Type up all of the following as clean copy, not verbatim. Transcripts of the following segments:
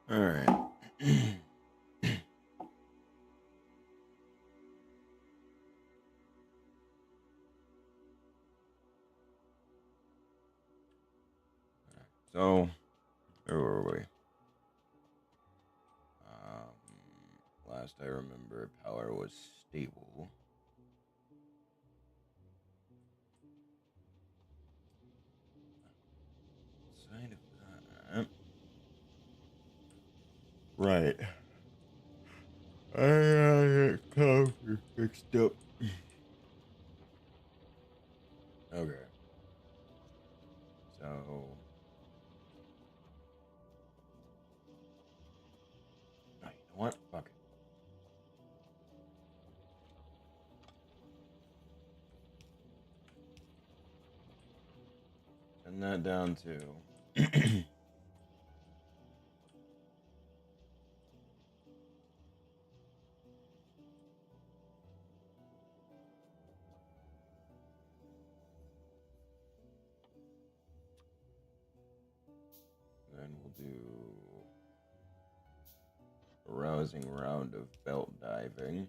All right. So, where were we? Last I remember, power was stable. Outside of that, right. I got it covered, fixed up. Okay. So, oh, you know what? Fuck it. Send that down to. Then we'll do a rousing round of belt diving.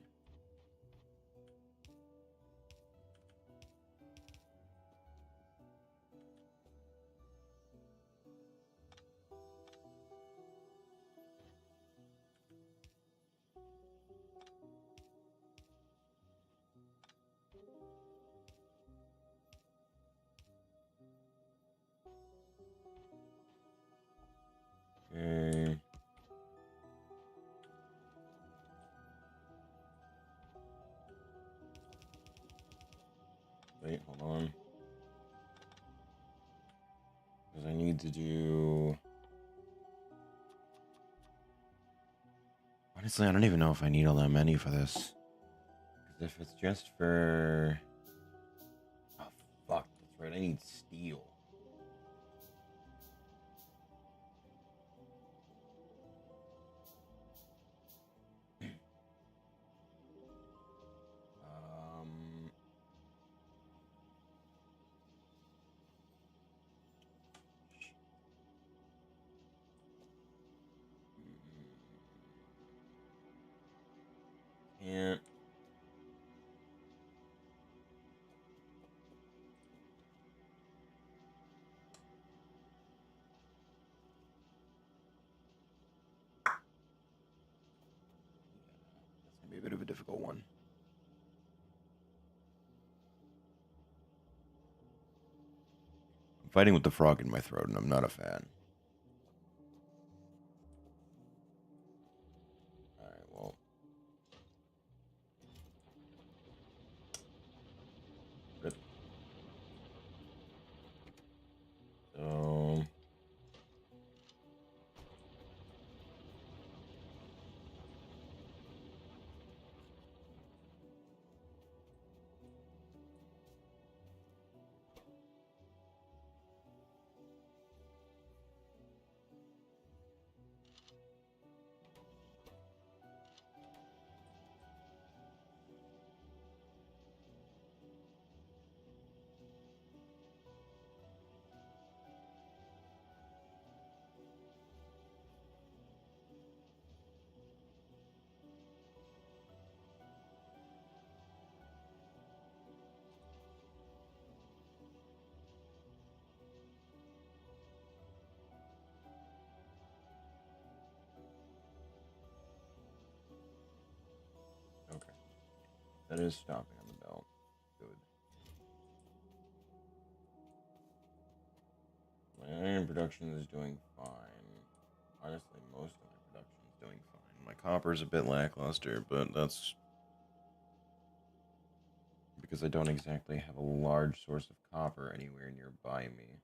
Okay. Wait, hold on. Because I need to do. Honestly, I don't even know if I need all that many for this. Because if it's just for. Oh, fuck. That's right. I need steel. Um. Can't. That's going to be a bit of a difficult one. I'm fighting with the frog in my throat, and I'm not a fan. Alright, well. Rip. So. Okay. That is stopping on the belt. Good. My iron production is doing fine. Honestly, most of my production is doing fine. My copper is a bit lackluster, but that's because I don't exactly have a large source of copper anywhere nearby me.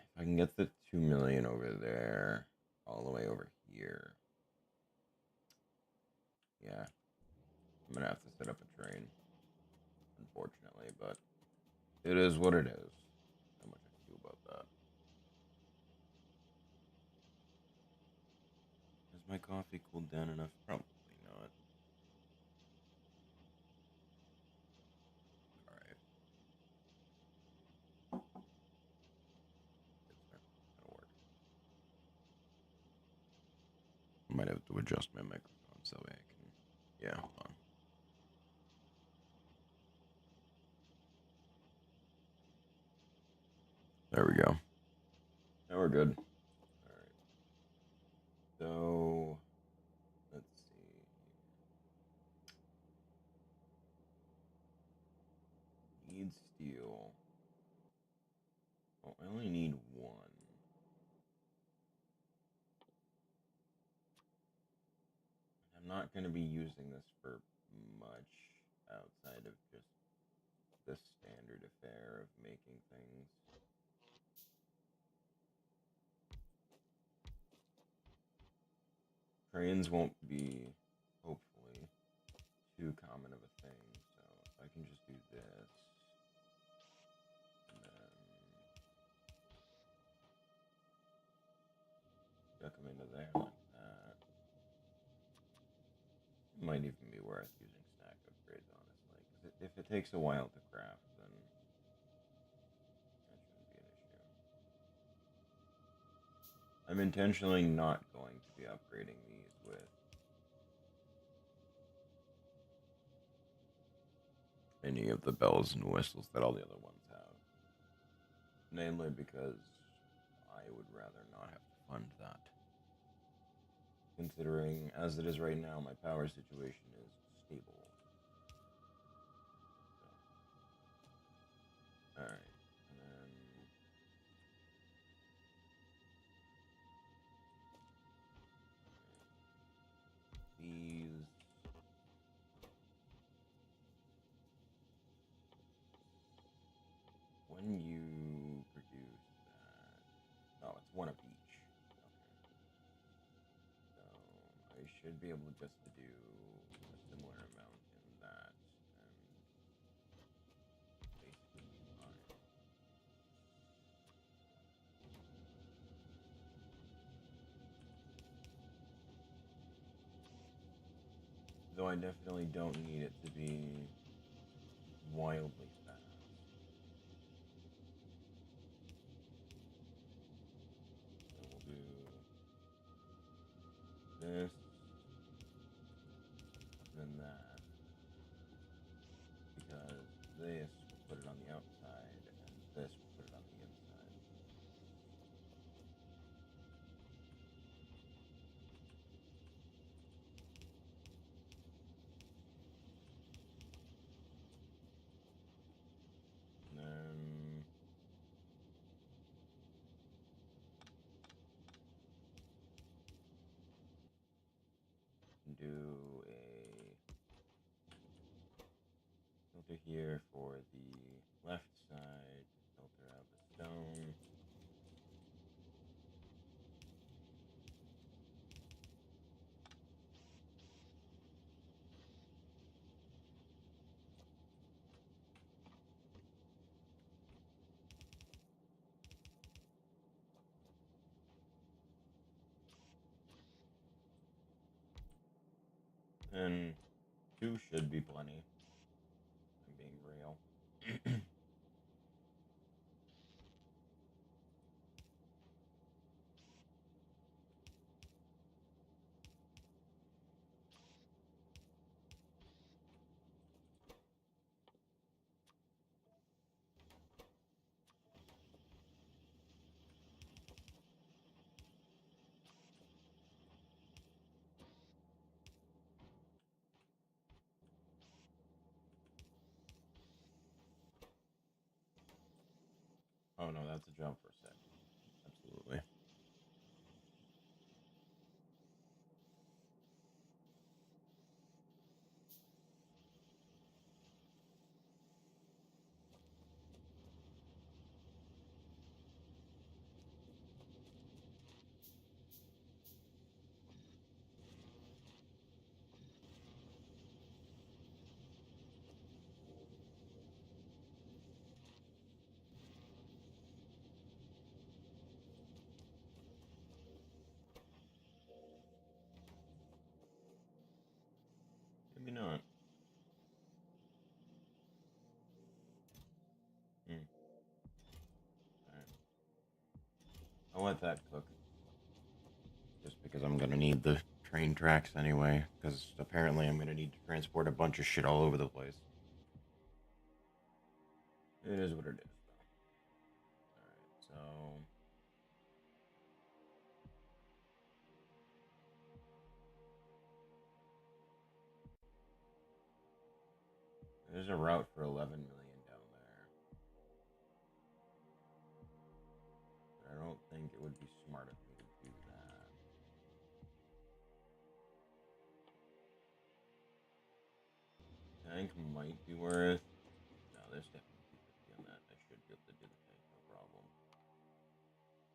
If I can get the 2 million over there, all the way over here, yeah, I'm gonna have to set up a train, unfortunately, but it is what it is. How much I can do about that? Has my coffee cooled down enough? Probably not. All right, also adjust my microphone so I can. Yeah, hold on. There we go. Now we're good. All right. So let's see. Need steel. Oh, I only need one. I'm not going to be using this for much outside of just the standard affair of making things. Trains won't be, hopefully, too common of a thing, so I can just do this. And then duck them into there like that. It might even be worth using stack upgrades, honestly, because if it takes a while to craft, then that shouldn't be an issue. I'm intentionally not going to be upgrading these with any of the bells and whistles that all the other ones have. Namely because I would rather not have to fund that. Considering, as it is right now, my power situation is stable. So. Alright. And then these. When you produce that. Oh, it's one of each. Okay. So I should be able just to do a similar amount in that and basically be fine. Though I definitely don't need it to be wildly fast. So we'll do this, then that, because this will put it on the outside, and this will put it on the inside. And then do a filter here for the left side to filter out the stone. And 2 should be plenty. I'm being real. Oh no, that's a jump for a sec. Absolutely. Maybe not. Hmm. Alright. I'll let that cook. Just because I'm gonna need the train tracks anyway, because apparently I'm gonna need to transport a bunch of shit all over the place. It is what it is, though. Alright, so... There's a route for 11 million down there. But I don't think it would be smart of me to do that. Tank might be worth... No, there's definitely 250 on that. I should be able to do the tank, no problem.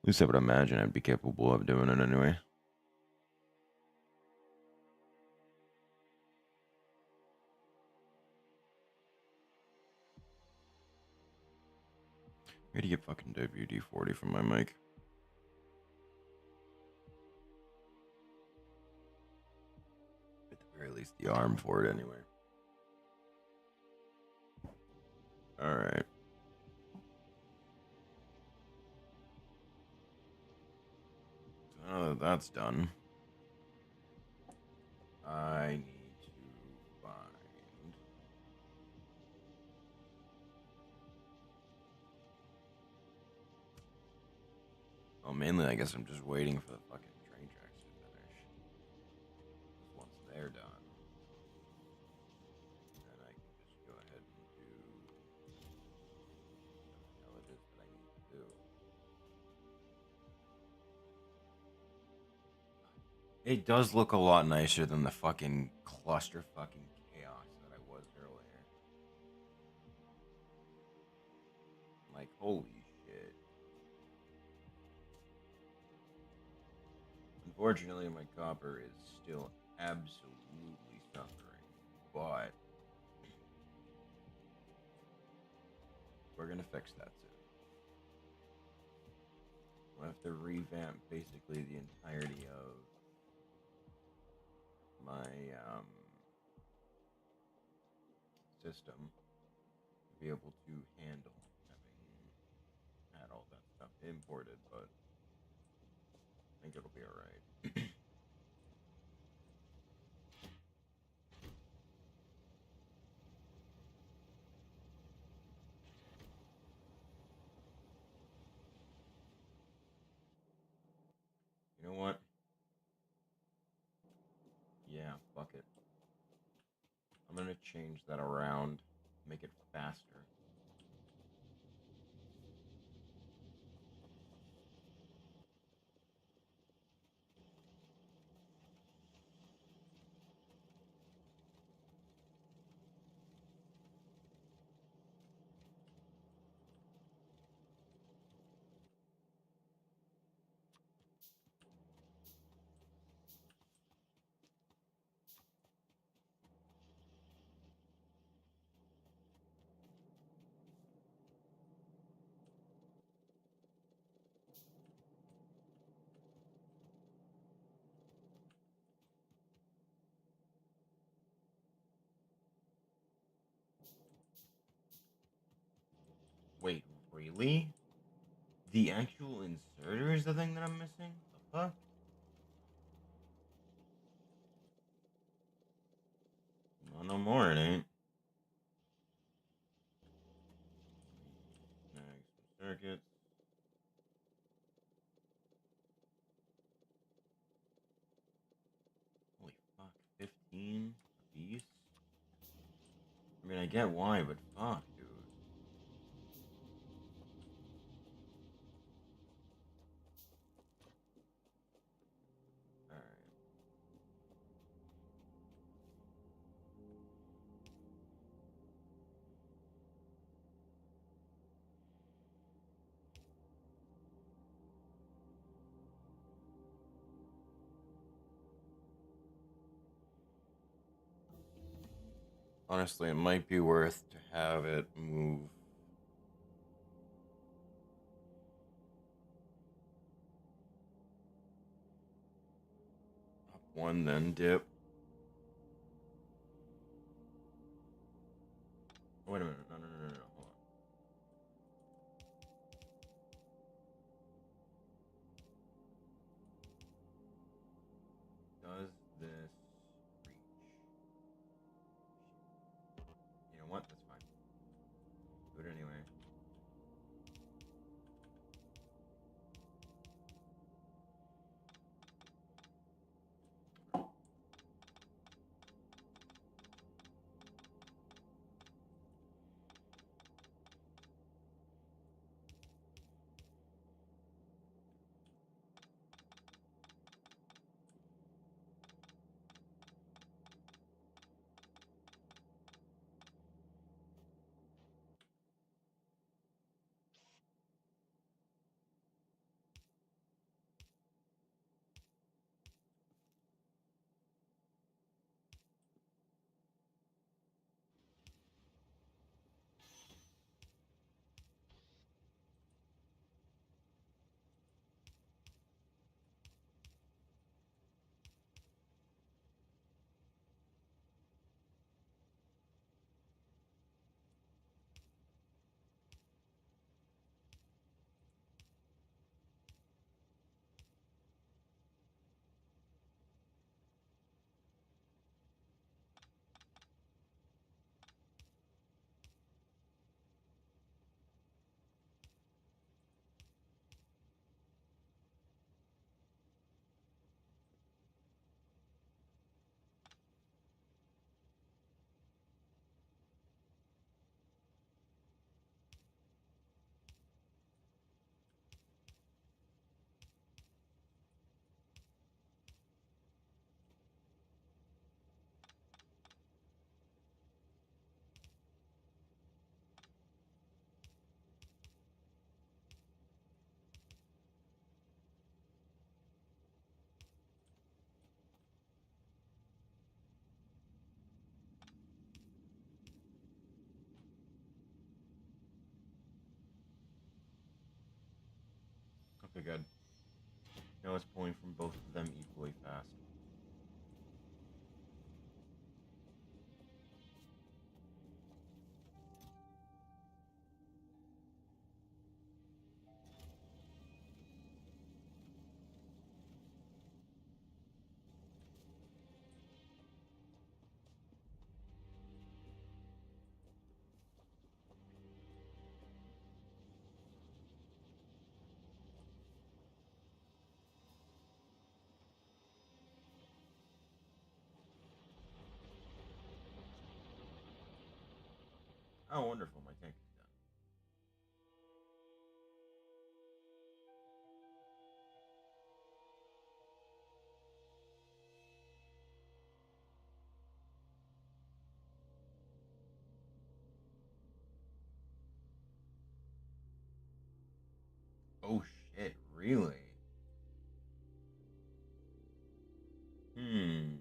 At least I would imagine I'd be capable of doing it anyway. I gotta get fucking WD-40 from my mic. At the very least, the arm for it anyway. Alright. So now that that's done, I need to find... Well, mainly I guess I'm just waiting for the fucking train tracks to finish. Because once they're done, then I can just go ahead and do whatever the hell it is that I need to do. It does look a lot nicer than the fucking cluster fucking chaos that I was earlier. Like, holy shit. Unfortunately, my copper is still absolutely suffering, but we're gonna fix that soon. We'll have to revamp basically the entirety of my system to be able to handle having had all that stuff imported, but I think it'll be alright. You know what? Yeah, fuck it. I'm gonna change that around, make it faster. Wait, really? The actual inserter is the thing that I'm missing? The fuck? Well, no more, it ain't. Next, circuits. Holy fuck, 15 a piece? I mean, I get why, but fuck, dude. Alright. Honestly, it might be worth to have it move up one, then dip. Oh, wait a minute. No, no, no, no, no. Hold on. Does do it anyway. Okay, good. Now it's pulling from both of them equally fast. Oh, wonderful. My tank is done. Oh, shit. Really? Hmm.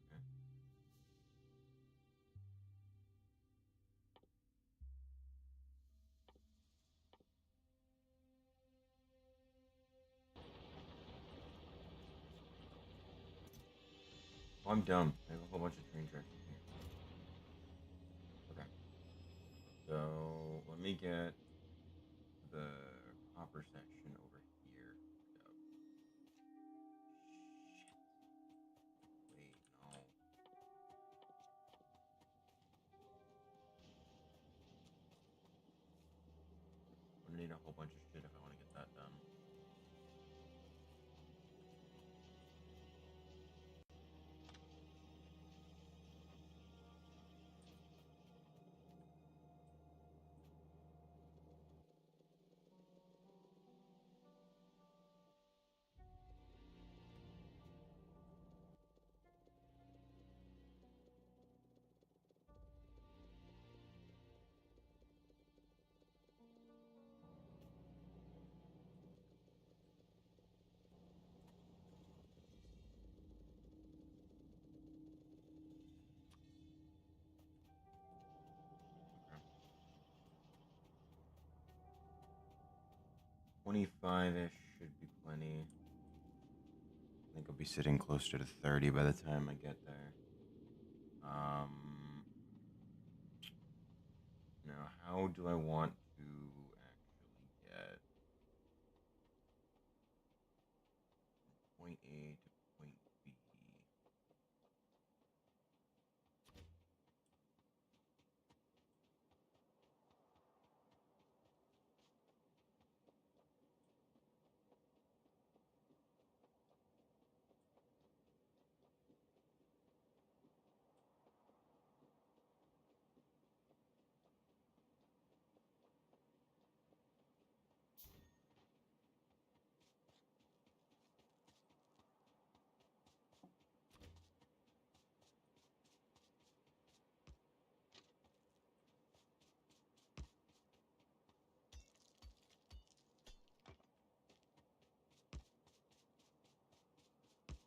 Okay. Okay. Oh, I'm dumb. I have a whole bunch of train tracks in here. Okay. So, let me get the copper section over here. Up. Shit. Wait, no. I'm gonna need a whole bunch of shit if I want to get that done. 25-ish should be plenty. I think I'll be sitting closer to 30 by the time I get there. Now, how do I want to actually get point A to point B?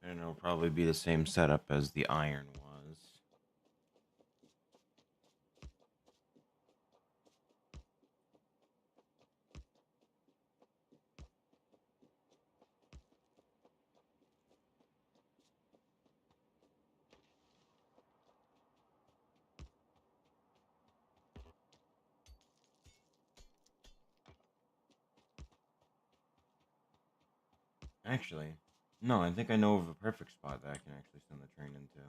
And it'll probably be the same setup as the iron was. Actually, no, I think I know of a perfect spot that I can actually send the train into.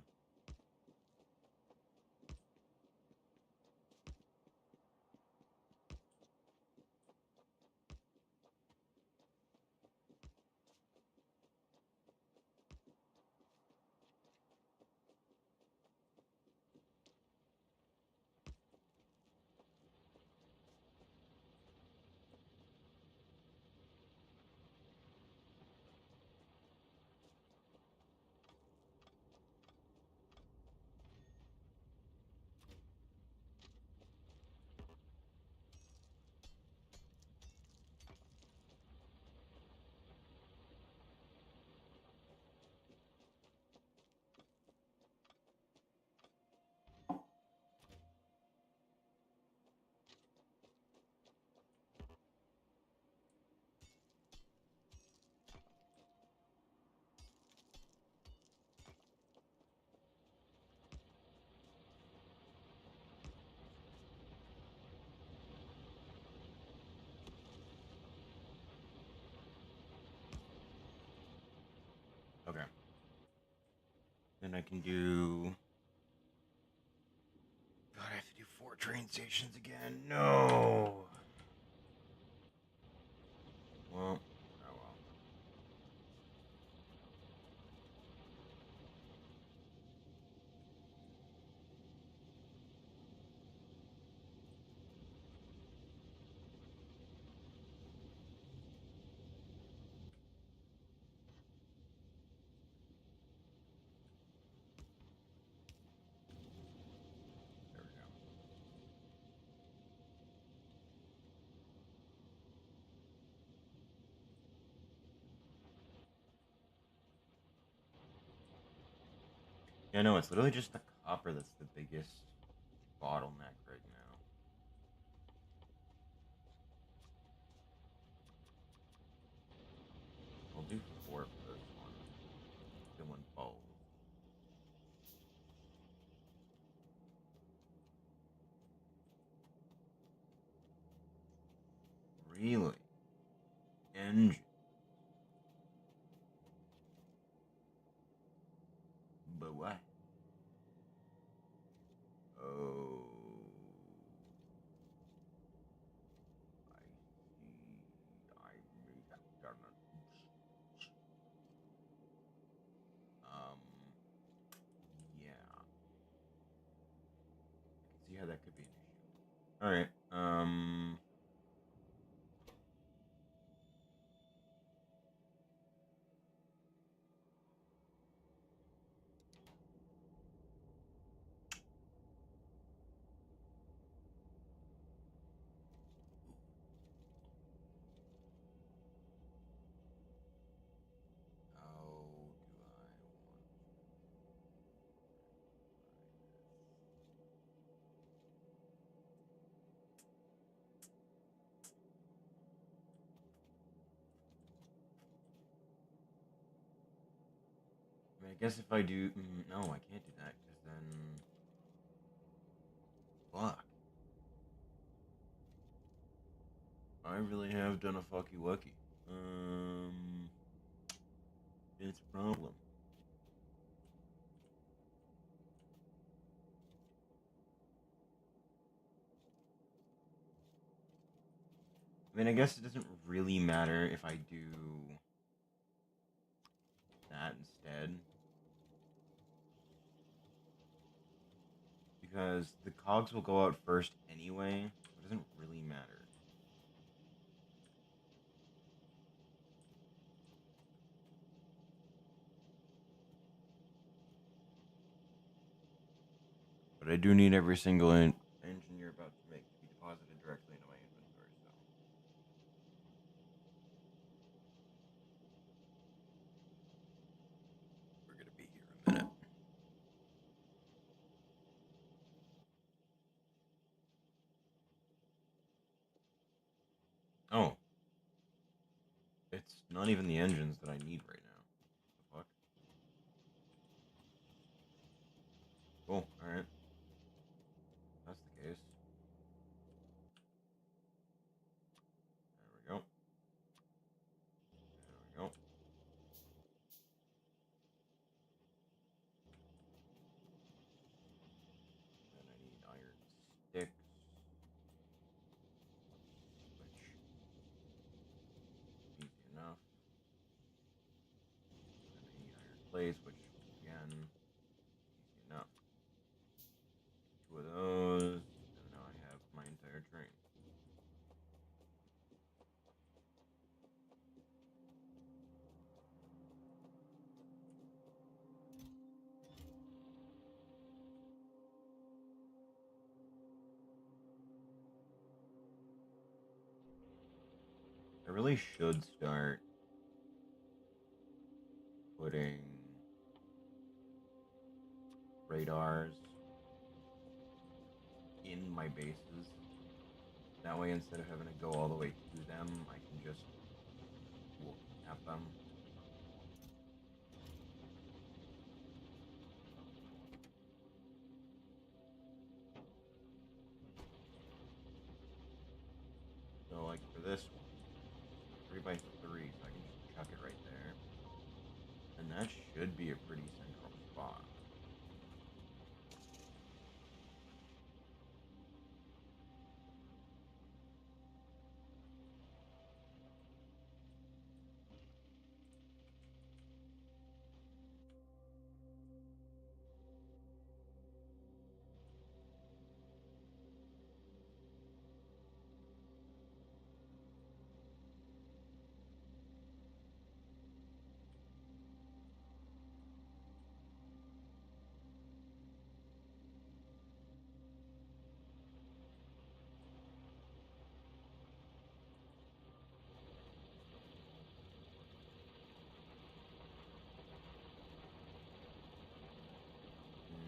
Okay. Then I can do. God, I have to do 4 train stations again. No. Well, oh well. There we go. Yeah, no, it's literally just the copper that's the biggest bottleneck right now. I'll do 4 for this one. Doing both. Really? Engine. But what? Oh. I see. I may have done it. Um. Yeah. I can see how that could be an issue. Alright. How do I want I mean, I guess if I do, no, I can't do that because then, fuck. I really have done a fucky wucky. It's a problem. I mean, I guess it doesn't really matter if I do that instead, because the cogs will go out first anyway. So it doesn't really matter. But I do need every single engine you're about to make to be deposited directly into my inventory. So Oh, it's not even the engines that I need right now. The fuck? Cool. All right. That's the case. There we go. There we go. Then I need iron sticks, which is easy enough. Then I need iron plates, which again, easy enough. Two of those, and now I have my entire train. I really should start putting radars in my bases. That way, instead of having to go all the way to them, I can just look at them. So, like for this one, 3x3, so I can just chuck it right there. And that should be a pretty central spot.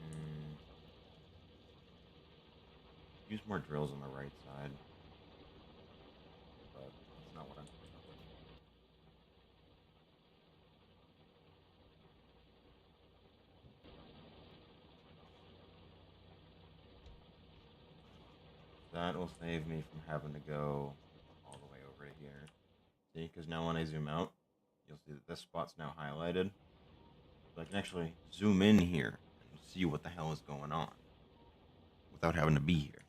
Hmm. Use more drills on the right side, but that's not what I'm picking up with. That will save me from having to go all the way over to here. See, because now when I zoom out, you'll see that this spot's now highlighted. So I can actually zoom in here and see what the hell is going on without having to be here.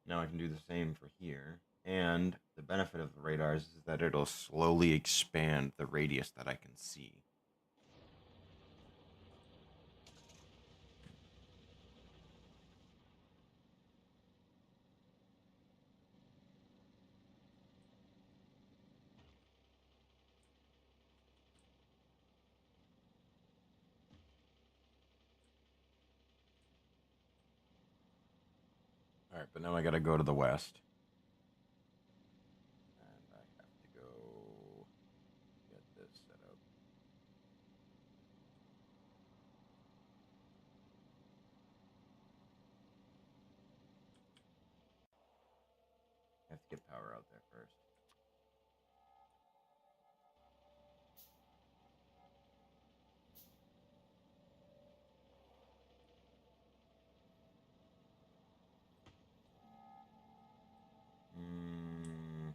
Now I can do the same for here. And the benefit of the radars is that it'll slowly expand the radius that I can see. All right, but now I gotta go to the west. And I have to go get this set up. I have to get power out there first. Mm,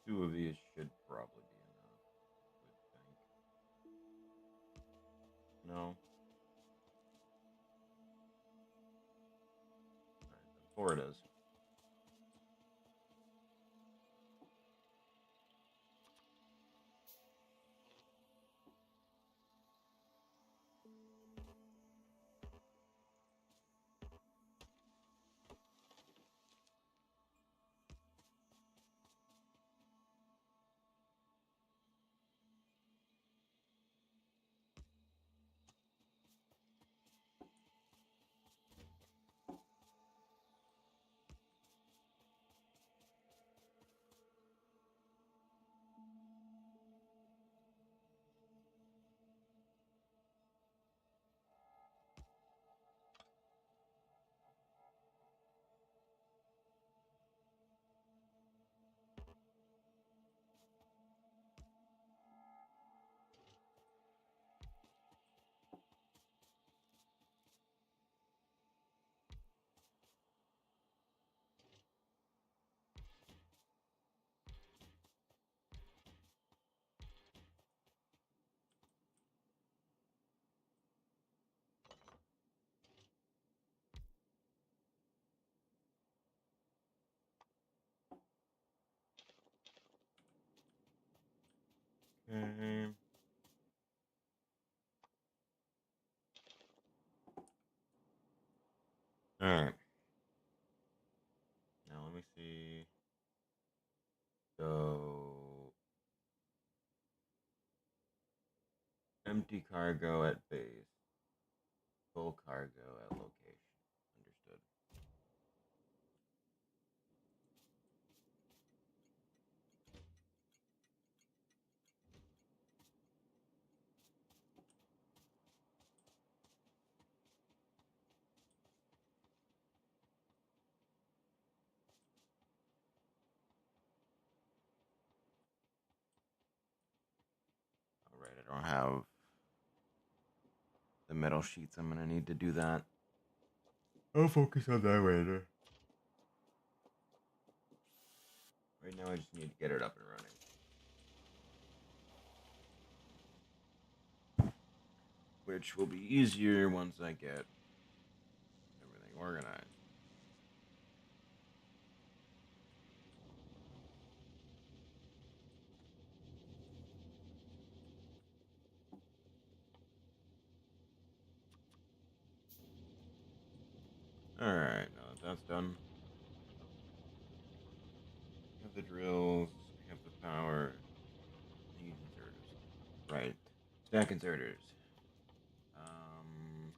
Two of these should probably be enough, I would think. No? Alright, then four it is. Okay. Alright. Now let me see. So empty cargo at base. Full cargo at location. Understood. Alright, I don't have the metal sheets. I'm gonna need to do that. I'll focus on that later. Right now I just need to get it up and running. Which will be easier once I get everything organized. Alright, now that that's done. I have the drills, I have the power. I need inserters. Right. Stack inserters. Um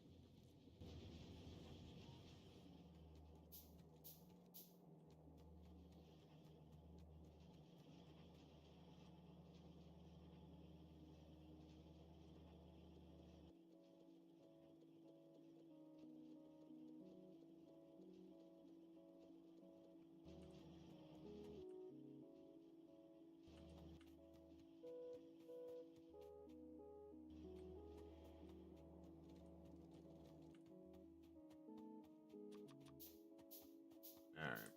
Alright.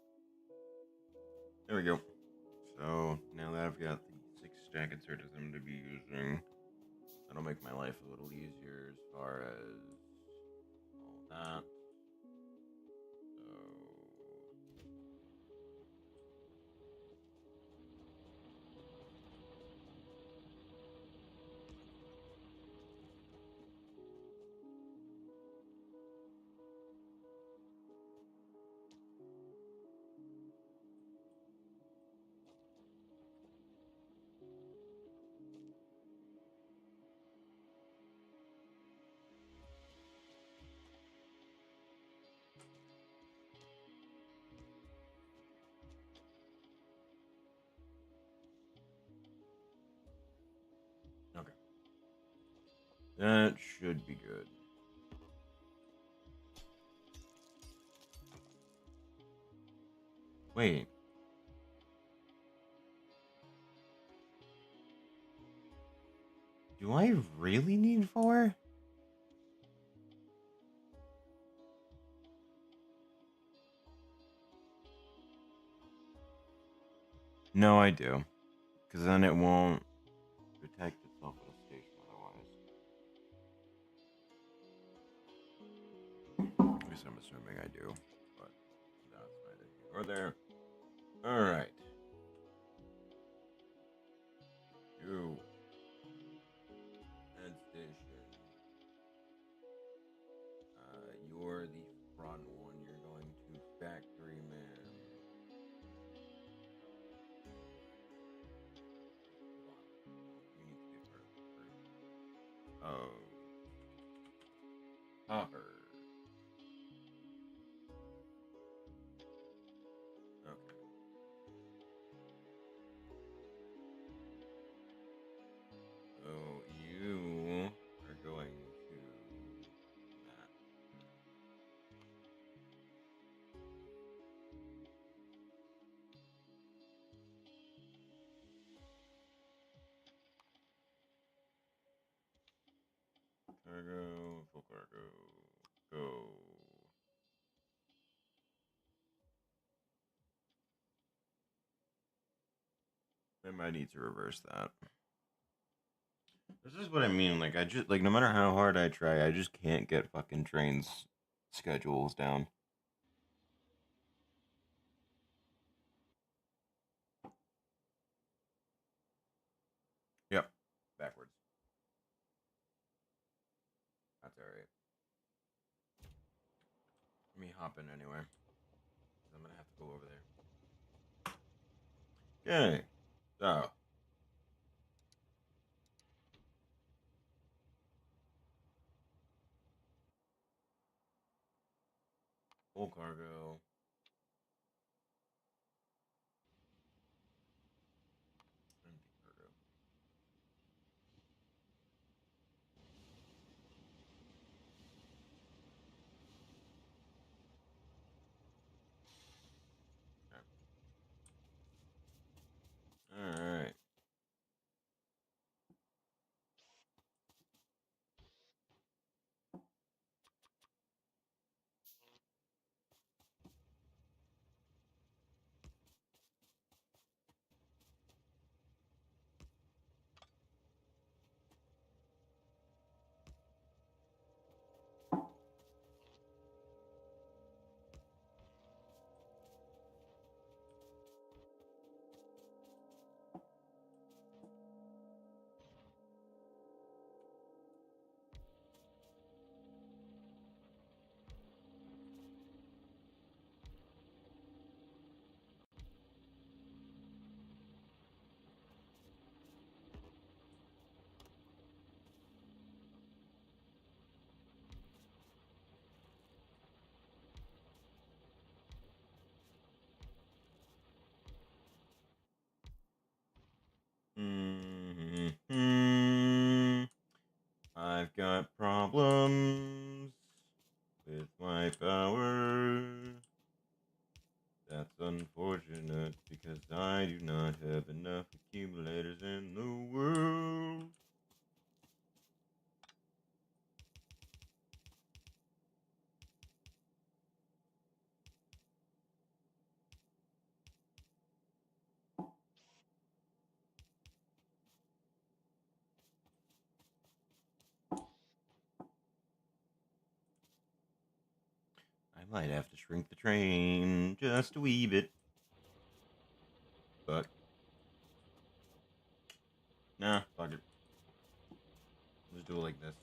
There we go. So now that I've got the 6 stack inserters I'm going to be using, that'll make my life a little easier as far as all that. So okay. That should be good. Wait. Do I really need 4? No, I do. Because then it won't protect itself at a station otherwise. At least I'm assuming I do, but that's neither here nor there. Alright. You. End station. You're the front one. You're going to Factory Man. You need to be part of the group. Oh. Hopper. Okay. So you are going to that. Cargo, full cargo, go. I might need to reverse that. This is what I mean. Like, I just, like, no matter how hard I try, I just can't get fucking trains schedules down. Yep. Backwards. That's alright. Let me hop in anyway. I'm gonna have to go over there. Okay. So. Full cargo. Empty cargo. Okay. Alright. I've got problems with my power. That's unfortunate because I do not have enough accumulators in the world. I might have to shrink the train just a wee bit. But, nah, fuck it. Let's do it like this.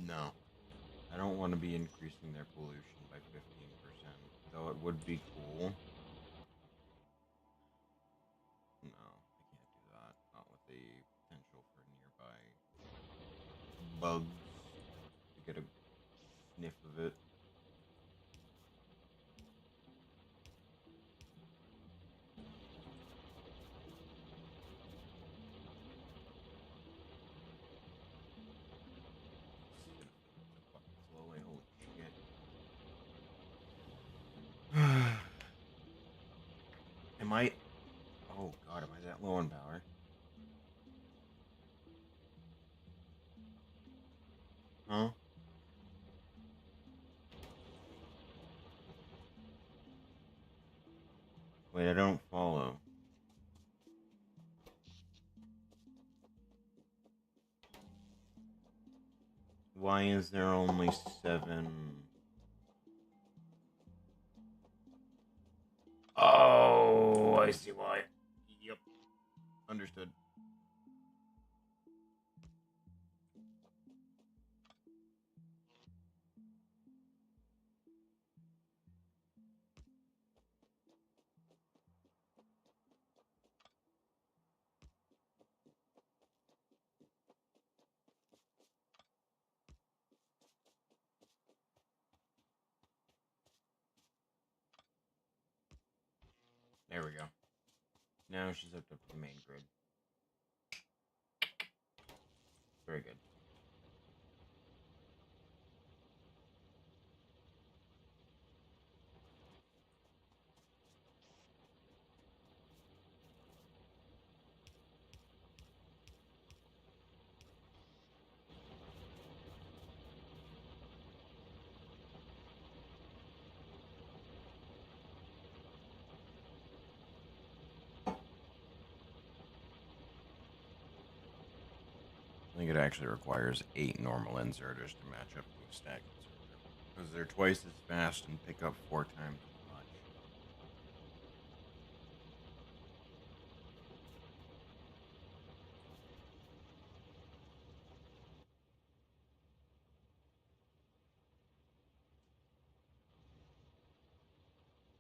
No. I don't want to be increasing their pollution by 15%, though it would be cool. No, I can't do that. Not with the potential for nearby bugs to get a sniff of it. Slowly, holy shit. Am I... Oh god, am I that low on power? Huh? Wait, I don't follow. Why is there only 7? Oh, I see why. Yep. Understood. There we go. Now she's hooked up to the main grid. Very good. I think it actually requires 8 normal inserters to match up to a stack inserter. Because they're twice as fast and pick up 4 times as much.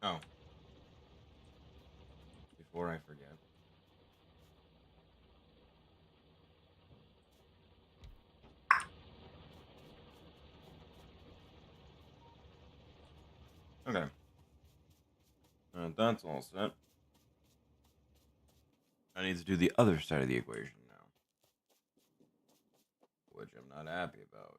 Oh. Before I forget. Okay. That's all set. I need to do the other side of the equation now. Which I'm not happy about.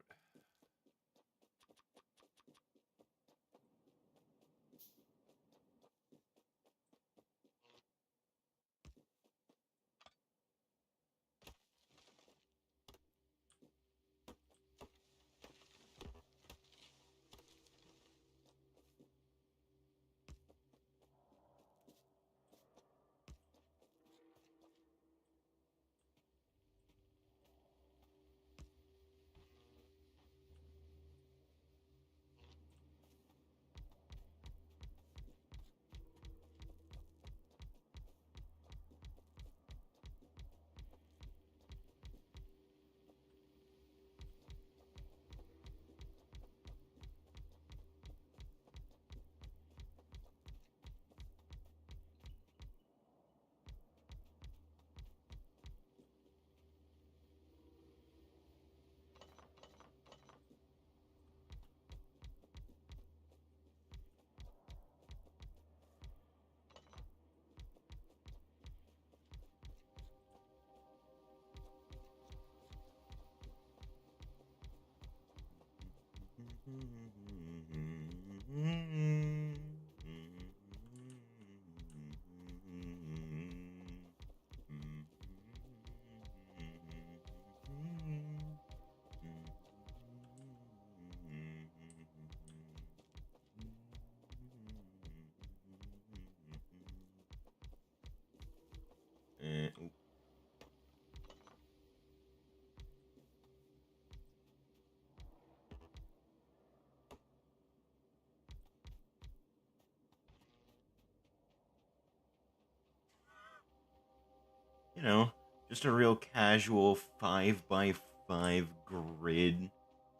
You know, just a real casual 5x5 grid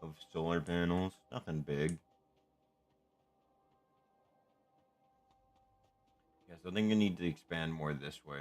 of solar panels. Nothing big. Yeah, so I think I need to expand more this way.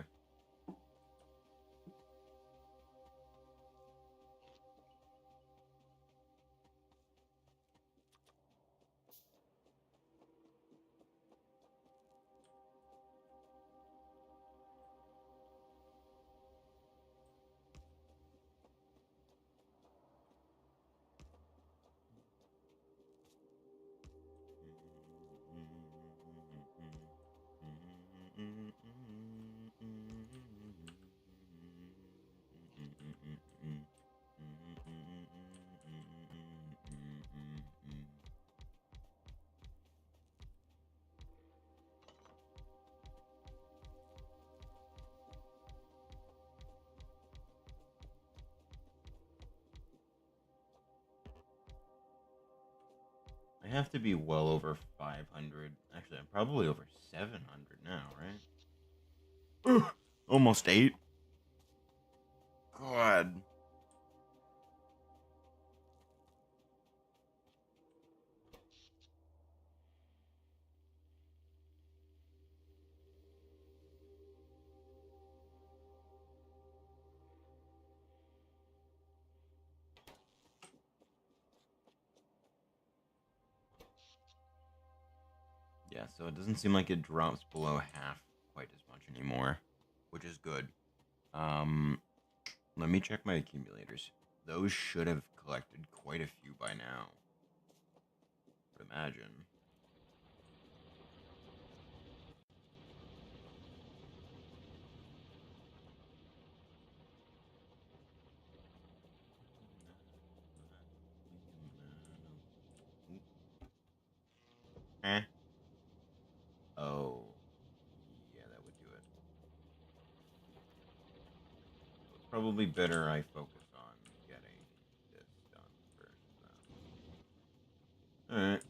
I have to be well over 500. Actually, I'm probably over 700 now, right? Almost 8. God. Yeah, so it doesn't seem like it drops below half quite as much anymore, which is good. Let me check my accumulators. Those should have collected quite a few by now. I would imagine. Eh. Oh. Yeah, that would do it. So it's probably better I focus on getting this done first. Alright.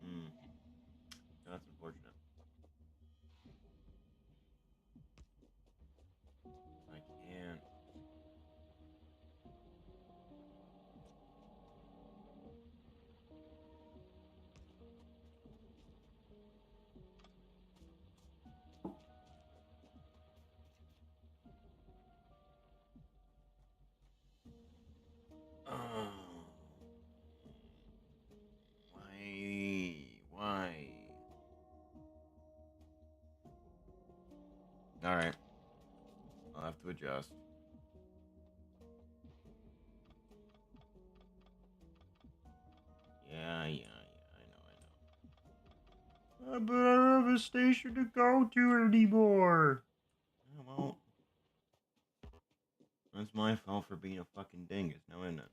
Hmm. That's unfortunate. I can't. Oh. Why? Why? Alright. I'll have to adjust. Yeah, I know. But I don't have a station to go to anymore. Yeah, well, that's my fault for being a fucking dingus, now isn't it?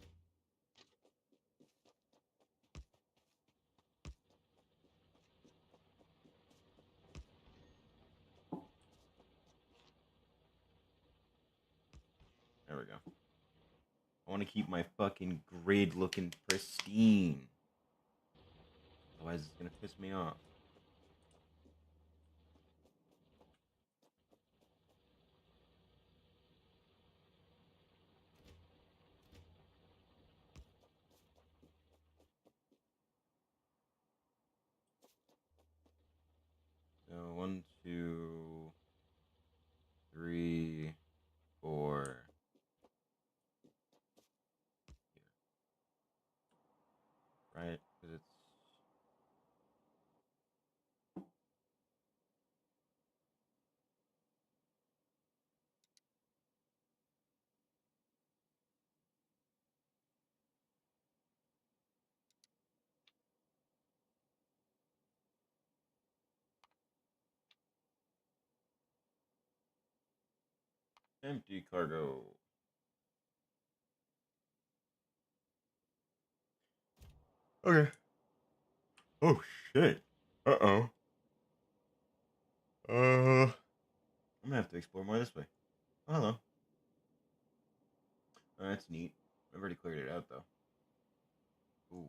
There we go. I want to keep my fucking grid looking pristine. Otherwise, it's gonna piss me off. So 1, 2, 3, 4. Here, right? Because it's Empty cargo. Okay. Oh shit. Uh-oh. I'm gonna have to explore more this way. Oh, hello. Oh, that's neat. I've already cleared it out though. Ooh.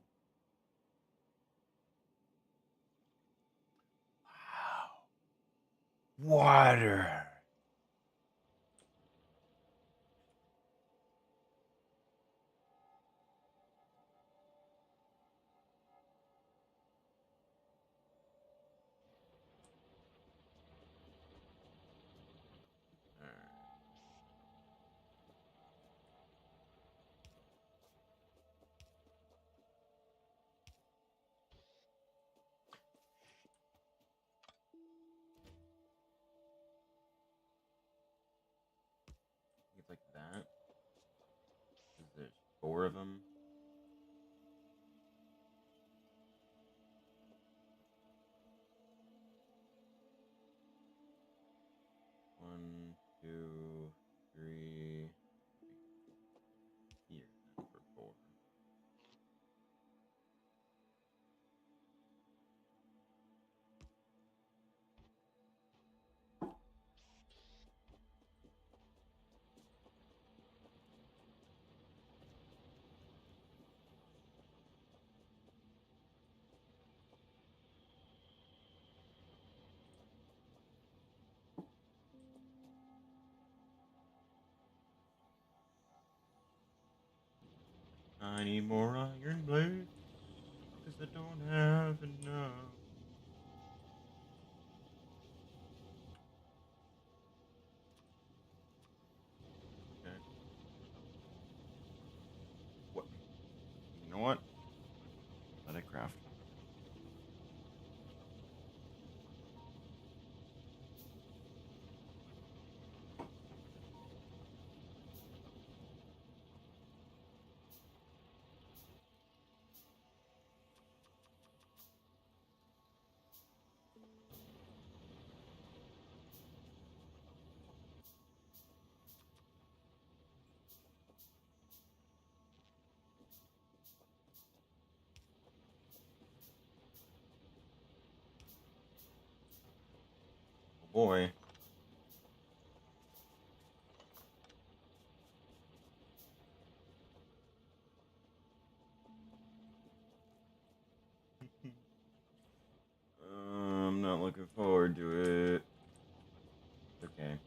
Wow. Water. Alright. It's like that. Because there's 4 of them. One, two, three. Here then for 4. I need more iron blades. Because I don't have enough. Okay. What? You know what? Let it craft. Oh boy. I'm not looking forward to it. Okay.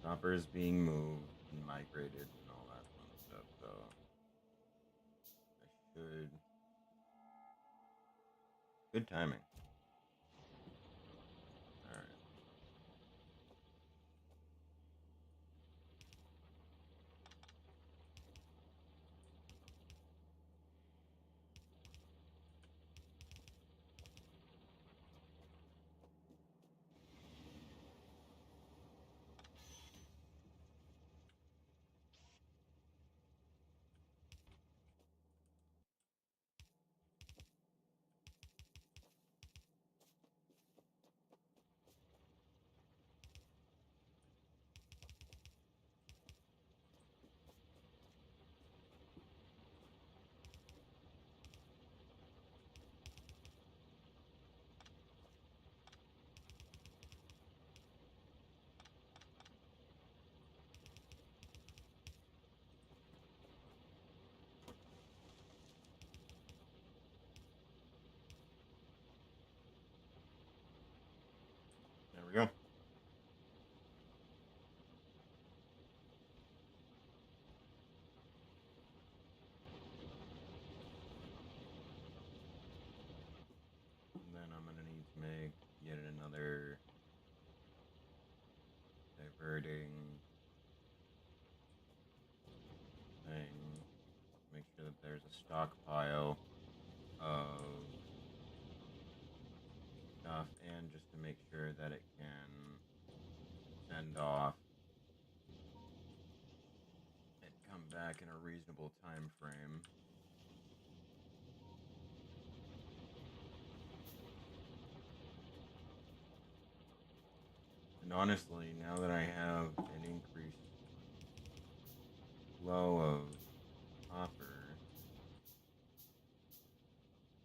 Chopper is being moved and migrated and all that fun stuff, so I should. Good timing. Alright. There we go. And then I'm gonna need to make yet another diverting thing. Make sure that there's a stockpile of stuff, and just to make sure that it can send off and come back in a reasonable time frame. And honestly, now that I have an increased flow of copper,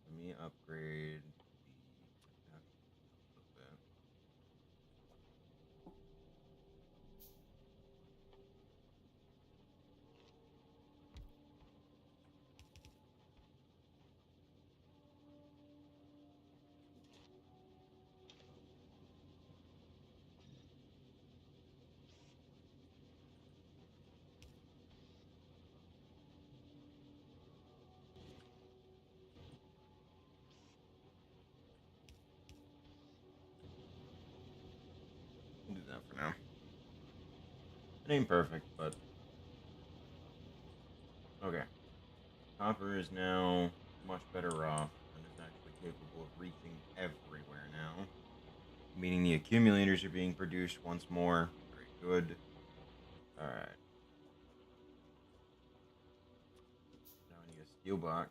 let me upgrade the production a little bit. I'll do that for now. It ain't perfect, but okay. Copper is now much better off and is actually capable of reaching everywhere now. Meaning the accumulators are being produced once more. Very good. Alright. Now I need a steel box.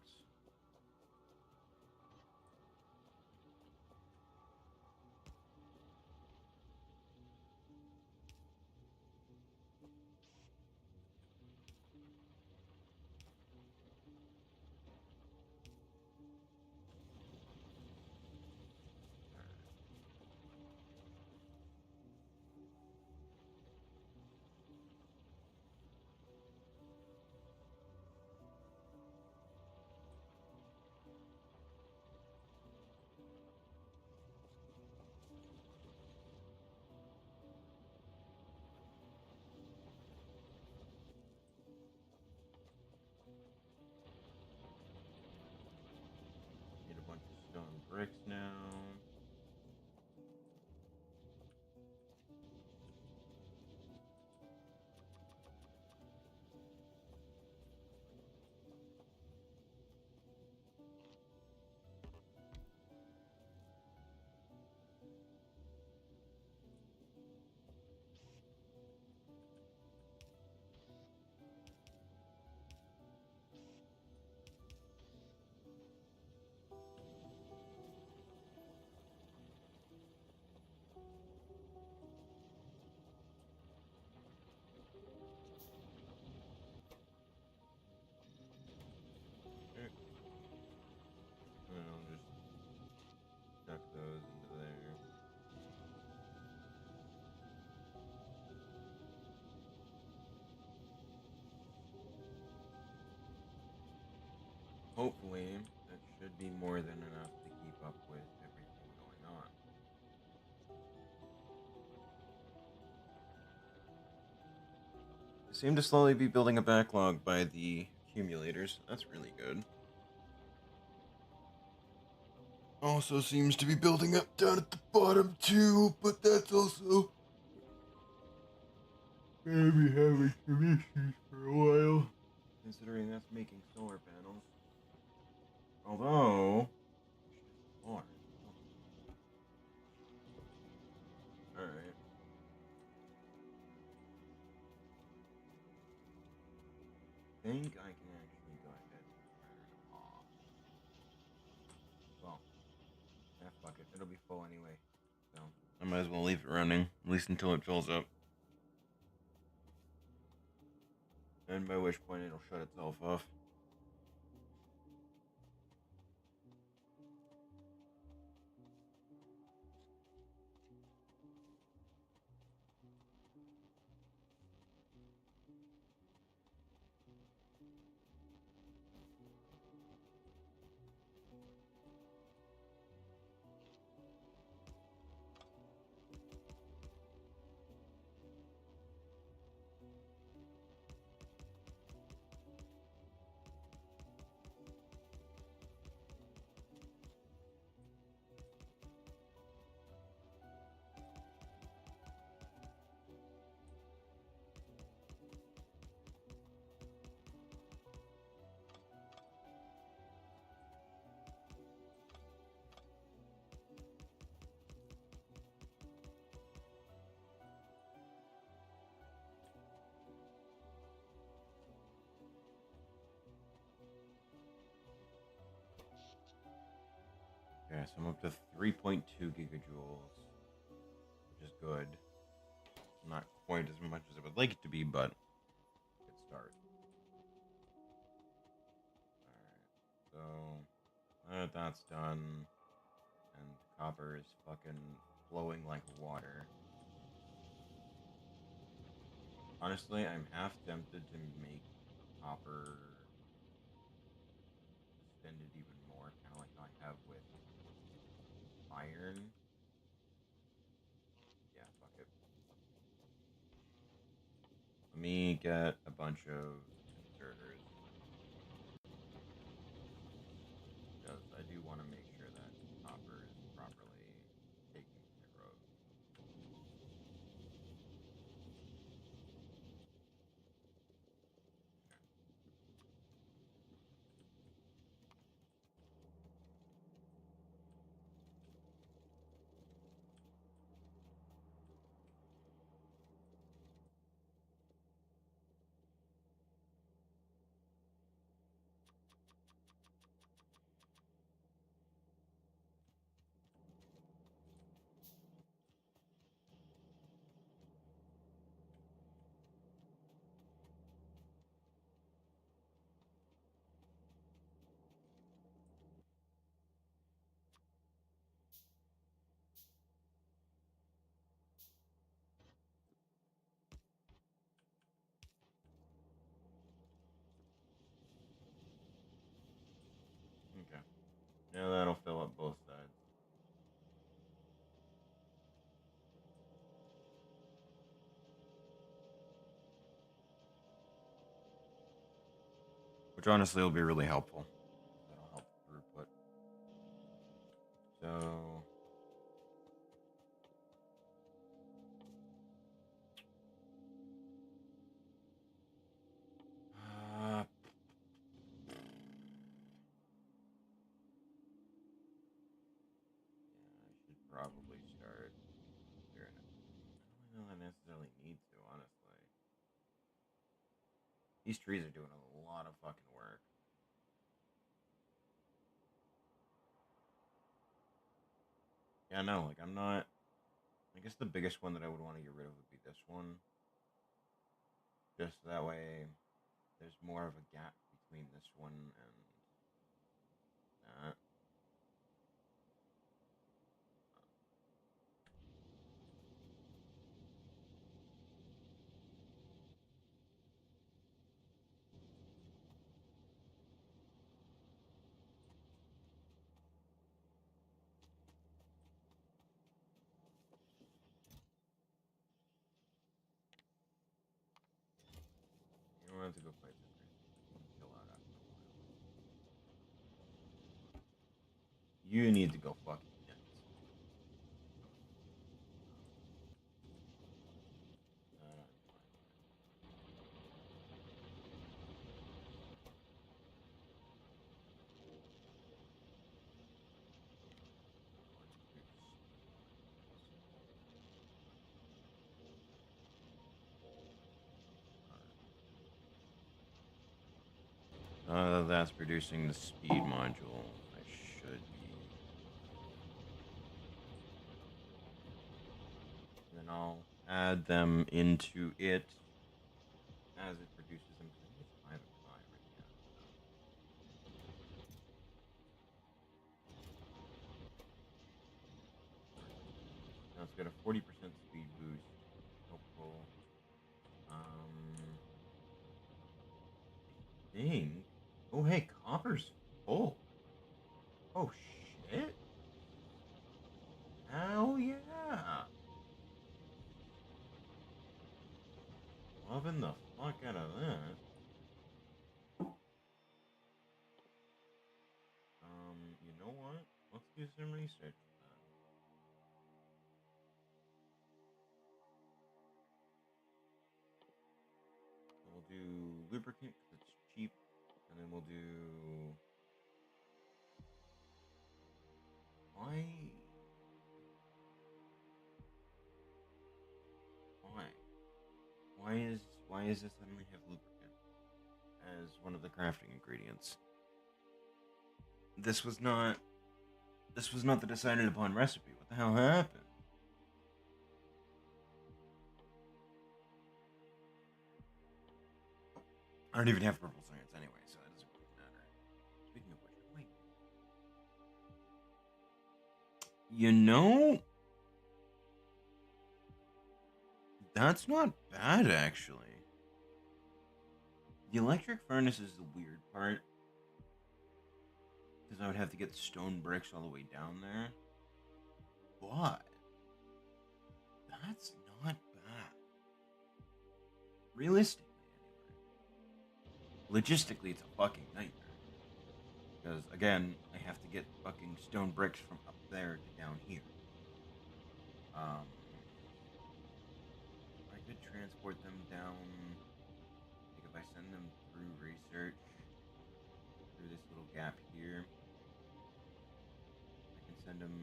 Need a bunch of stone bricks now. Okay. And I'll just chuck those into there. Hopefully, that should be more than enough to keep up with everything going on. They seem to slowly be building a backlog by the accumulators. That's really good. Also seems to be building up down at the bottom too, but that's also maybe having some issues for a while. Considering that's making solar panels. Although, Lord. Alright. I think I can actually go ahead and turn it off. Well, yeah, fuck it. It'll be full anyway. So, I might as well leave it running, at least until it fills up. And by which point it'll shut itself off. Okay, so I'm up to 3.2 gigajoules, which is good. Not quite as much as I would like it to be, but good start. So, now that that's done, and copper is fucking flowing like water. Honestly, I'm half tempted to make copper extended even more, kind of like how I have with iron. Yeah, fuck it. Let me get a bunch of inserters, because I do want to make sure that copper is properly taken care of. Okay. Now that'll fill up both sides. Which honestly will be really helpful. That'll help throughput. So, yeah, I should probably start clearing it. I don't know that I necessarily need to, honestly. These trees are doing a lot of fucking work. Yeah, no, like I'm not. I guess the biggest one that I would want to get rid of would be this one. Just that way, there's more of a gap between this one and that. You don't have to go fight the trees. You can chill out after a while. You need to go fucking nuts. I'm fine with it. That's producing the speed module. I should be. Then I'll add them into it as it produces them. I think it's 5 and 5 right now. Now it's got a 40% speed boost. Helpful. I think. Oh, hey, copper's full. Oh, shit. Hell yeah. Loving the fuck out of that. You know what? Let's do some research for that. So we'll do lubricant because it's cheap, and then we'll do. Why? Why? Why is this suddenly have lubricant as one of the crafting ingredients? This was not. This was not the decided upon recipe. What the hell happened? I don't even have purple science anyway, so that doesn't really matter. Speaking of which, You know, that's not bad actually. The electric furnace is the weird part because I would have to get stone bricks all the way down there. But that's not bad. Realistically, anyway. Logistically, it's a fucking nightmare. Because, again, I have to get fucking stone bricks from up there to down here. I could transport them down. Like, if I send them through research, through this little gap here, I can send them.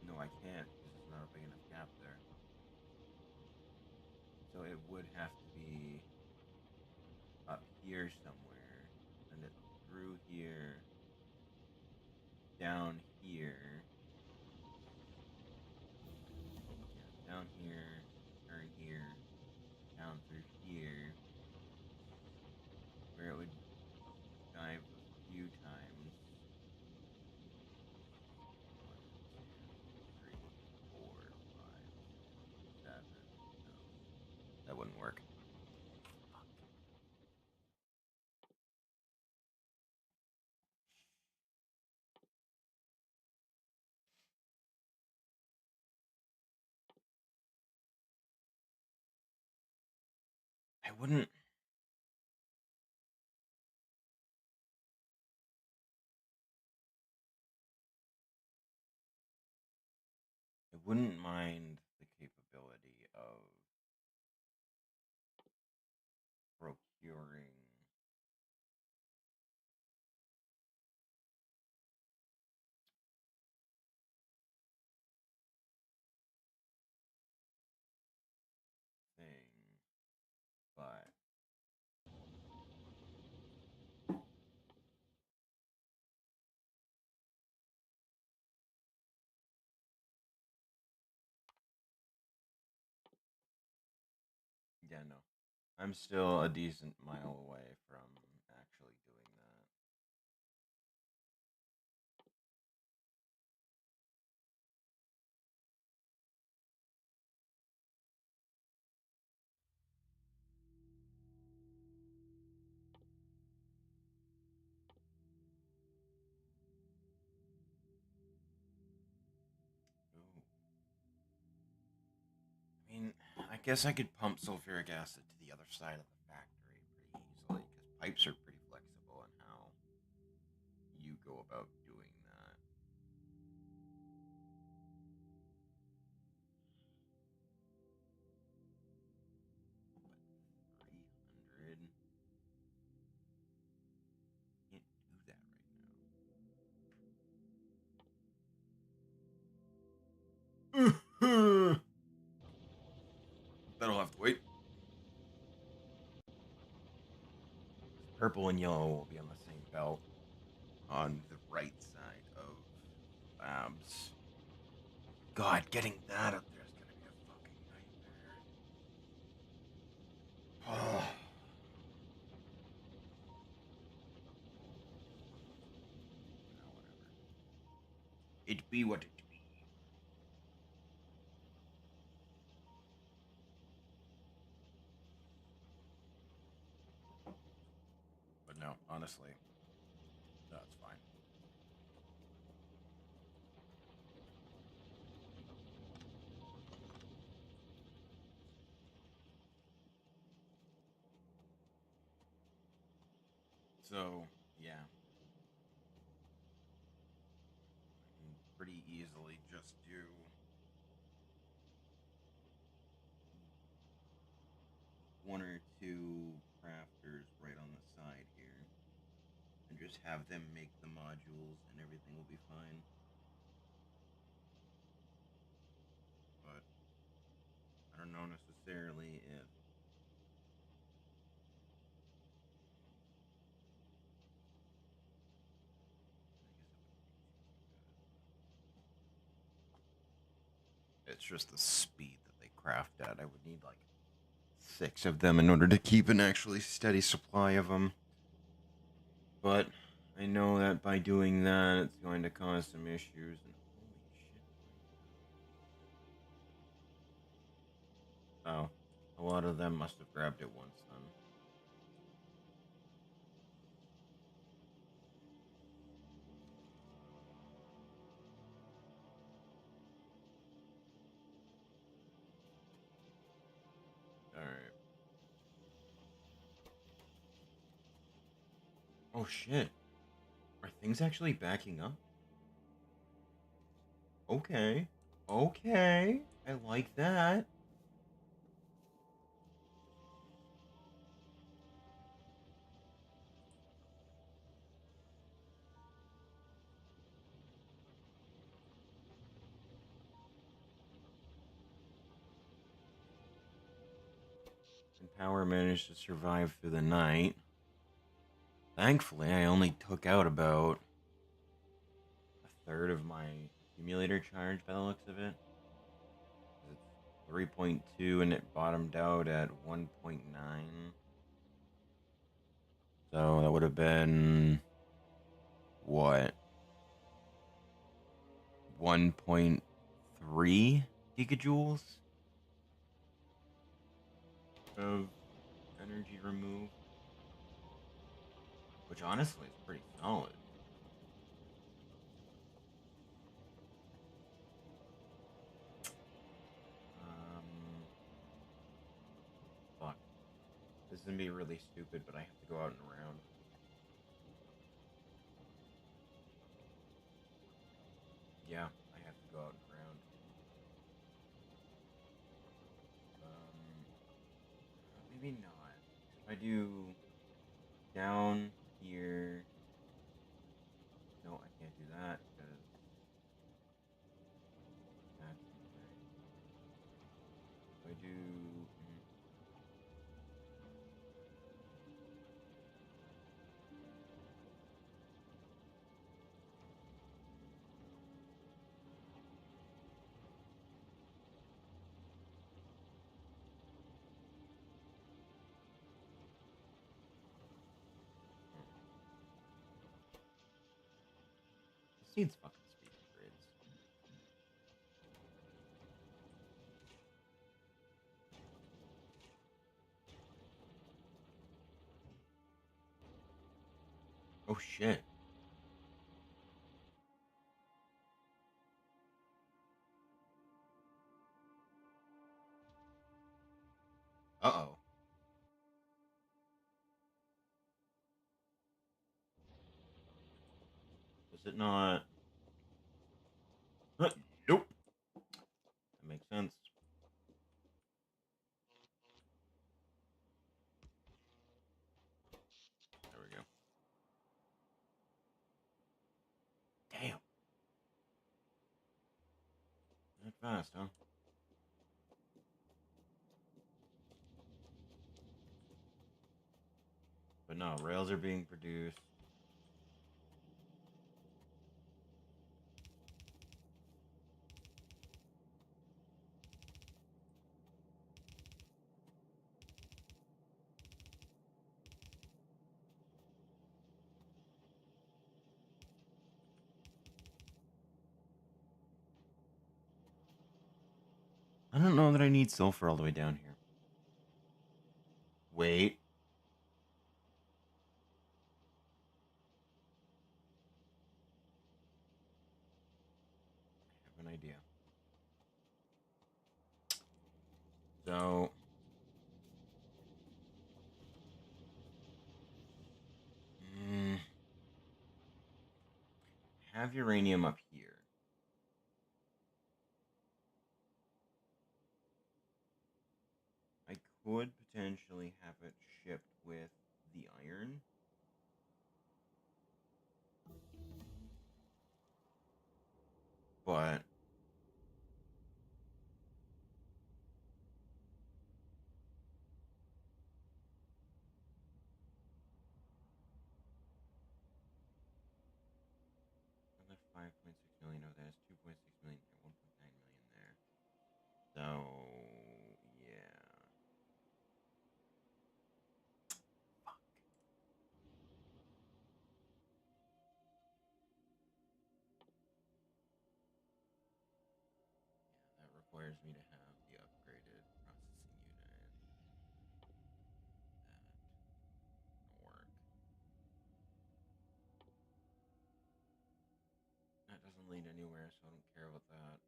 No, I can't, because there's not a big enough gap there. So it would have to be up here somewhere, send it through here, down here, yeah, down here, turn here, down through here, where it would dive a few times. One, two, three, four, five, seven. No, that wouldn't work. I wouldn't. I wouldn't mind the capability of procuring thing, but yeah, no. I'm still a decent mile away from actually doing that. Ooh. I mean, I guess I could pump sulfuric acid to the other side of the factory pretty easily because pipes are pretty flexible in how you go about doing that. But 300? Can't do that right now. That'll have to wait. Purple and yellow will be on the same belt on the right side of labs. God, getting that up there is gonna be a fucking nightmare. Oh. No, whatever. It be what it be. But no, honestly, that's fine. So, yeah. I can pretty easily just do one or two crafters right on the side here and just have them make the modules and everything will be fine. But I don't know necessarily if it's just the speed that they craft at. I would need like 6 of them in order to keep an actually steady supply of them. But I know that by doing that, it's going to cause some issues. And holy shit. Oh, a lot of them must have grabbed it once then. Alright. Oh shit. Are things actually backing up? Okay. Okay. I like that. And Power managed to survive through the night. Thankfully, I only took out about a third of my accumulator charge by the looks of it. It's 3.2 and it bottomed out at 1.9. So that would have been what? 1.3 gigajoules of energy removed, which honestly is pretty solid. Fuck. This is gonna be really stupid, but I have to go out and around. Yeah, I have to go out and around. Maybe not. If I do down here, no, I can't do that because that's right. If I do, this needs fucking speaker grids. Oh shit. Uh oh. Is it not? Nope. That makes sense. There we go. Damn. That fast, huh? But no, rails are being produced. I don't know that I need sulfur all the way down here. Wait. I have an idea. So, have uranium up here. I could potentially have it shipped with the iron. But I left 5.6 million of that. 2.6 million there, 1.9 million there. So, yeah. Fuck. requires me to have the upgraded processing unit. That won't work. That doesn't lead anywhere, so I don't care about that.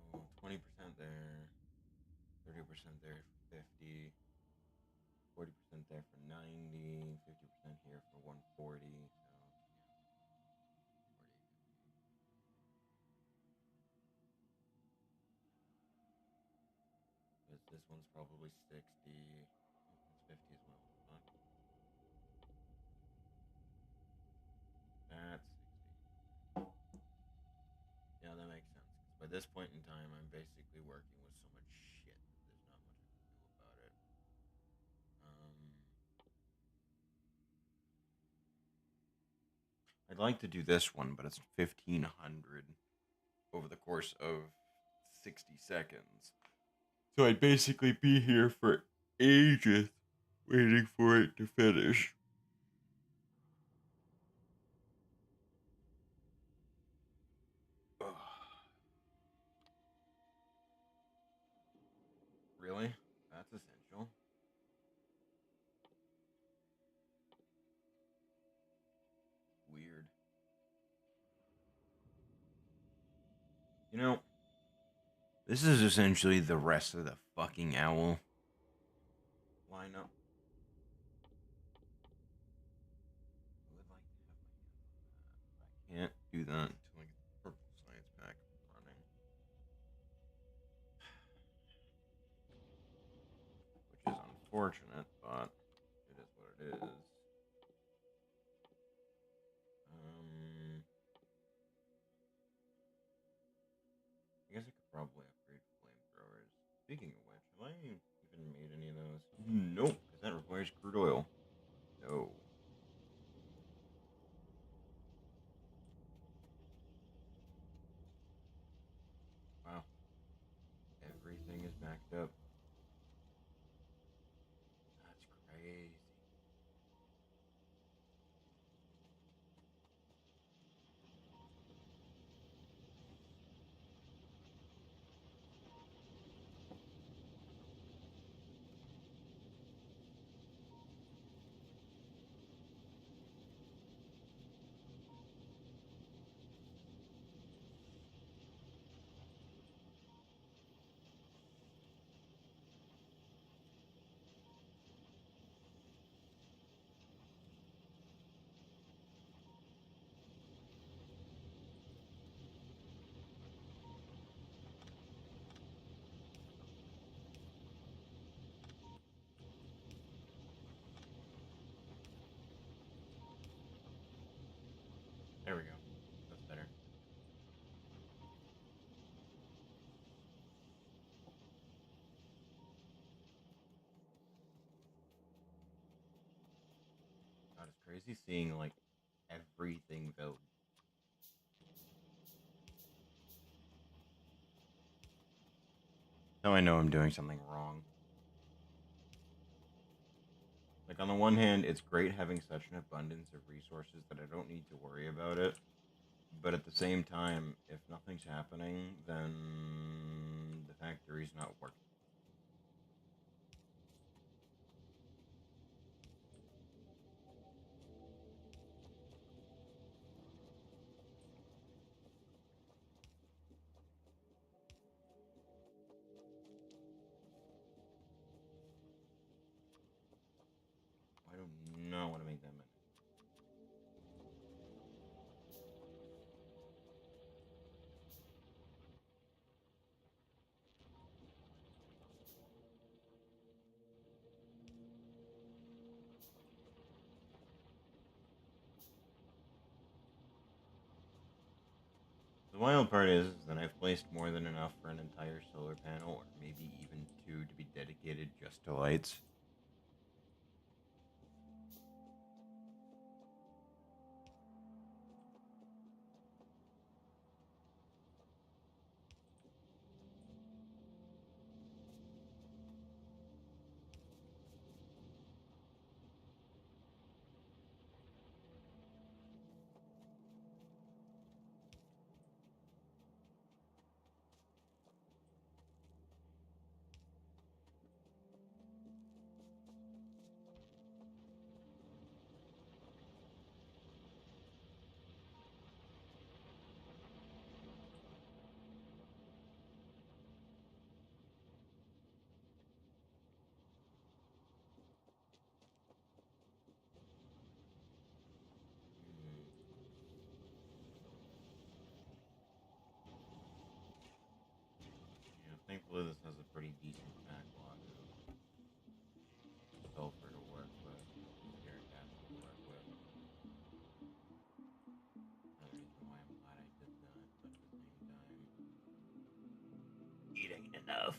So 20% there, 30% there for 50, 40% there for 90, 50% here for 140. So yeah, 40, 50. This one's probably 60. It's 50 as well. Fuck. That's 60. Yeah, that makes sense. Because by this point in time, I'm basically working with so much shit that there's not much I can do about it. I'd like to do this one, but it's 1500 over the course of 60 seconds. So I'd basically be here for ages waiting for it to finish. Ugh. Really? That's essential. Weird. You know, this is essentially the rest of the fucking owl lineup. I would like to have my hands on that, but I can't do that until I get the purple science pack running. Which is unfortunate, but it is what it is. I guess I could probably upgrade flamethrowers. Speaking of which, have I even made any of those? Nope, because that requires crude oil. No. Wow. Everything is backed up. That's crazy. There we go. That's better. God, it's crazy seeing, like, everything though. Now I know I'm doing something wrong. Like, on the one hand, it's great having such an abundance of resources that I don't need to worry about it. But at the same time, if nothing's happening, then the factory's not working. I do not want to make that many. The wild part is that I've placed more than enough for an entire solar panel, or maybe even two, to be dedicated just to lights. decent backlog of sulfur to work with, sulfuric acid to work with. Another reason why I'm glad I did that, but at the same time, it ain't enough.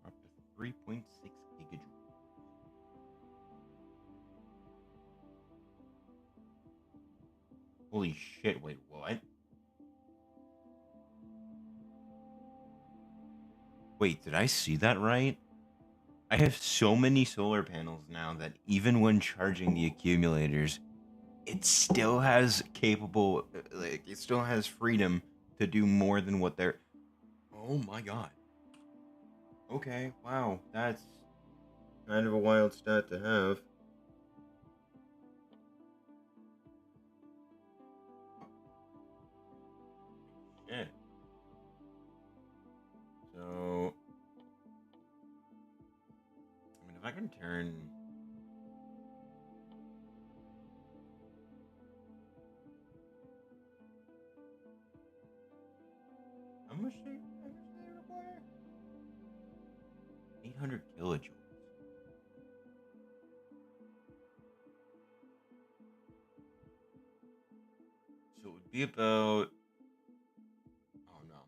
Up to 3.6 gigajoules. Holy shit, wait, what? Wait, did I see that right? I have so many solar panels now that even when charging the accumulators, it still has capable, like, it still has freedom to do more than what they're. Oh my god. Okay, wow, that's kind of a wild stat to have. Shit. So, I mean, if I can turn. How much do they require? 800 kilojoules. So it would be about. Oh no.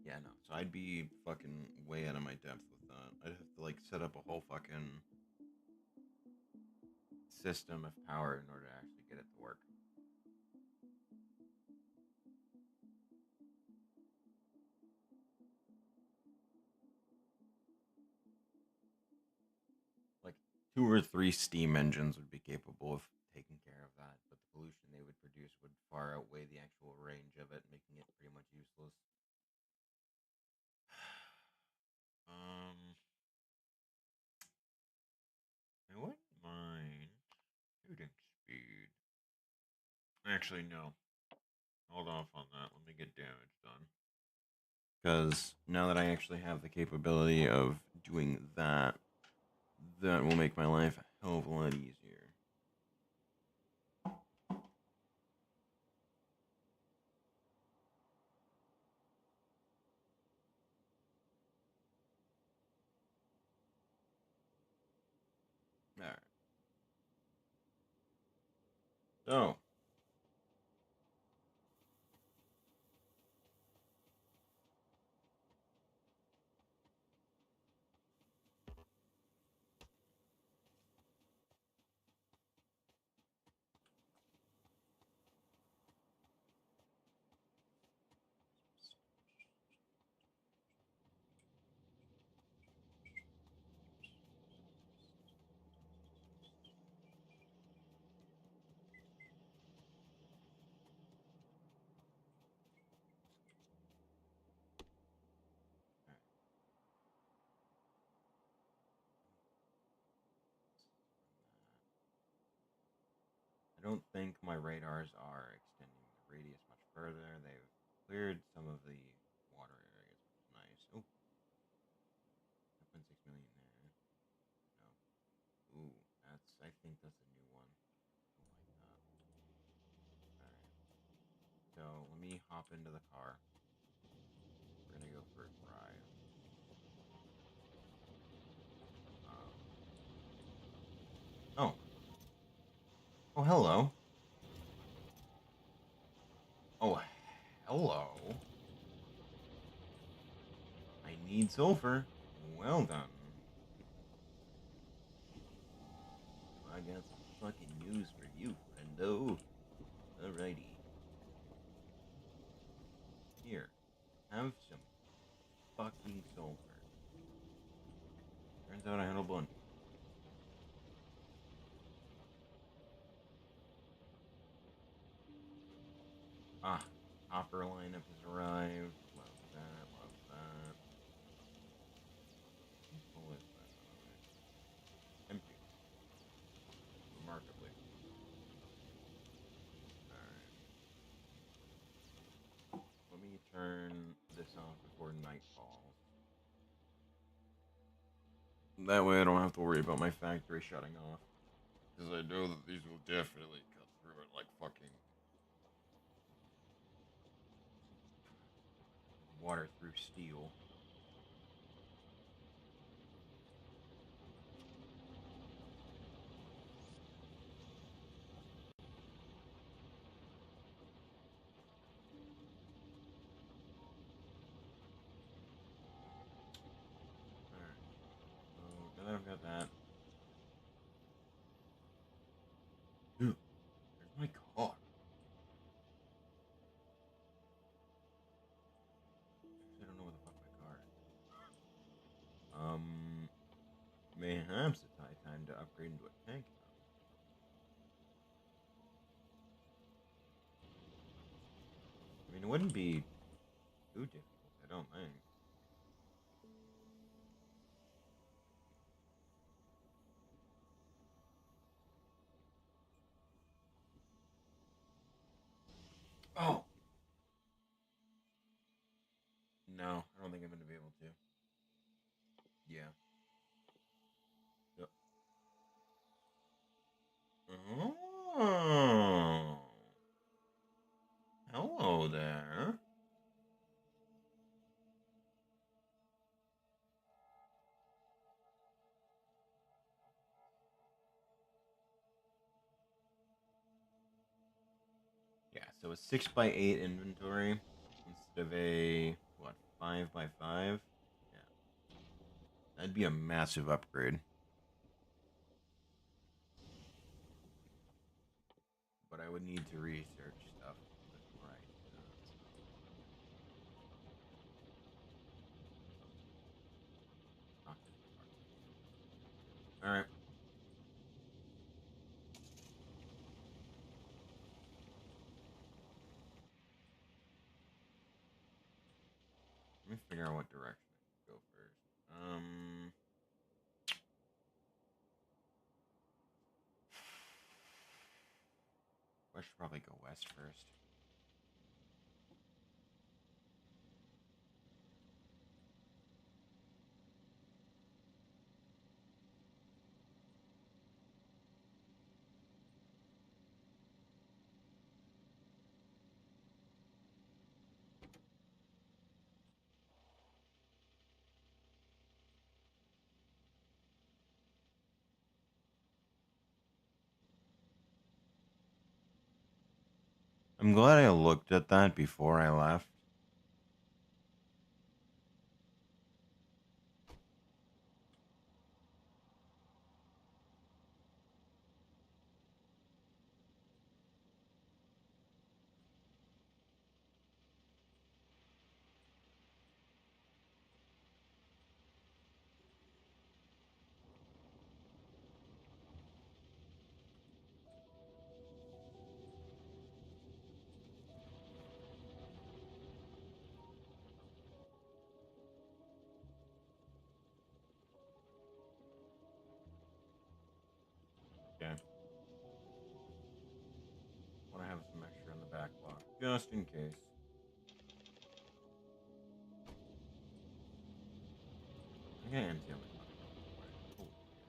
Yeah, no. So I'd be fucking way out of my depth with that. I'd have to like set up a whole fucking system of power in order to actually get it to work. Like 2 or 3 steam engines would be capable of taking care of that, but the pollution they would produce would far outweigh the actual range of it, making it pretty much useless. I wouldn't mind shooting speed. Actually, no. Hold off on that. Let me get damage done. Because now that I actually have the capability of doing that, that will make my life a hell of a lot easier. Alright. So, I don't think my radars are extending the radius much further. They've cleared some of the water areas, which is nice. Oh, 2.6 million there. No. Ooh, I think that's a new one. I like that. Alright. So, let me hop into the car. We're gonna go for a drive. Um, oh. Oh, hello. Oh, hello. I need sulfur. Well done. I got some fucking news for you, friendo. Alrighty. Here. Have some fucking sulfur. Turns out I had a bunch. Ah, hopper lineup has arrived. Love that, love that. How full is that, by the way? Empty. Remarkably. Alright. Let me turn this off before night falls. That way I don't have to worry about my factory shutting off. Because I know that these will definitely cut through it like fucking water through steel. Alright. So now that I've got that. Dude, there's my car. I don't know where the fuck my car is. Mayhaps it's high time to upgrade into a tank now. I mean, it wouldn't be too difficult, I don't think. Oh! No, I don't think I'm gonna be able to. Yeah. Yep. Oh! Hello there. Yeah, so a 6x8 inventory instead of a, what, 5x5? Yeah. That'd be a massive upgrade. But I would need to research stuff before I do that. So. Alright. Let me figure out what direction I should go first. I should probably go west first. I'm glad I looked at that before I left. Okay. Want to have some extra in the back block, just in case. I think I empty out my fucking inventory. Holy shit,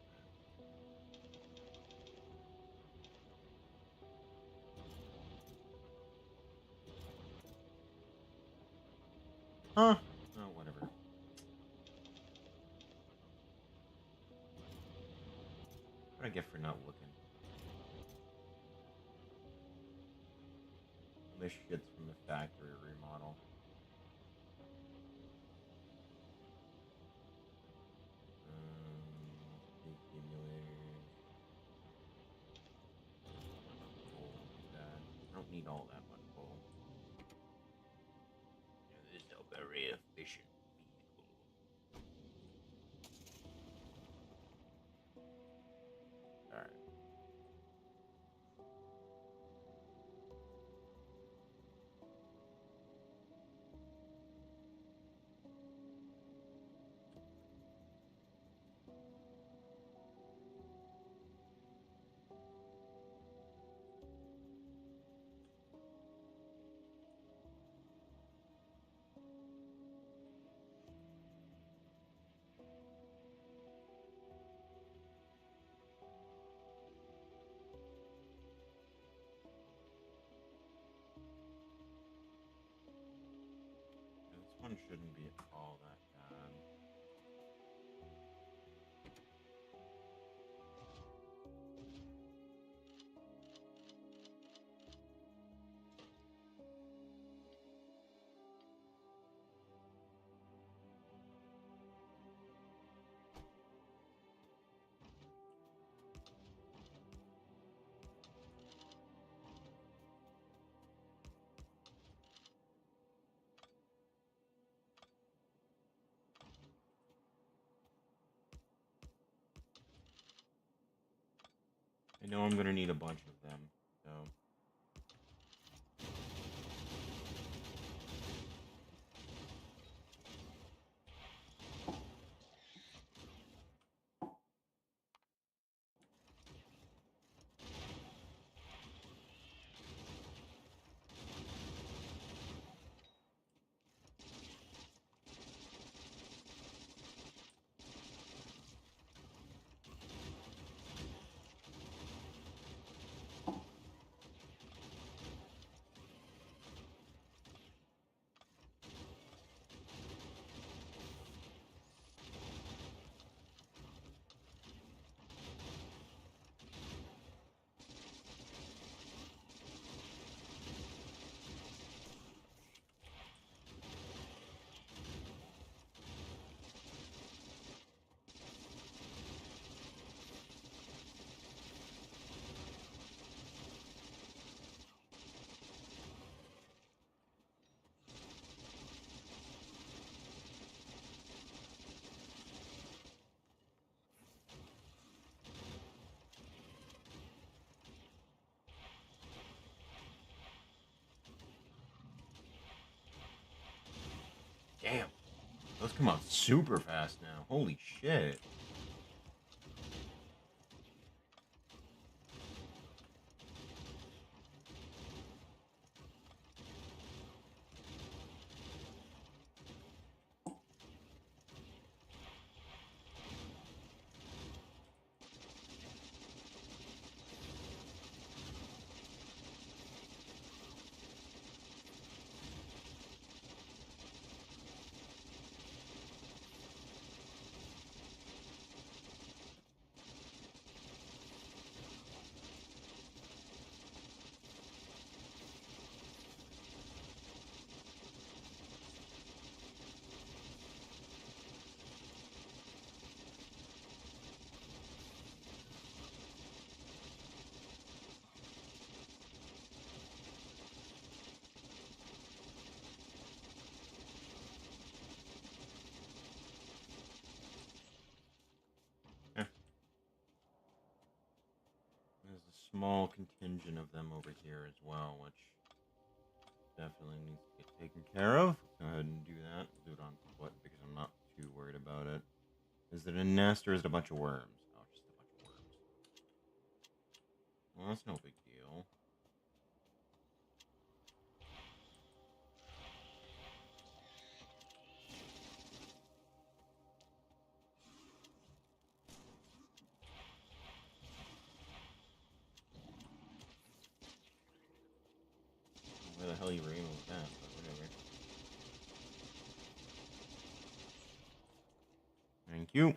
man. Huh? Oh, whatever. What I get for not looking? This shit's from the factory remodel. Accumulators. Coal will be bad. I don't need all that much coal. Yeah, this is a very efficient vehicle. Alright. one shouldn't be all that bad. I know I'm gonna need a bunch of them, so. Damn. Those come out super fast now. Holy shit. Eh. There's a small contingent of them over here as well, which definitely needs to get taken care of. Go ahead and do that. Do it on foot because I'm not too worried about it. Is it a nest or is it a bunch of worms? Oh, just a bunch of worms. Well, that's no big deal. Where the hell you were aiming with that, but whatever. Thank you.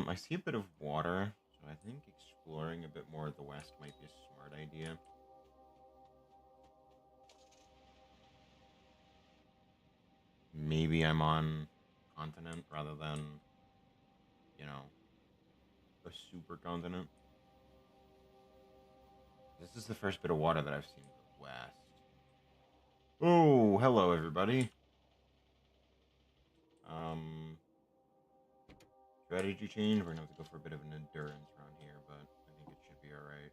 I see a bit of water, so I think exploring a bit more of the west might be a smart idea. Maybe I'm on continent rather than, you know, a supercontinent. This is the first bit of water that I've seen in the west. Oh, hello everybody. Strategy change. We're gonna have to go for a bit of an endurance around here, but I think it should be alright.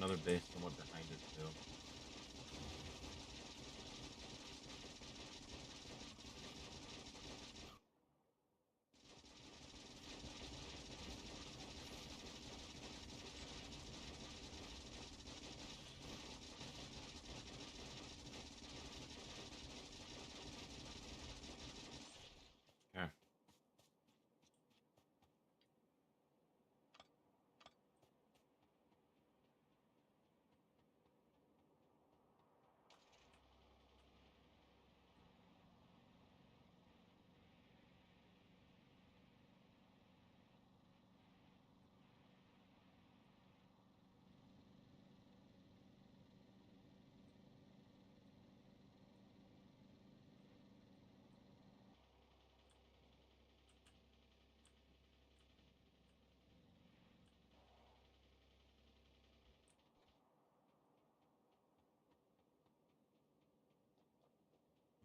another base somewhat behind it too. Okay.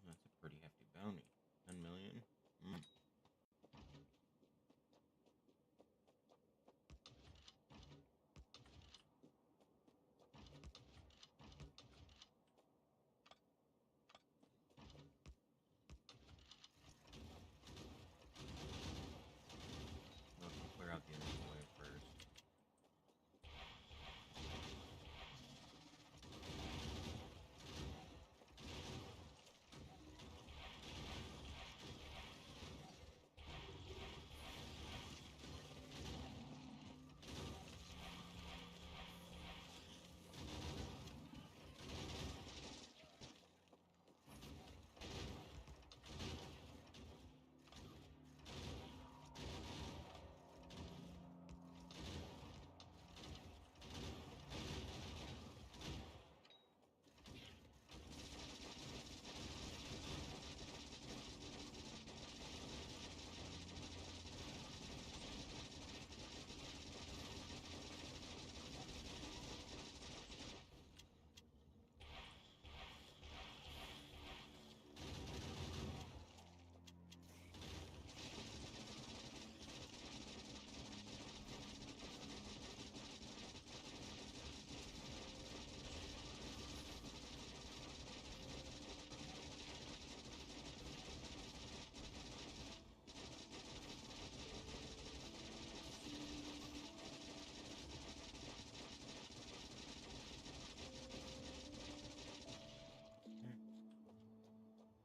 That's a pretty hefty bounty. 10 million? Mm. Let's clear out the initial wave first.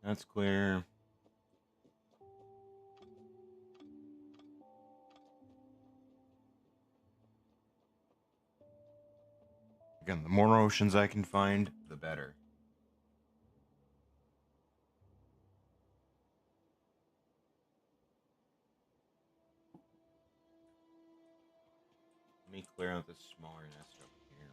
That's clear. Again, the more oceans I can find, the better. Let me clear out this smaller nest over here.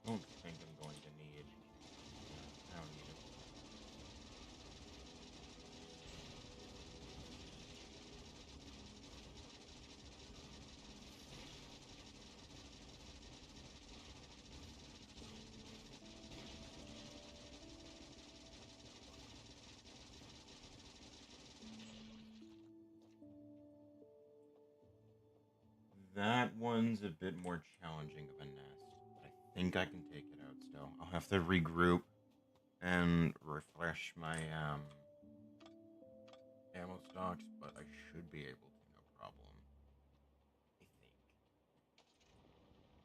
I don't think I'm going to need. I don't need it. That one's a bit more challenging of a nest. I think I can take it out still. I'll have to regroup and refresh my ammo stocks, but I should be able to, no problem. I think.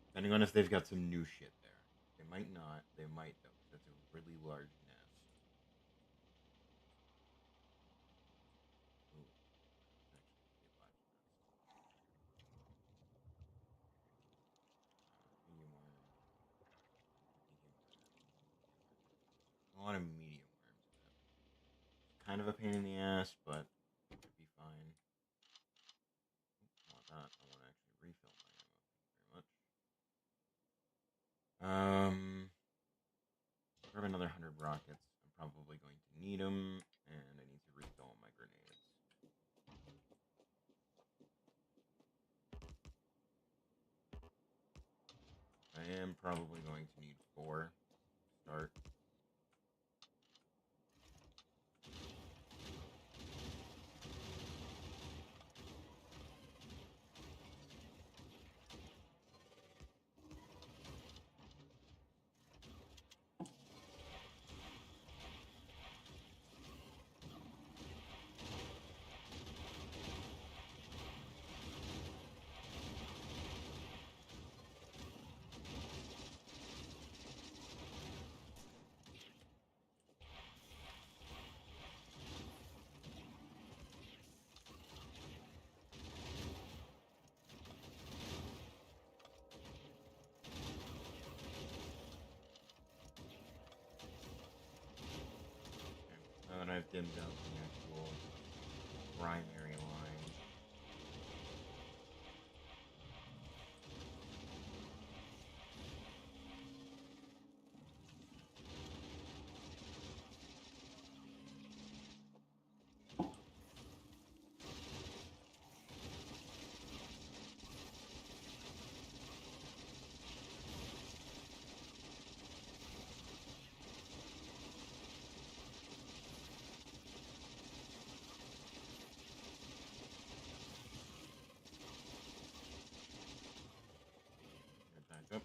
Depending on if they've got some new shit there. They might not. They might, though, because that's a really large nest. Ooh, that's actually a pretty large nest. Medium worm. Medium worm. A lot of medium worms in it. It's kind of a pain in the ass, but it should be fine. I want that. I want actually rockets. I'm probably going to need them, and I need to refill my grenades. I am probably going to need 4 to start. And I've dimmed out the actual primary line. Get back up.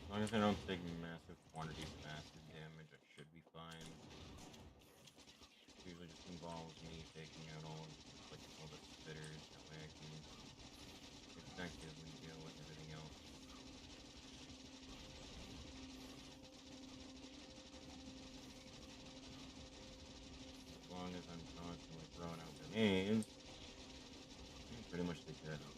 As long as I don't take massive quantities of acid damage, I should be fine. It usually just involves me taking out all the spitters, that way I can effectively deal with everything else. As long as I'm constantly throwing out grenades, I can pretty much take care of those guys.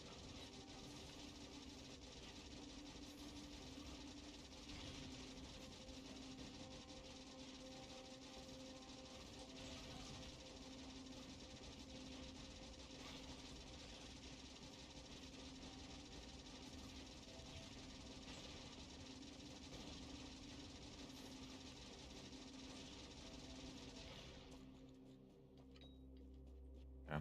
Okay.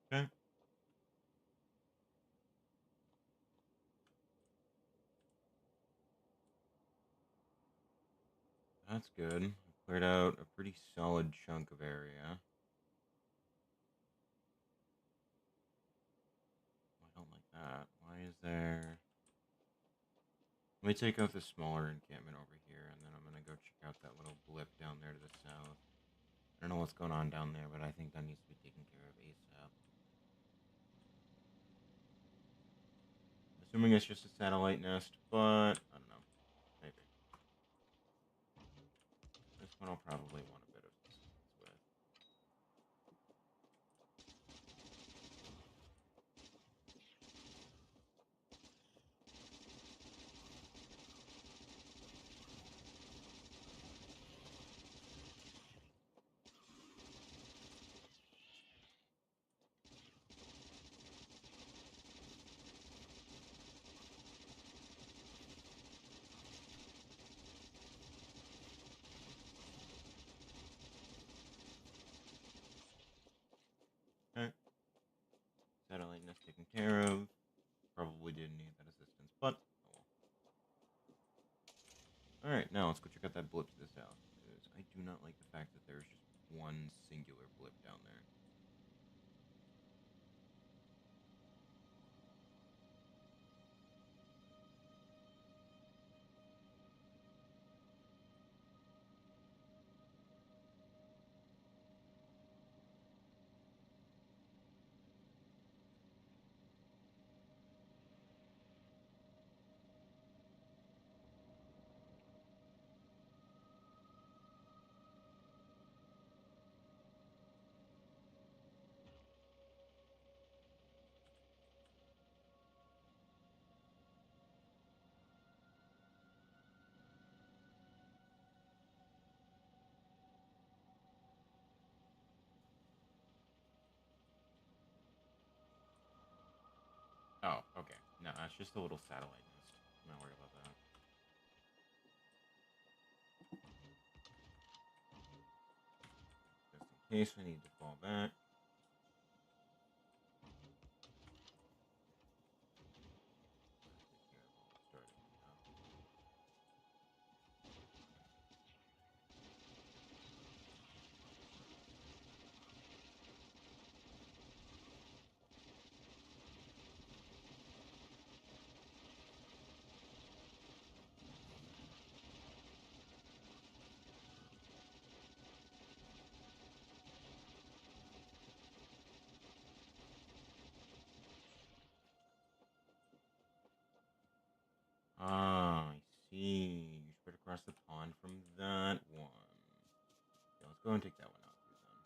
Okay. That's good. I cleared out a pretty solid chunk of area. I don't like that. Why is there... Let me take out the smaller encampment over here, and then I'm gonna go check out that little blip down there to the south. I don't know what's going on down there, but I think that needs to be taken care of ASAP. Assuming it's just a satellite nest, but I don't know. Maybe. This one I'll probably want a bit of assistance with. Okay. Satellite nest taken care of. Probably didn't need that assistance, but oh well. Alright, now let's go check out that blip to the south. Because I do not like the fact that there's just one singular blip down there. Oh, okay. No, it's just a little satellite nest. I'm not worried about that. Just in case we need to fall back. Ah, I see. You spread across the pond from that one. Yeah, let's go and take that one out too then.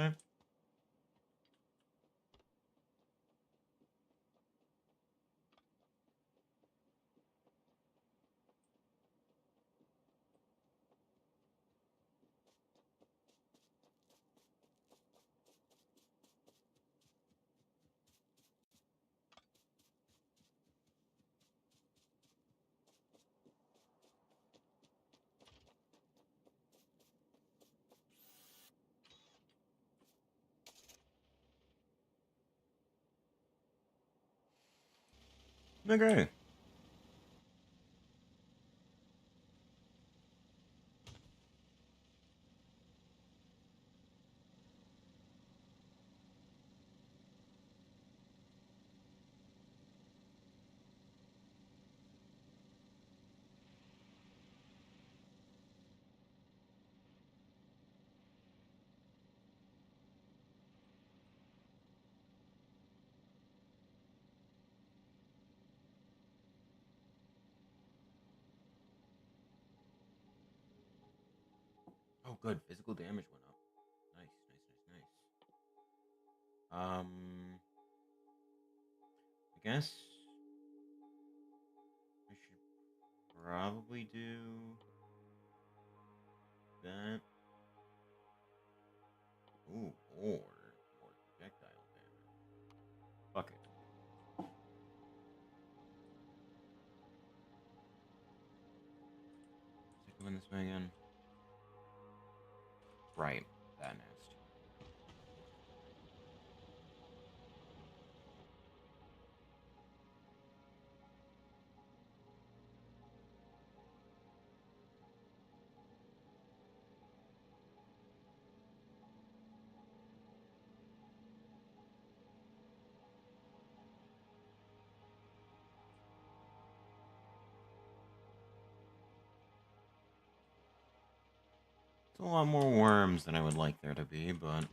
Okay. Okay. Oh, good. Physical damage went up. Nice, nice, nice, nice. I guess I should probably do that. Ooh, or more projectile damage. Fuck it. Is it doing this way again? Right, that nest. a lot more worms than I would like there to be, but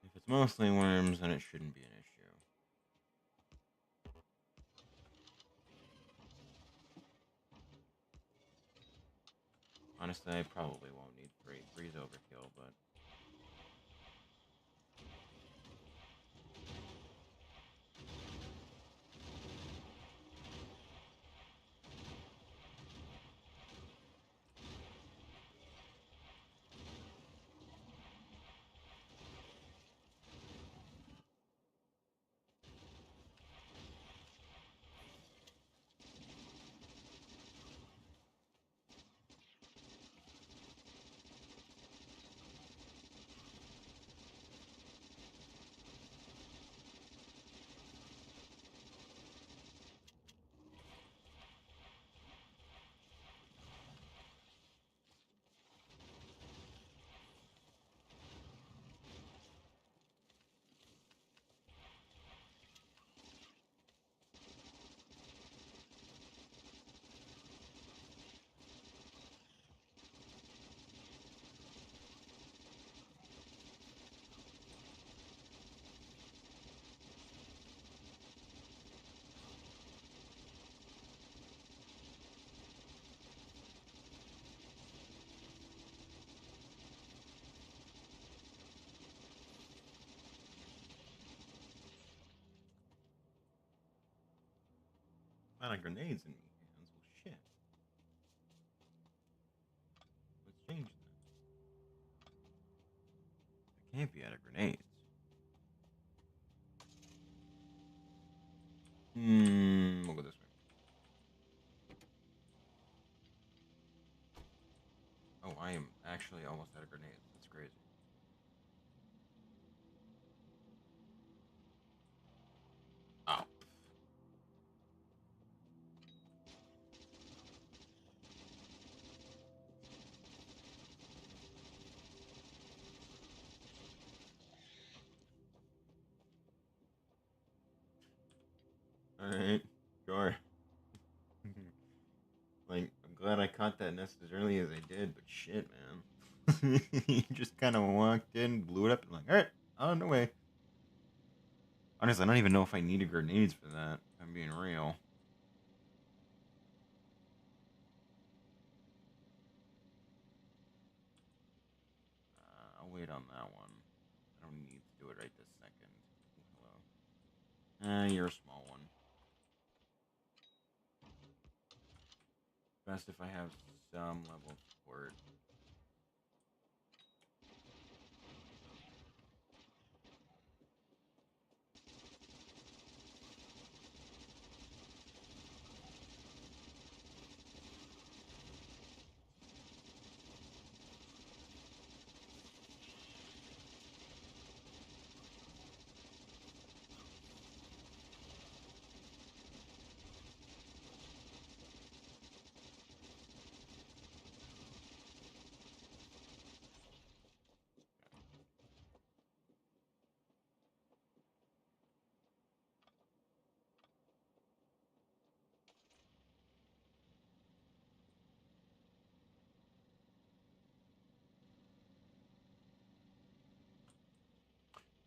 if it's mostly worms, then it shouldn't be an issue. Honestly, I probably won't need three. Three's overkill, but... A lot of grenades in me hands. Well, shit. Let's change that. I can't be out of grenades. We'll go this way. Oh, I am actually almost out of grenades. That's crazy. Oh. Alright. Sure. Like, I'm glad I caught that nest as early as I did, but shit, man. You just kind of walked in, blew it up, and like, alright, on the way. Honestly, I don't even know if I needed grenades for that, if I'm being real. I'll wait on that one. I don't need to do it right this second. Hello. You're a small one. Best if I have some level of support.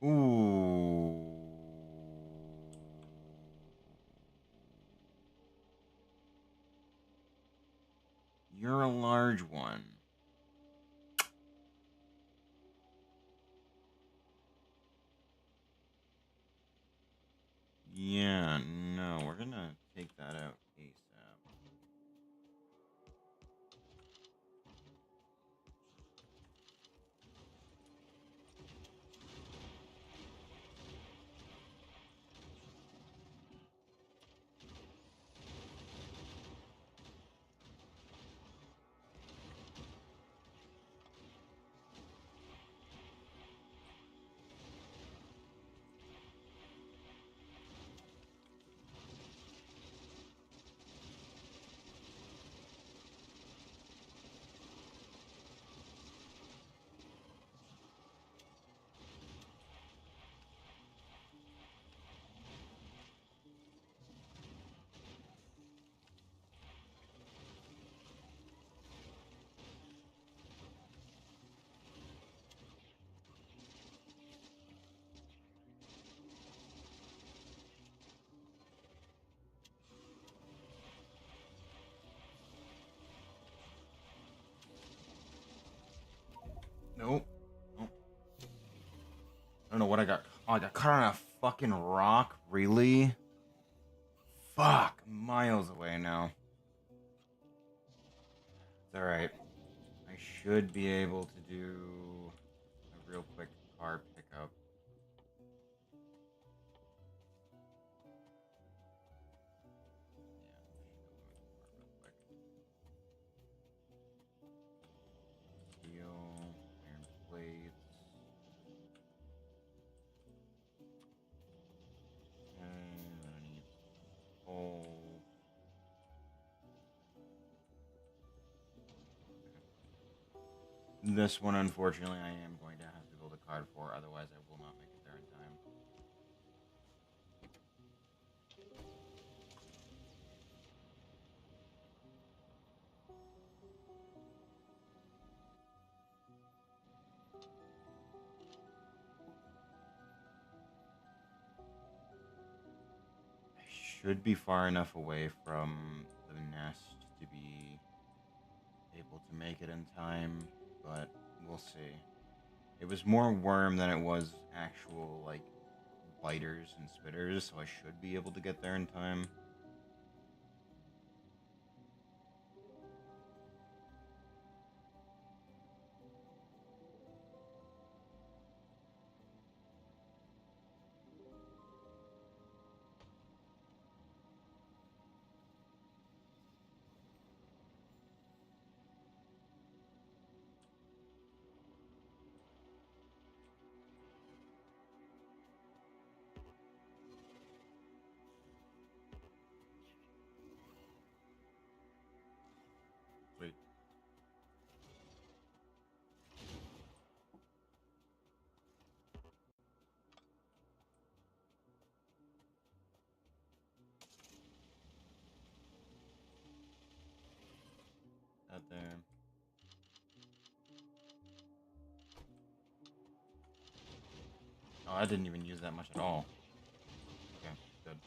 Ooh. You're a large one. Yeah, no, we're gonna take that out ASAP. Nope. Nope. I don't know what I got. Oh, I got caught on a fucking rock. Really? Fuck. Miles away now. It's alright. I should be able to do a real quick car pickup. Yeah, steel, iron plates. And I need coal. This one, unfortunately, I am going to have to build a card for, otherwise I will not make it there in time. I should be far enough away from the nest to be able to make it in time, but we'll see. It was more worm than it was actual, like, biters and spitters, so I should be able to get there in time. Sweet. Out there. Oh, I didn't even use that much at all. Okay, good.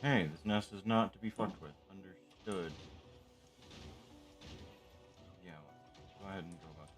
Hey, this nest is not to be fucked with. Understood. Yeah, go ahead and go back.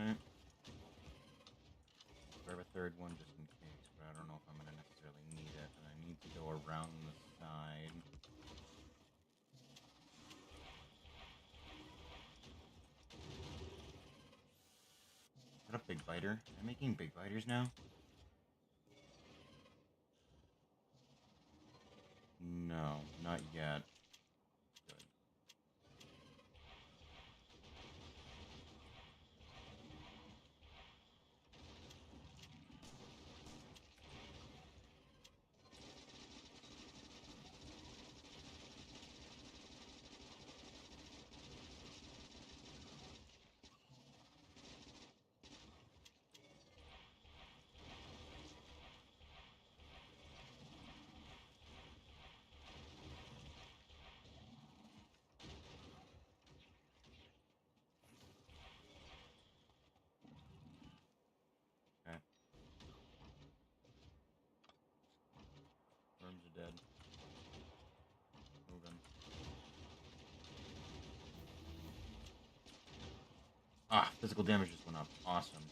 Okay. Grab a third one just in case, but I don't know if I'm gonna necessarily need it, and I need to go around the side. Is that a big biter? Am I making big biters now? No, not yet. Good. dead. Moving. Ah, physical damage just went up. Awesome.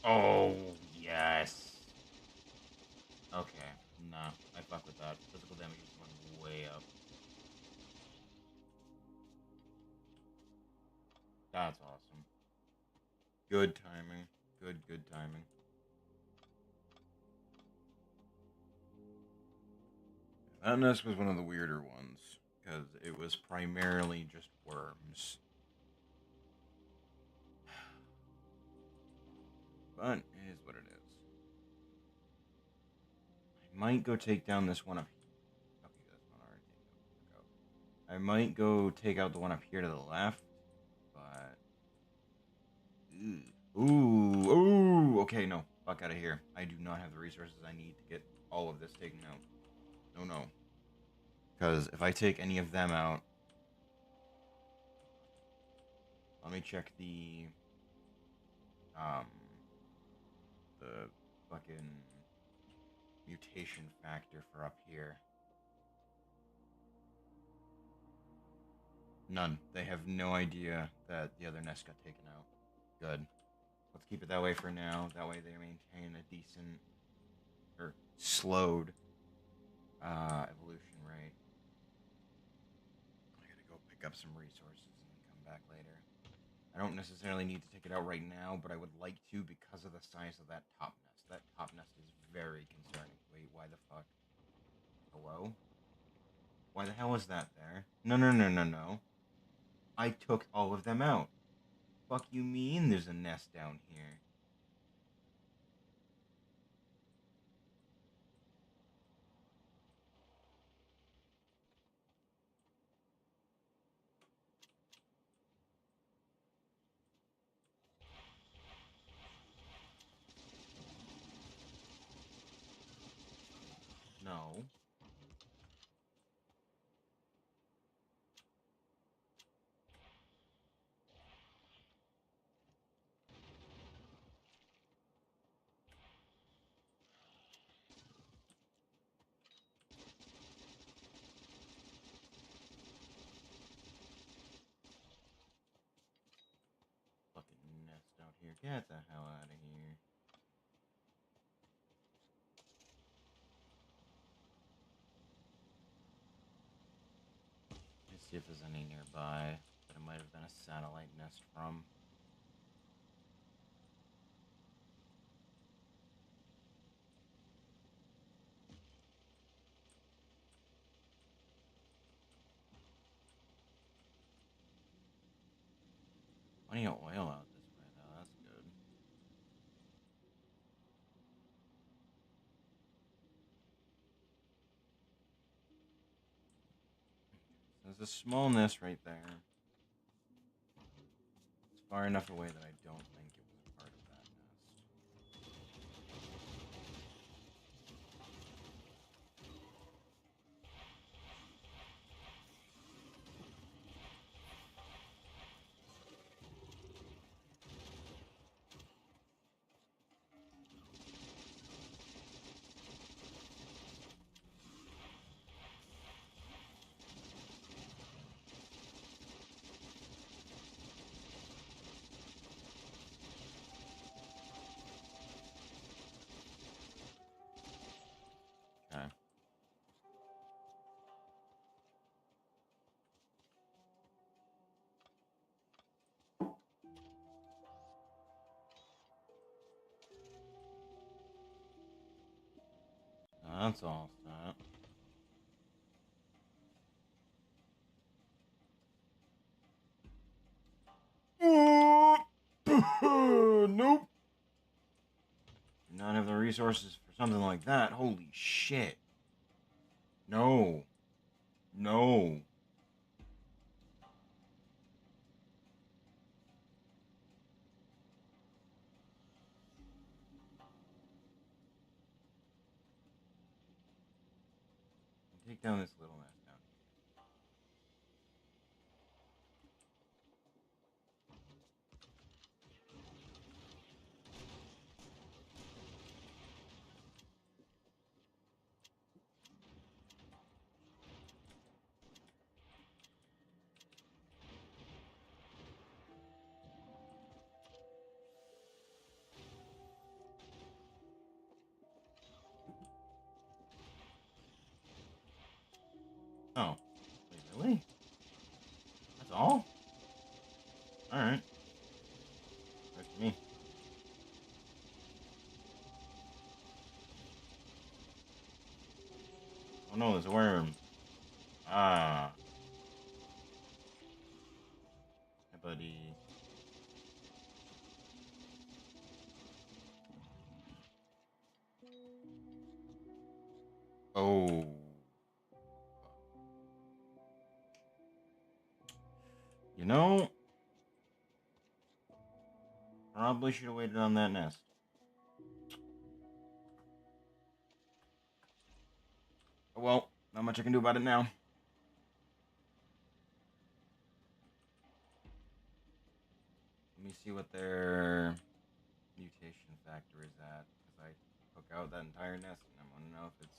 Oh, yes. Okay, nah, I fuck with that. Physical damage just went way up. That's awesome. Good timing. Good timing. That nest was one of the weirder ones, because it was primarily just worms. But it is what it is. I might go take down this one up here. Okay, that's one already taken out. I might go take out the one up here to the left, but... Ooh, okay, no. Fuck out of here. I do not have the resources I need to get all of this taken out. No. Because if I take any of them out... Let me check the fucking mutation factor for up here. None. They have no idea that the other nest got taken out. Good. Let's keep it that way for now. That way they maintain a decent or slowed evolution rate. I gotta go pick up some resources and then come back later. I don't necessarily need to take it out right now, but I would like to because of the size of that top nest. That top nest is very concerning. Wait, why the fuck? Hello? Why the hell is that there? No. I took all of them out. Fuck you mean there's a nest down here? No. Fucking nest out here. Get the hell out of here. Let's see if there's any nearby that it might have been a satellite nest from. Plenty of oil out this way, though. That's good. There's a small nest right there. It's far enough away that I don't think it was a part of that nest. Okay. That's all set. Nope. Do not have the resources for something like that. Holy shit. No. Take down this little nest down all? Alright. Right to me. Oh no, there's a worm. Ah. Hey, buddy. Oh. You know, probably should have waited on that nest. Oh well, not much I can do about it now. Let me see what their mutation factor is at, because I took out that entire nest, and I want to know if it's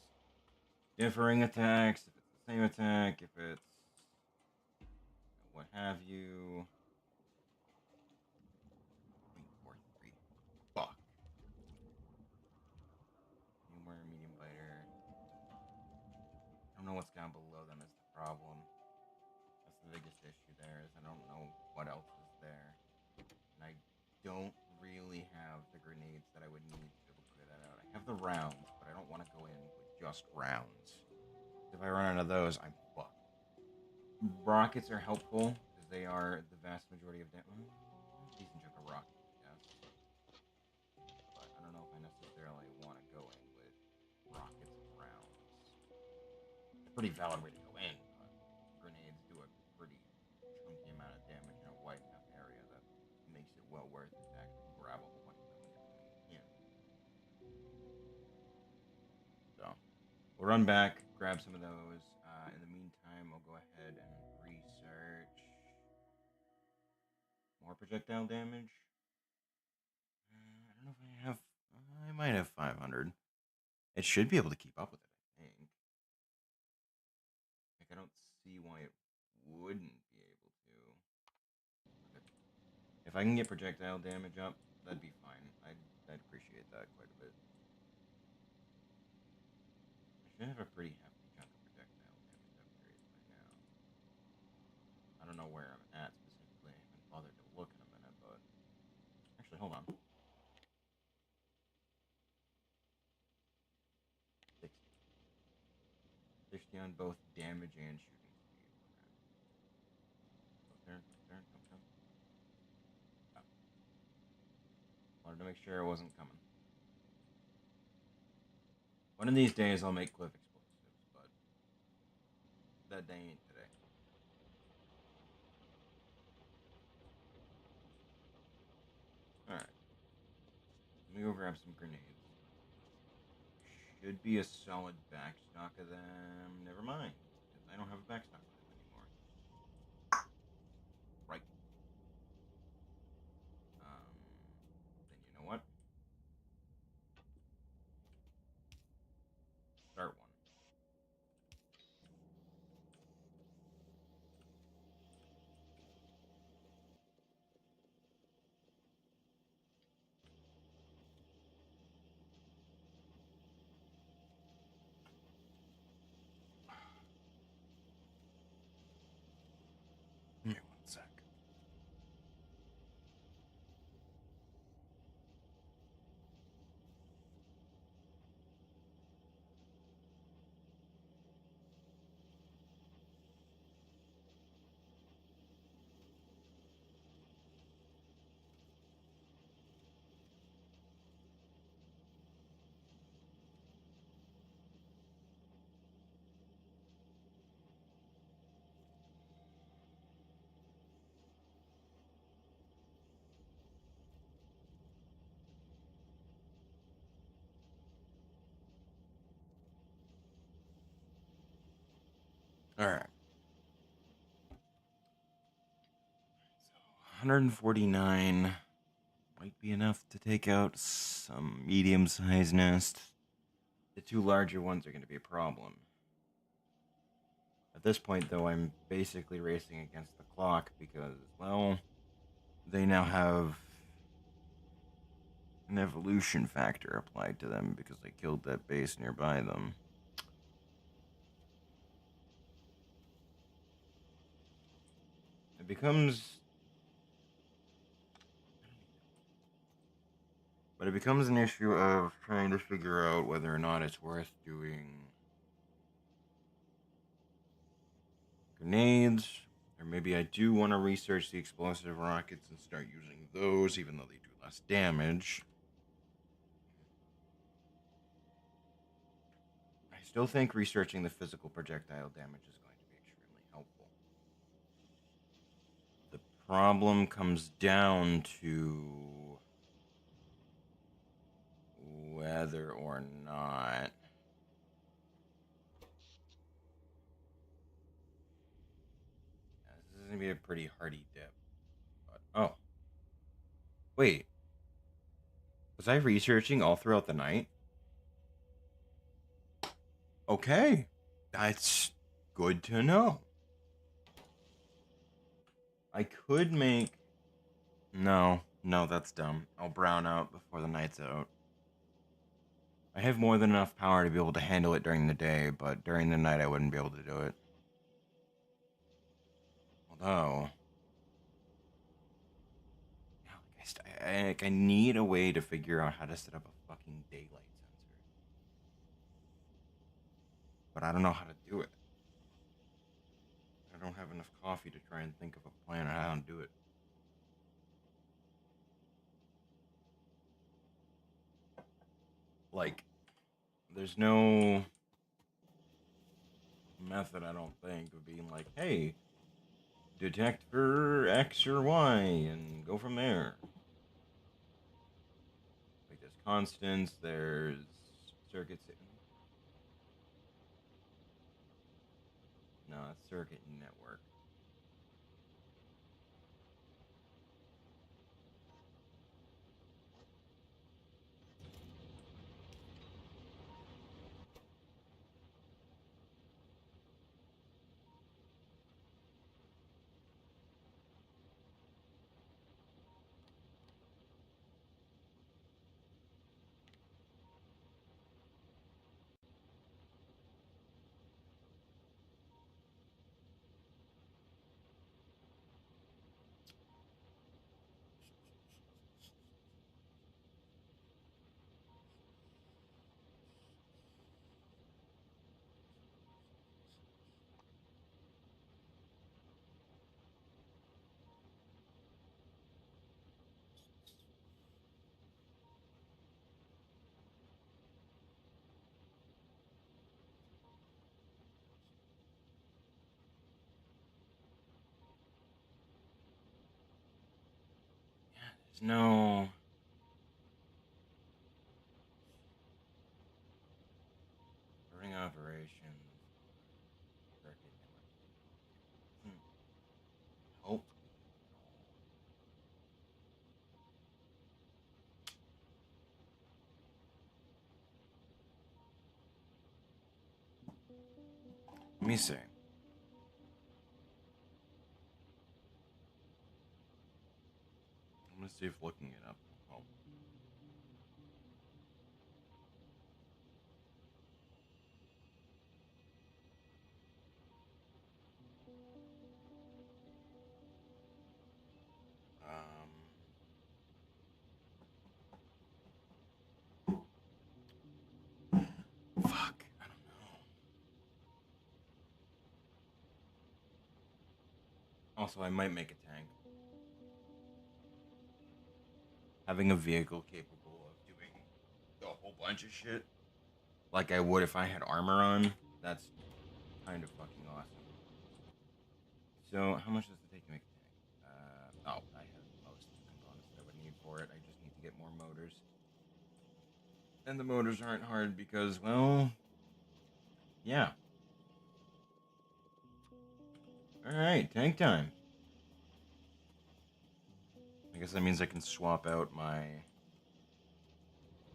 differing attacks, if it's the same attack, if it's what have you. 0.43. Fuck. Humor, medium biter. I don't know what's down below them is the problem. That's the biggest issue there, is I don't know what else is there. And I don't really have the grenades that I would need to be able to clear that out. I have the rounds, but I don't want to go in with just rounds. If I run out of those, I'm fucked. Rockets are helpful, because they are the vast majority of damage. Decent chunk of rockets, yes. But I don't know if I necessarily want to go in with rockets and rounds. It's a pretty valid way to go in, but grenades do a pretty chunky amount of damage in a wide enough area that makes it well worth it to actually grab a whole bunch of them when you're coming in. So we'll run back, grab some of those. In the meantime, I'll go ahead and research more projectile damage. I don't know if I have. I might have 500. It should be able to keep up with it, I think. Like, I don't see why it wouldn't be able to. Okay. If I can get projectile damage up, that'd be fine. I'd appreciate that quite a bit. I should have a pretty hefty chunk of projectile damage upgrades by now. I don't know where I'm at specifically. I haven't bothered to look in a minute, but actually, hold on. 60. 60 on both damage and shooting speed. Okay. Don't turn. Oh. Wanted to make sure it wasn't coming. One of these days I'll make cliff explosives, but that day ain't today. Alright. Let me go grab some grenades. Should be a solid backstock of them. Never mind, because I don't have a backstock of them anymore. Right. Then you know what? Start one. Give me 1 sec. Alright. So 149 might be enough to take out some medium-sized nests. The two larger ones are going to be a problem. At this point, though, I'm basically racing against the clock because, well, they now have an evolution factor applied to them because they killed that base nearby them. It becomes... But it becomes an issue of trying to figure out whether or not it's worth doing grenades, or maybe I do want to research the explosive rockets and start using those, even though they do less damage. I still think researching the physical projectile damage is going to be extremely helpful. The problem comes down to whether or not this is going to be a pretty hardy dip. But, oh. Wait. Was I researching all throughout the night? Okay. That's good to know. I could make... No, that's dumb. I'll brown out before the night's out. I have more than enough power to be able to handle it during the day, but during the night I wouldn't be able to do it. Although... I need a way to figure out how to set up a fucking daylight sensor. But I don't know how to do it. I don't have enough coffee to try and think of a plan on how to do it. Like, there's no method, I don't think, of being like, hey, detect for X or Y and go from there. Like, there's constants, there's circuits. No, that's circuit network. There's no... Starting operations. Circuit network. Help. Let me see. I'm gonna see if looking it up will help. Fuck. I don't know. Also, I might make a tank. Having a vehicle capable of doing a whole bunch of shit, like I would if I had armor on, that's kind of fucking awesome. So, how much does it take to make a tank? Oh, I have most of the components that I would need for it. I just need to get more motors. And the motors aren't hard because, well, yeah. Alright, tank time. I guess that means I can swap out my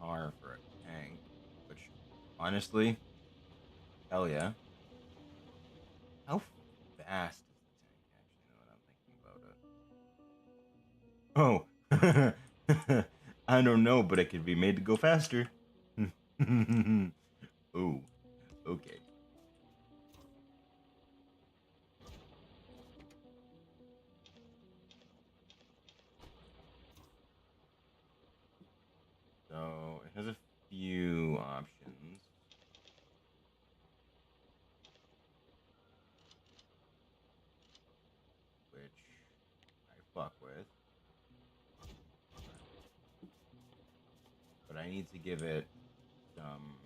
car for a tank, which, honestly, hell yeah. How fast is the tank, actually, now that I'm thinking about it? Oh, I don't know, but it could be made to go faster. Oh, okay. Has a few options. Which I fuck with. But I need to give it some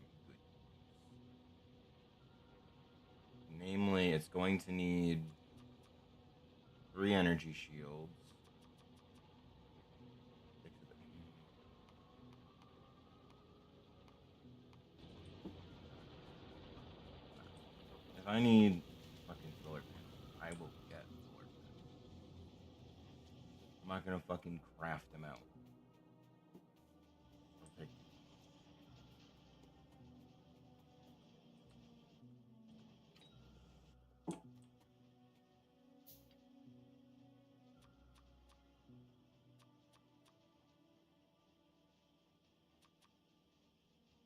good. Namely, it's going to need 3 energy shields. 6 of them. If I need fucking solar panels, I will get solar panels. I'm not gonna fucking craft them out. I'll take them.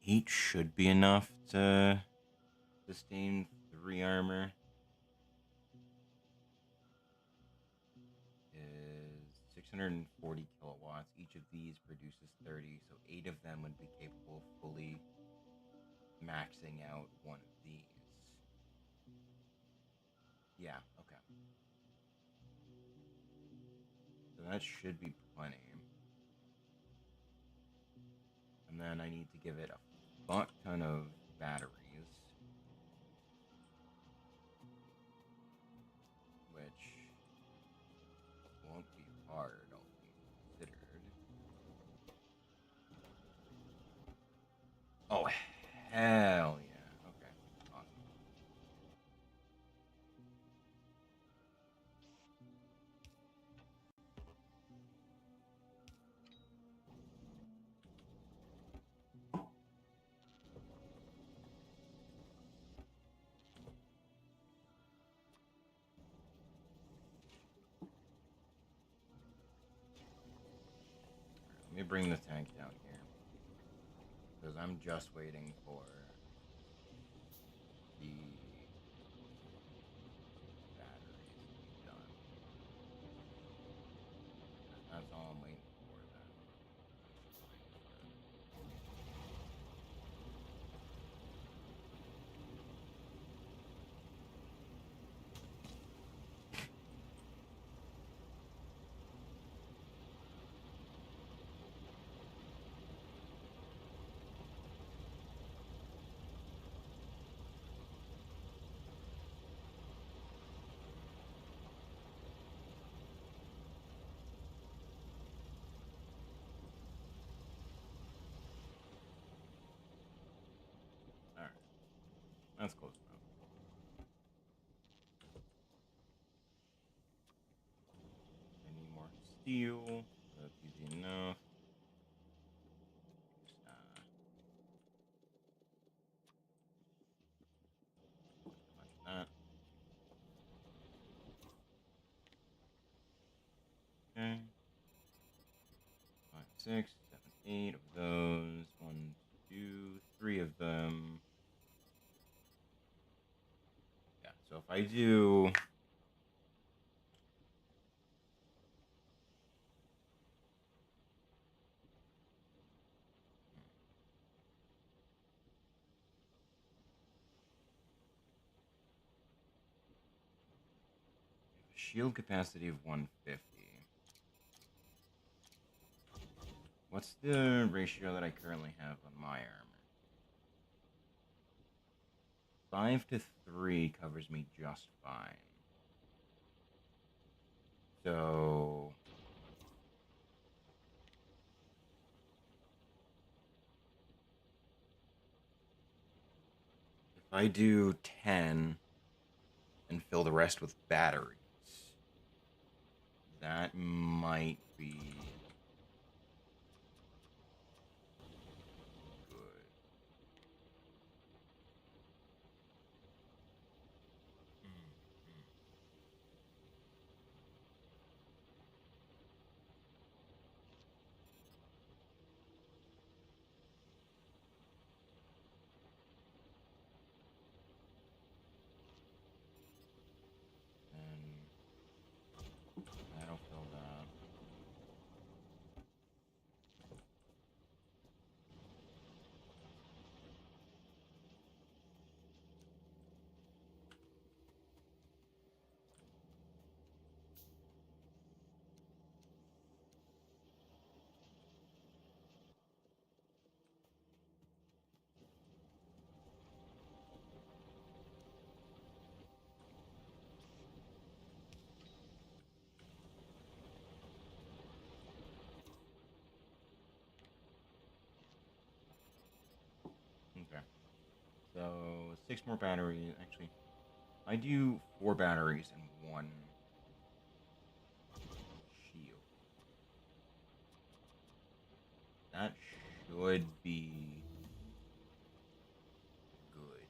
Eight should be enough to sustain 3 armor. Is 640 kilowatts. Each of these produces 30, so 8 of them would be capable of fully maxing out one of these. Yeah, okay. So that should be plenty. And then I need to give it a fuck ton of batteries. Which won't be hard, all things considered. Oh, hell yeah. Okay, awesome. Let me bring the tank down here. Because I'm just waiting for the batteries to be done. That's all I'm waiting for then. Alright. That's close enough. I need more steel. That's easy enough. That. Okay. 5, 6, 7, 8 of those. 1, 2, 3 of them. Yeah, so if I do shield capacity of 150. What's the ratio that I currently have on my armor? 5 to 3 covers me just fine. So if I do 10 and fill the rest with batteries, that might be good. And that'll fill that. So 6 more batteries. Actually, I do 4 batteries and 1 shield. That should be good.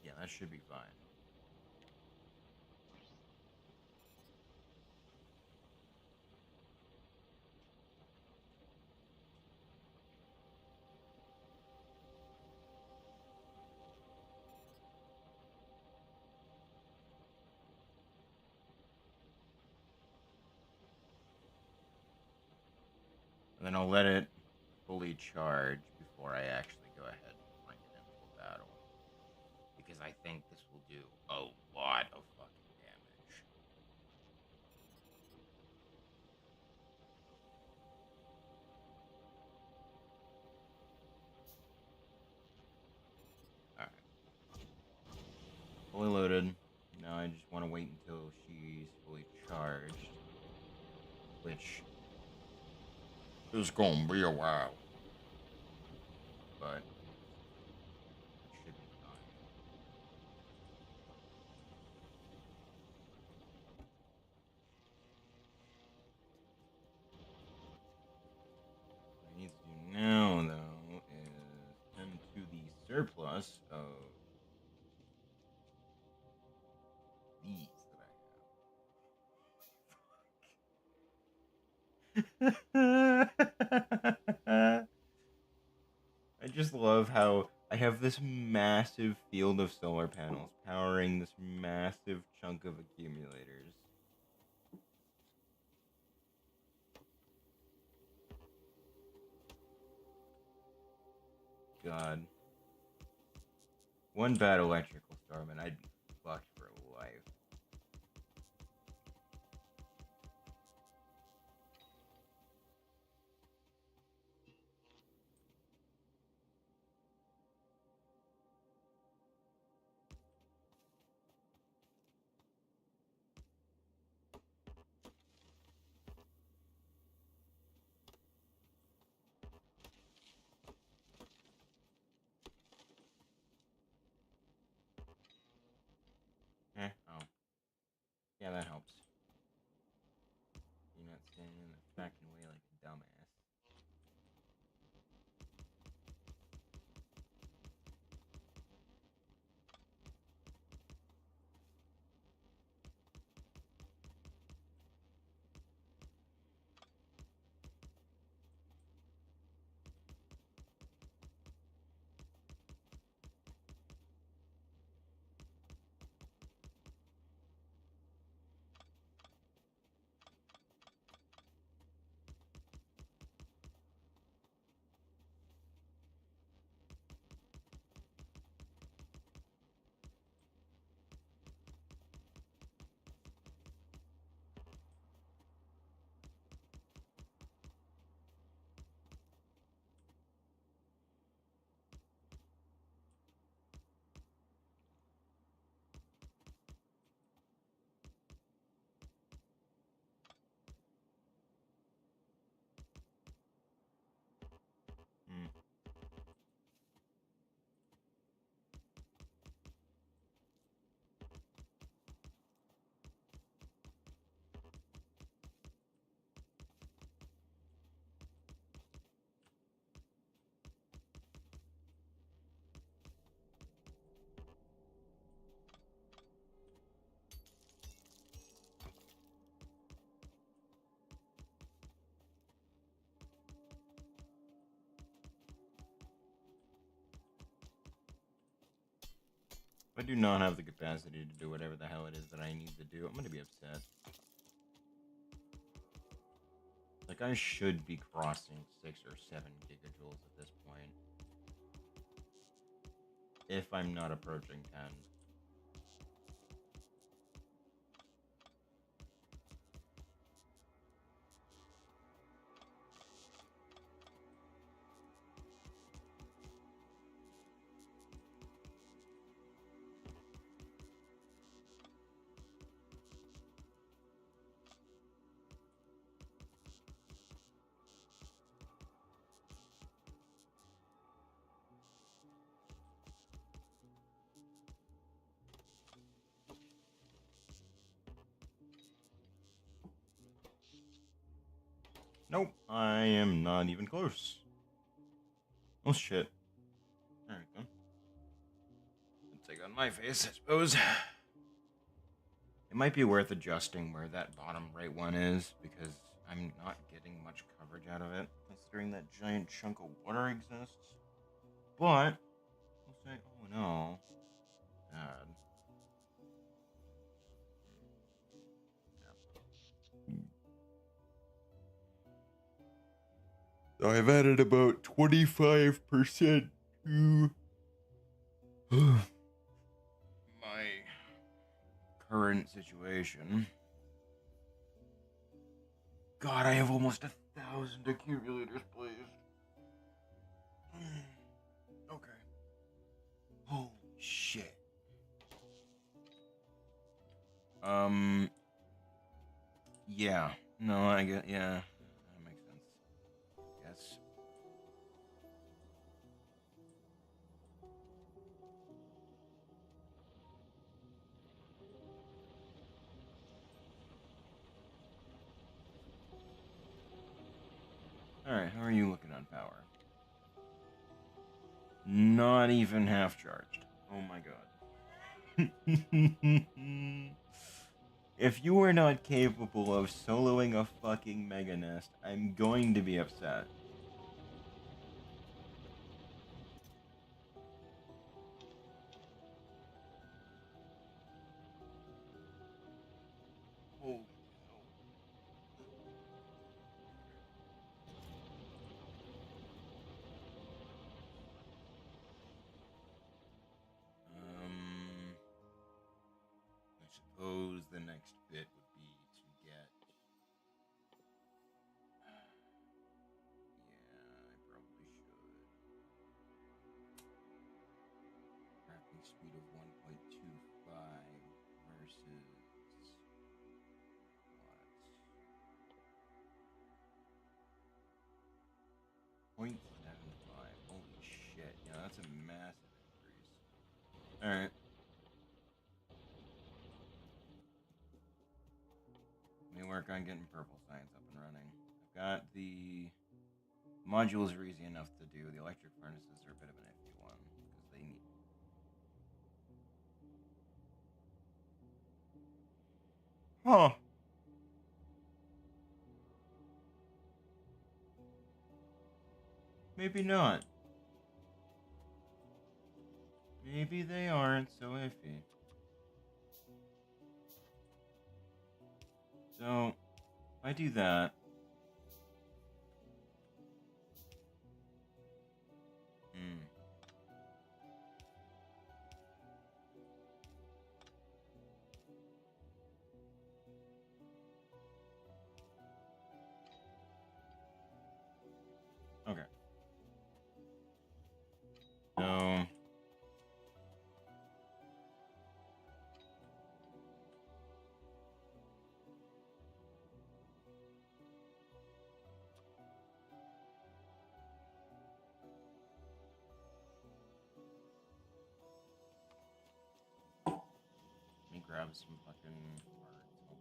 Yeah, that should be fine. And then I'll let it fully charge before I actually go ahead and bring it into a battle. Because I think this will do a lot of fucking damage. Alright. Fully loaded. Now I just want to wait until she's fully charged. Which is gonna be a while. But it should be fine. What I need to do now, though, is tend to the surplus of these that I have. I just love how I have this massive field of solar panels powering this massive chunk of accumulators. God. One bad electrical storm and I'd be fucked for life. Oh. Yeah, that helps. You're not standing in the fucking way like a dumbass. Hmm. If I do not have the capacity to do whatever the hell it is that I need to do, I'm gonna be upset. Like, I should be crossing 6 or 7 gigajoules at this point. If I'm not approaching 10. Nope, I am not even close. Oh shit. There we go. Take on my face, I suppose. It might be worth adjusting where that bottom right one is, because I'm not getting much coverage out of it, considering that giant chunk of water exists. But, we'll say, oh no. God. So I've added about 25% to my current situation. God, I have almost 1,000 accumulators placed. Okay. Holy shit. Yeah. No, I get, yeah. That makes sense. Yes. Alright, how are you looking on power? Not even half charged. Oh my god. If you are not capable of soloing a fucking Mega Nest, I'm going to be upset. Oh, I suppose the next bit would be to get. Yeah, I probably should. Crafting speed of 1.25 versus what? 0.75. Holy shit. Yeah, that's a massive increase. Alright. Let me work on getting purple science up and running. I've got the modules are easy enough to do. The electric furnaces are a bit of an iffy one because they need. Huh. Maybe not. Maybe they aren't so iffy. So, if I do that. Hmm. Okay. So. Let me grab some fucking parts. Hold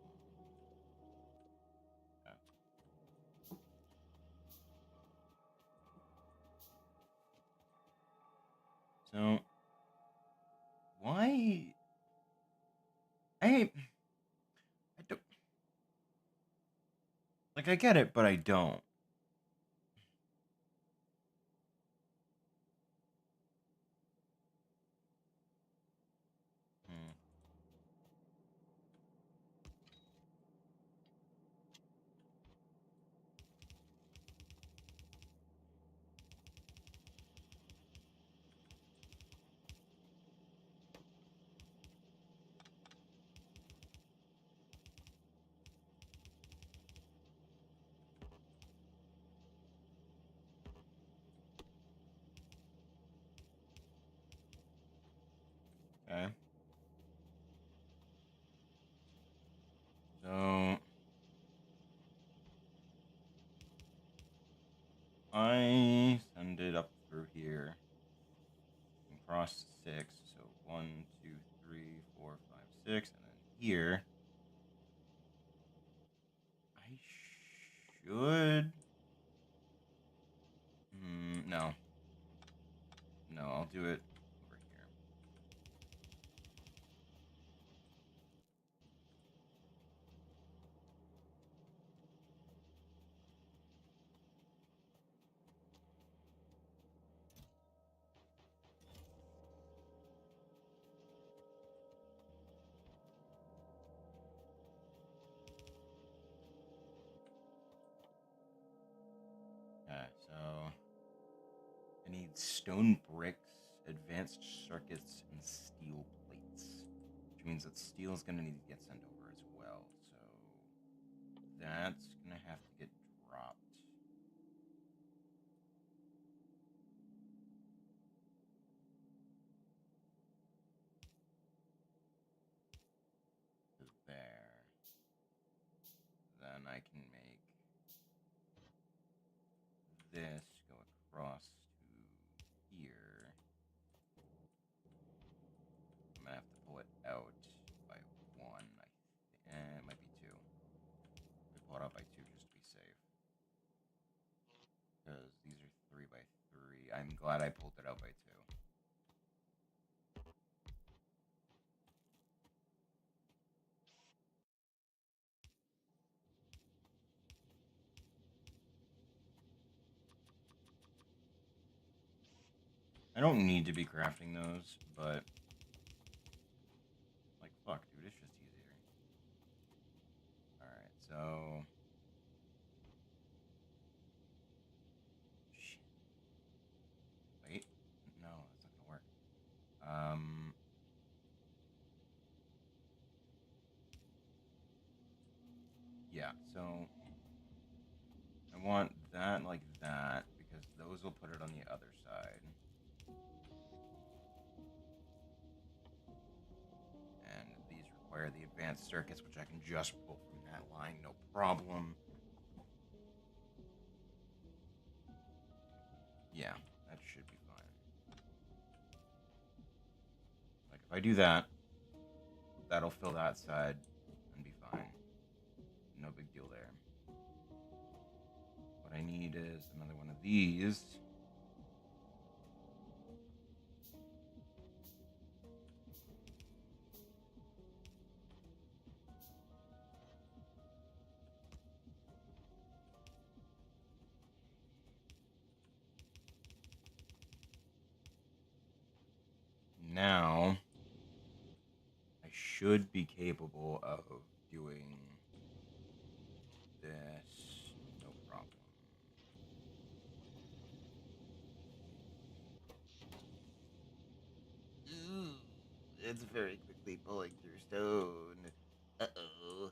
on. Okay. So, why? I don't. Like, I get it, but I don't. Hmm. Okay. So, I send it up through here and cross 6. So 1, 2, 3, 4, 5, 6, and then here I should I'll do it over here. Okay, so I need stone bricks, advanced circuits, and steel plates. Which means that steel is going to need to get sent over as well. So that's going to have to get dropped. To there. Then I can make this go across to here. I'm gonna have to pull it out by one. It might be two. We pull it out by two just to be safe. Because these are 3x3. I'm glad I pulled it out by two. I don't need to be crafting those, but like fuck, dude, it's just easier. Alright, so shit. Wait. No, that's not gonna work. Yeah, so I want that like that because those will put it on the other side. And these require the advanced circuits, which I can just pull from that line, no problem. Yeah, that should be fine. Like, if I do that, that'll fill that side and be fine. No big deal there. What I need is another one of these. Now, I should be capable of doing this, no problem. Ooh, it's very quickly pulling through stone. Uh-oh.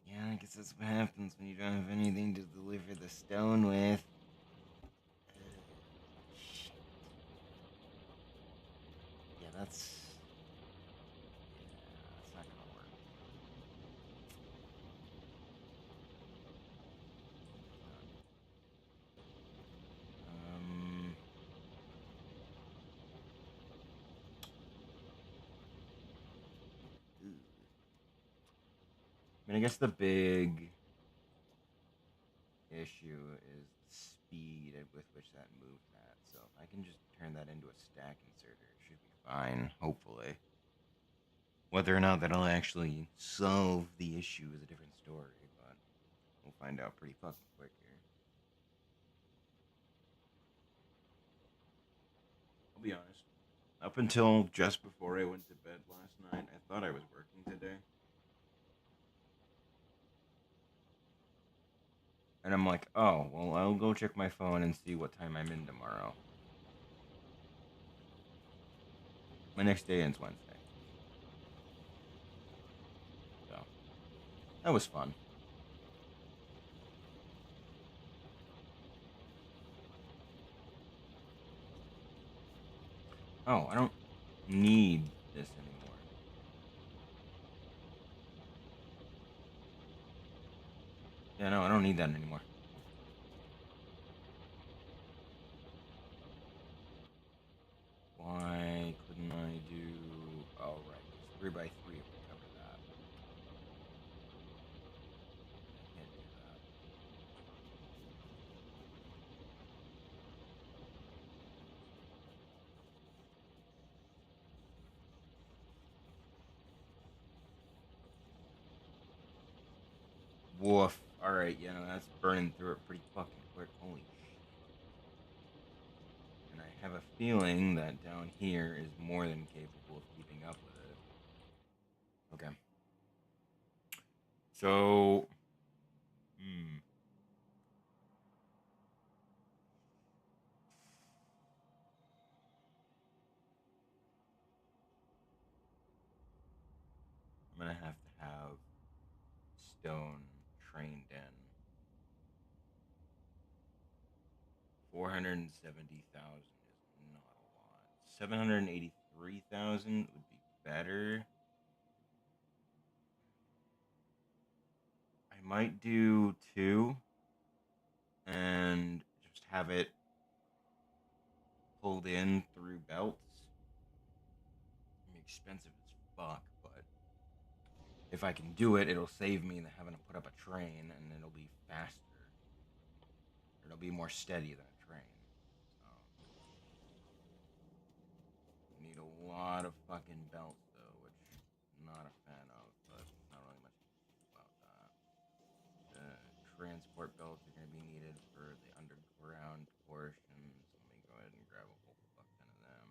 Yeah, I guess that's what happens when you don't have anything to deliver the stone with. Shit. Yeah, that's... Yeah, that's not gonna work. I mean, I guess the big issue is the speed with which that moves at. So if I can just turn that into a stack inserter, it should be fine, hopefully. Whether or not that'll actually solve the issue is a different story, but we'll find out pretty fucking quick here. I'll be honest. Up until just before I went to bed last night, I thought I was working today. And I'm like, oh, well, I'll go check my phone and see what time I'm in tomorrow. My next day ends Wednesday. So, that was fun. Oh, I don't need this anymore. Yeah, no, I don't need that anymore. Why couldn't I do... Oh, right, because 3x3 would cover that. I can't do that. Woof. Alright, you know, that's burning through it pretty fucking quick. Holy shit. And I have a feeling that down here is more than capable of keeping up with it. Okay. So... I'm gonna have to have stone trained in. 470,000 is not a lot. 783,000 would be better. I might do 2 and just have it pulled in through belts. I mean, expensive as fuck, but if I can do it, it'll save me having to put up a train, and it'll be faster. It'll be more steady than a train. So, need a lot of fucking belts, though, which I'm not a fan of, but not really much about that. The transport belts are going to be needed for the underground portions. Let me go ahead and grab a whole fuck ton of them.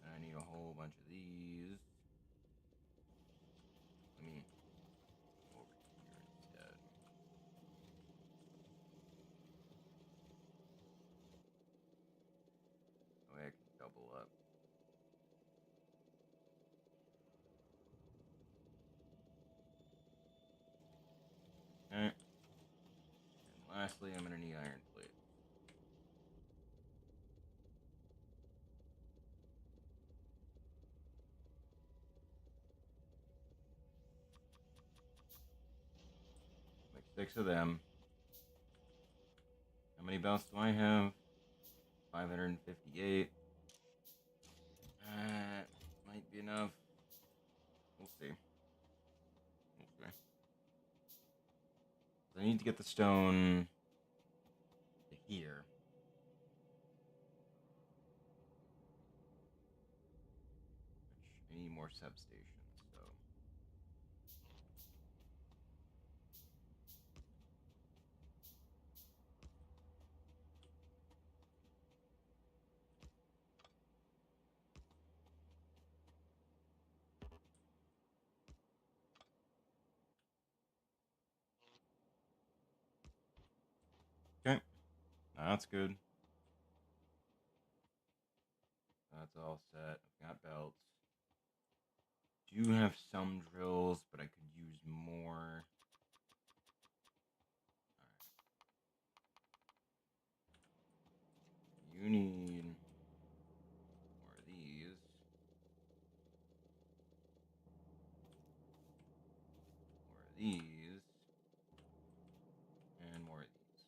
And I need a whole bunch of these. Let me go over here instead. Oh, I can double up. Okay. And lastly, I'm going to need iron plate. Like 6 of them. How many belts do I have? 558. Might be enough. We'll see. Okay. I need to get the stone to here. Which I need more substations, so. Okay. That's good. That's all set. I've got belts. Do have some drills, but I could use more. Alright. You need more of these. More of these. And more of these.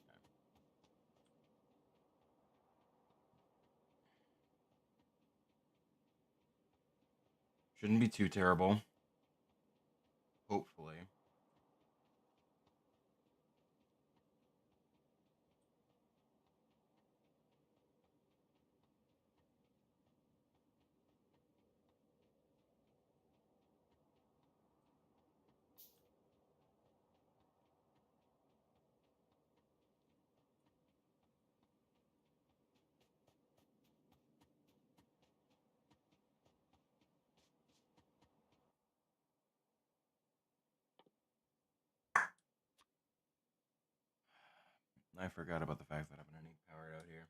Okay. Shouldn't be too terrible. Hopefully. I forgot about the fact that I'm gonna need power out here.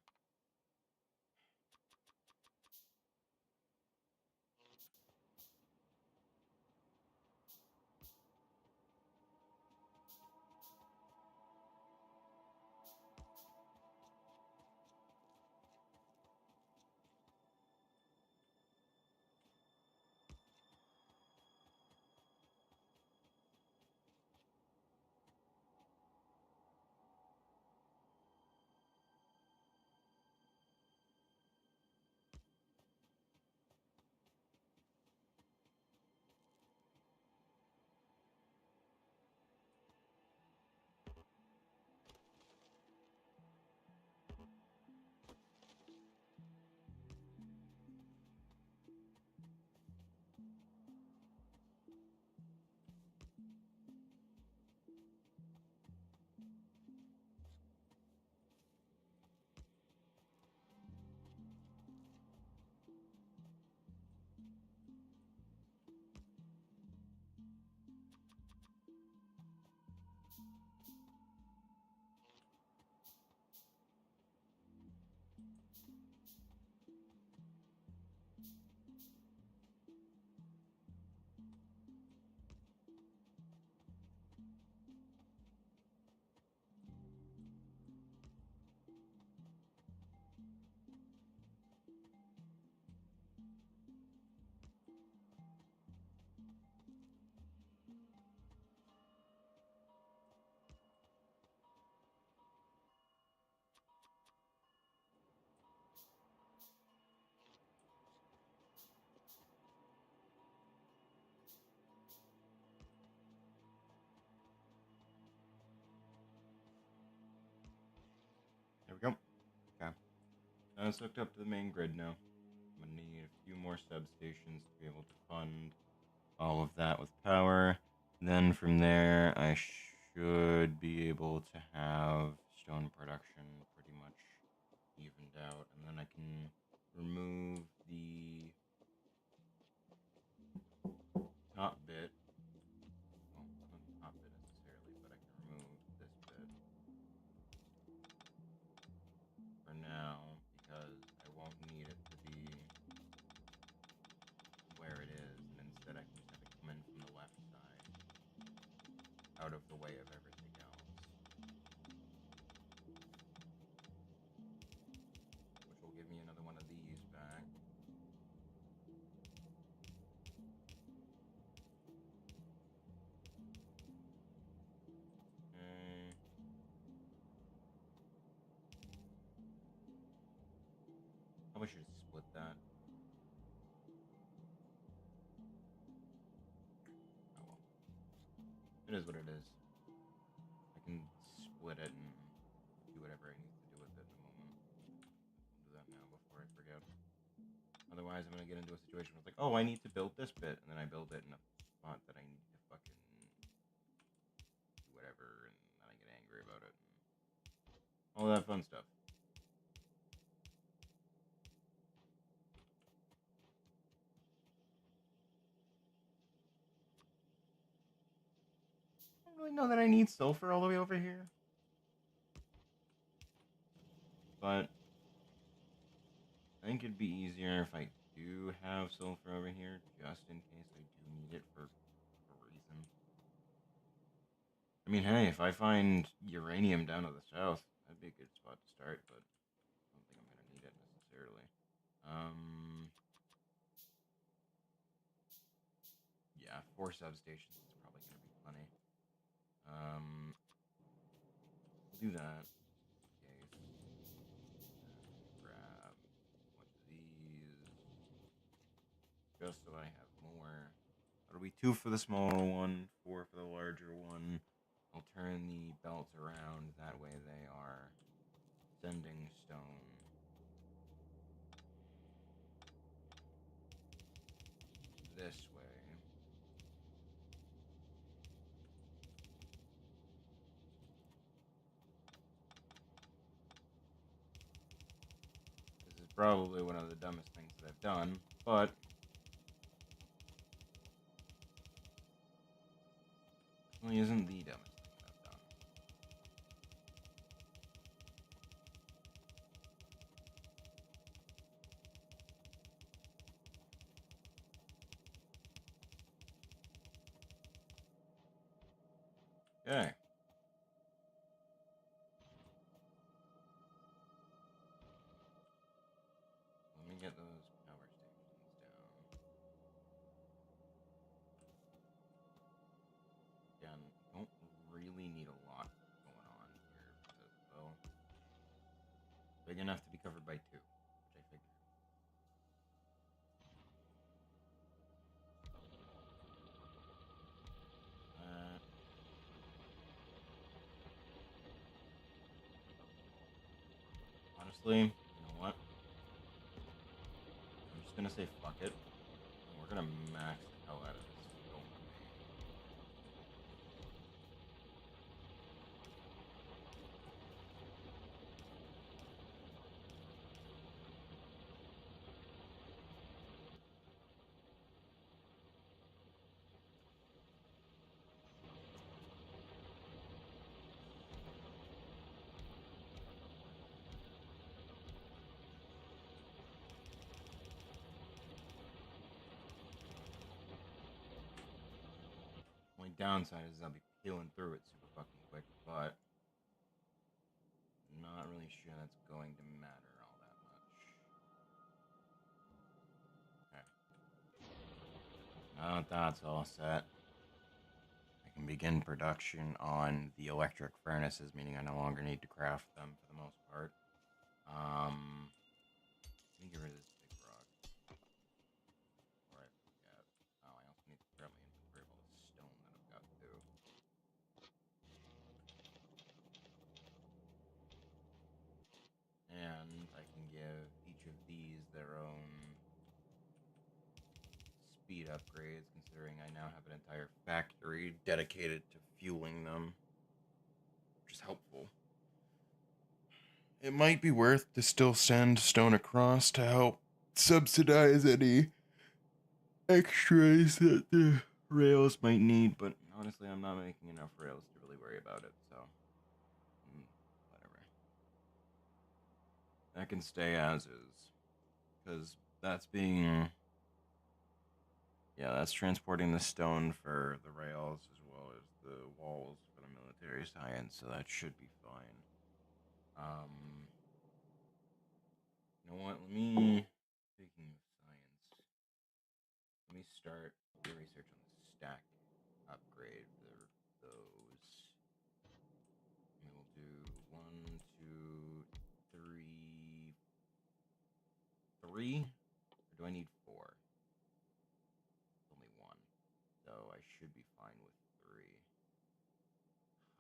it's hooked up to the main grid now. I'm gonna need a few more substations to be able to fund all of that with power. Then from there, I should be able to have stone production pretty much evened out, and then I can remove the top bit. Well, not the top bit necessarily, but I can remove this bit for now because I won't need it to be where it is, and instead I can just have it come in from the left side, out of the way of everything else, which will give me another one of these back. Okay. Probably should split that. Oh well. It is what it is. I can split it and do whatever I need to do with it in a moment. I'll do that now before I forget. Otherwise, I'm going to get into a situation where it's like, oh, I need to build this bit, and then I build it in a spot that I need to fucking do whatever, and then I get angry about it. And all that fun stuff. I don't really know that I need sulfur all the way over here. But I think it'd be easier if I do have sulfur over here, just in case I do need it for a reason. I mean, hey, if I find uranium down to the south, that'd be a good spot to start, but I don't think I'm going to need it necessarily. Yeah, 4 substations is probably going to be plenty. We'll do that. Grab a bunch of these, just so I have more. That'll be 2 for the smaller one, 4 for the larger one. I'll turn the belts around, that way they are sending stone this way. This is probably one of the dumbest things that I've done, but it really isn't the dumbest thing that I've done. Okay. Let me get those power stations down. Again, don't really need a lot going on here because, well, big enough to be covered by 2, which I figured. Honestly, you know what? I'm just gonna say fuck it, and we're gonna max the hell out of this stone vein. Only downside is I'll be peeling through it super fucking quick, but not really sure that's going to matter all that much. Okay. Now that that's all set, I can begin production on the electric furnaces, meaning I no longer need to craft them for the most part. Let me get rid of this big rock before I forget. Oh, I also need to grab my inventory of all the stone that I've got too. And I can give upgrades, considering I now have an entire factory dedicated to fueling them, which is helpful. It might be worth to still send stone across to help subsidize any extras that the rails might need, but honestly, I'm not making enough rails to really worry about it, so whatever. That can stay as is, because that's being, yeah, that's transporting the stone for the rails as well as the walls for the military science, so that should be fine. You know what? Speaking of science, let me start the research on the stack upgrade for those. And we'll do 1, 2, 3, 3? Or do I need 4? Only 1. So I should be fine with 3.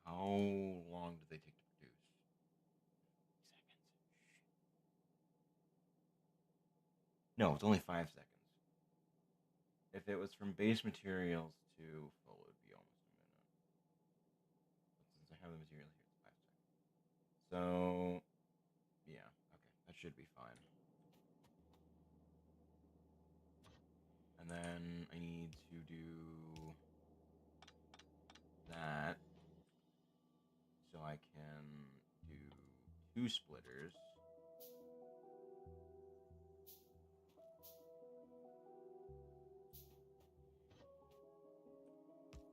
How long do they take to produce? Seconds. No, it's only 5 seconds. If it was from base materials to full, it would be almost a minute. But since I have the material here, it's 5 seconds. So, yeah, okay, that should be fine. And then I need to do that so I can do 2 splitters.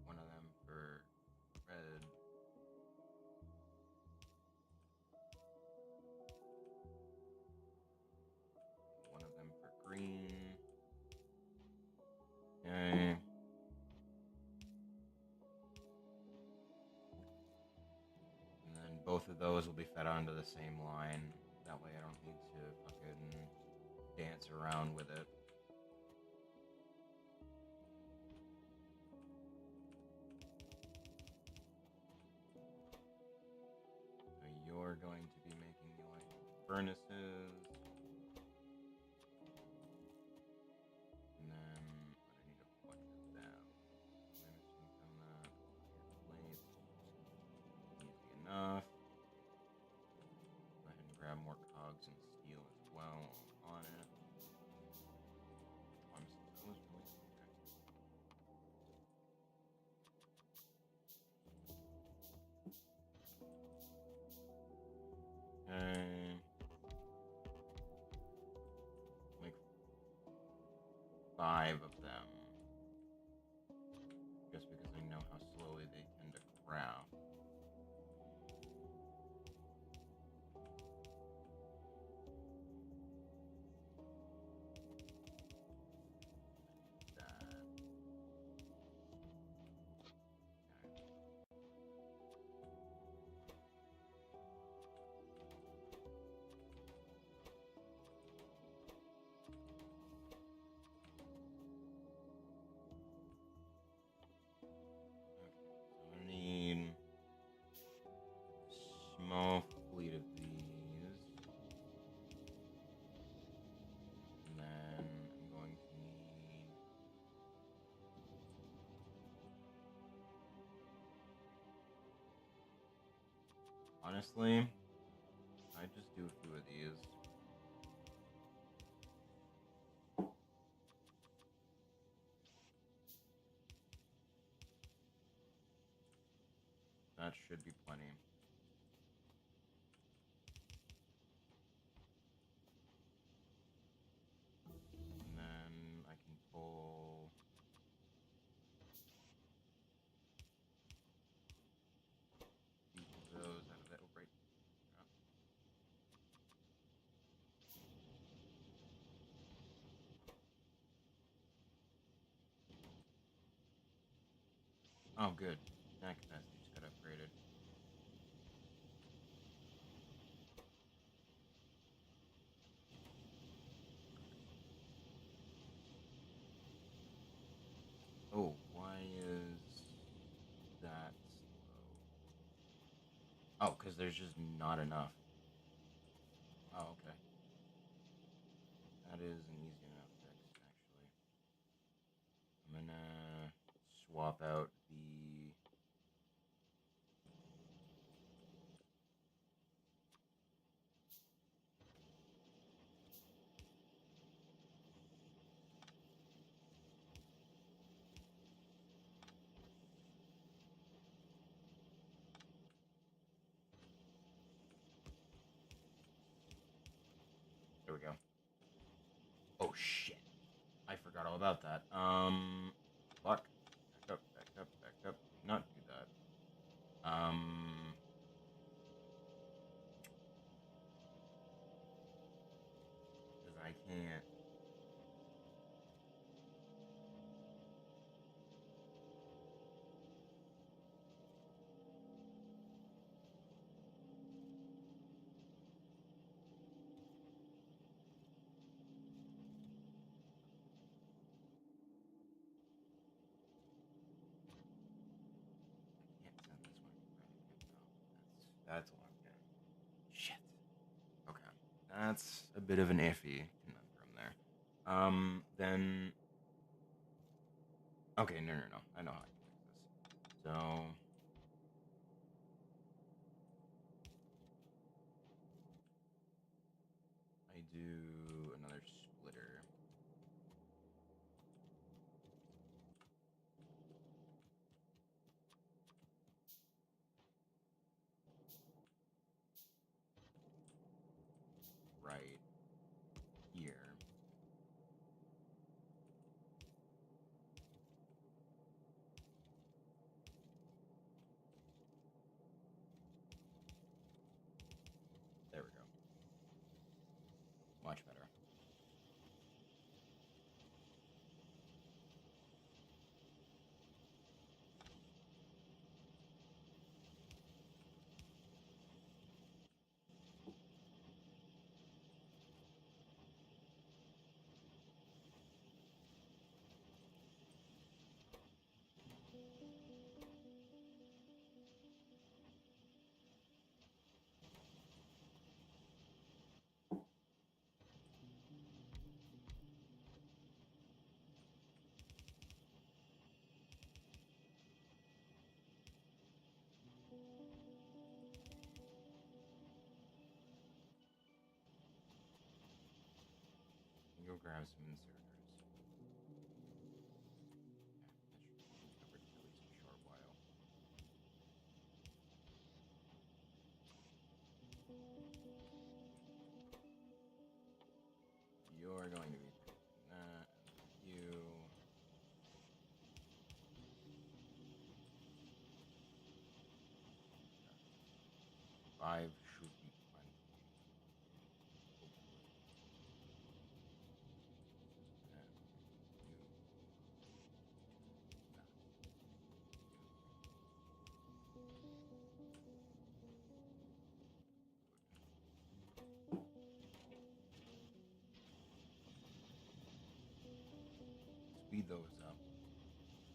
One of them for red. One of them for green. Okay. And then both of those will be fed onto the same line. That way I don't need to fucking dance around with it. So you're going to be making the electrical furnaces. And then I need a bunch of them. Am I missing from that? Plates. Easy enough. Go ahead and grab more cogs and steel as well on it. Oh, that was really okay. Like 5 of them. Just because I know how slowly they tend to craft. Small fleet of these. And then I'm going to need honestly, I just do a few of these. That should be plenty. And then I can pull each of those out of that. Oh, right. Oh, good. That capacity just got upgraded. Oh, why is that slow? Oh, because there's just not enough. Oh, okay. That is an easy enough fix, actually. swap out the... There we go. Oh, shit. I forgot all about that. Fuck. Back up, back up, back up. Do not do that. Because I can't. I can't send this one to Predicate, though. That's what I'm getting. Shit. Okay. That's a bit of an iffy conundrum there. Then... Okay, no. I know how I can fix this. So... I do another splitter. Right here. There we go. Much better. Go grab some inserters. Yeah, that should cover at least a short while. You're going to be predicting that, and you... 5 should be plenty. Hopefully. And you... Nah. Speed those up.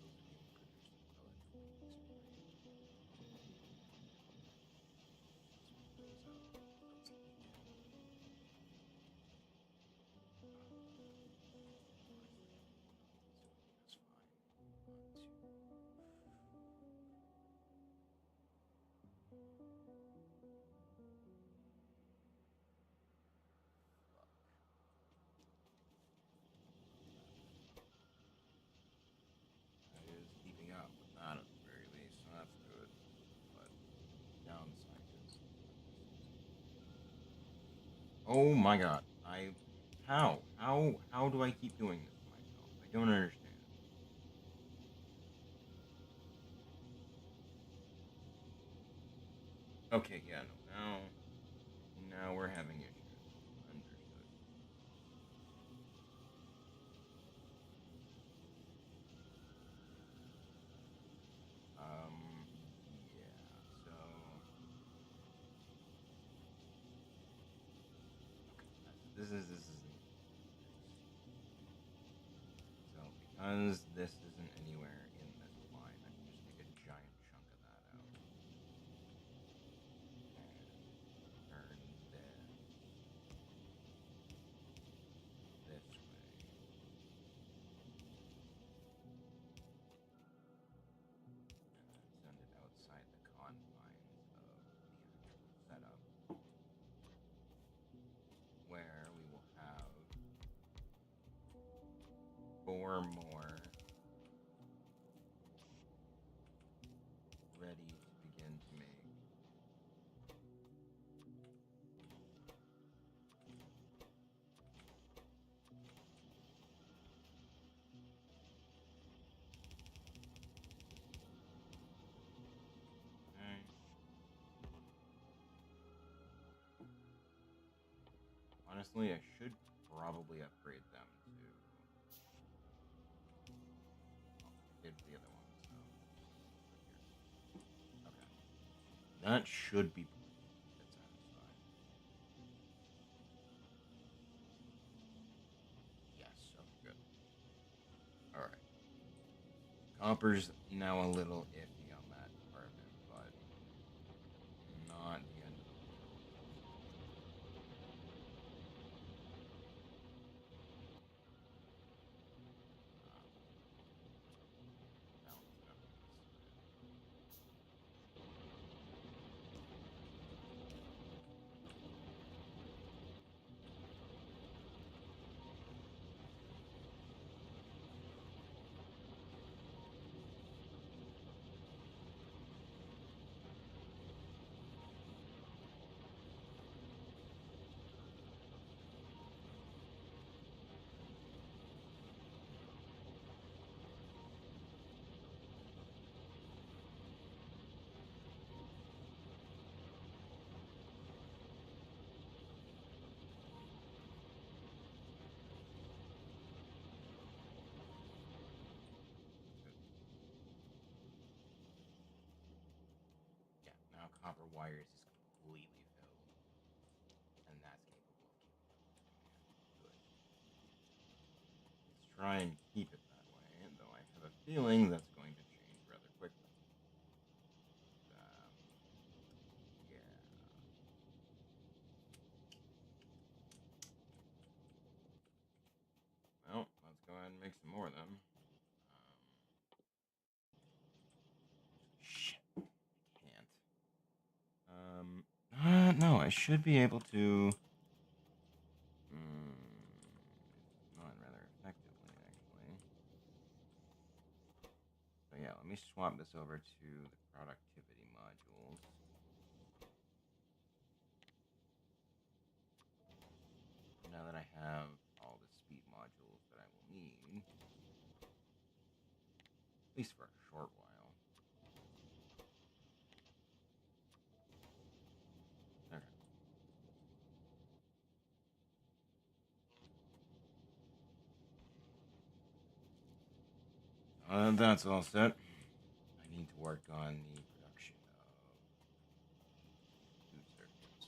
Those are being produced at a relatively decent rate. Speed those up. Those need to. Honestly, that's fine. That is keeping up with that at the very least, so that's good. But downside is oh my god. How do I keep doing this to myself? I don't understand. Okay, yeah, no, now we're having issues. Understood. Yeah, so okay, this is so because this isn't anywhere in this line, I can just take a giant chunk of that out and turn this way. 4 more ready to begin to make. Okay. Honestly, I should probably upgrade them to. Oh, I did the other one, so. Okay. That should be bit satisfying. Yes, okay, good. Alright. Copper's now a little iffy on that department, but not the end of the world. Balance it out on this side. Yeah, now copper wires is completely filled, and that's capable of keeping up with demand. Good. Let's try and keep it that way, though I have a feeling that's going to change rather quickly. Um, yeah. Well, let's go ahead and make some more of them. Shit, I can't. No, I should be able to. Not rather effectively, actually. So yeah, let me swap this over to the productivity modules. Now that I have all the speed modules that I will need, at least for a short while. Okay. That's all set. I need to work on the production of food circuits.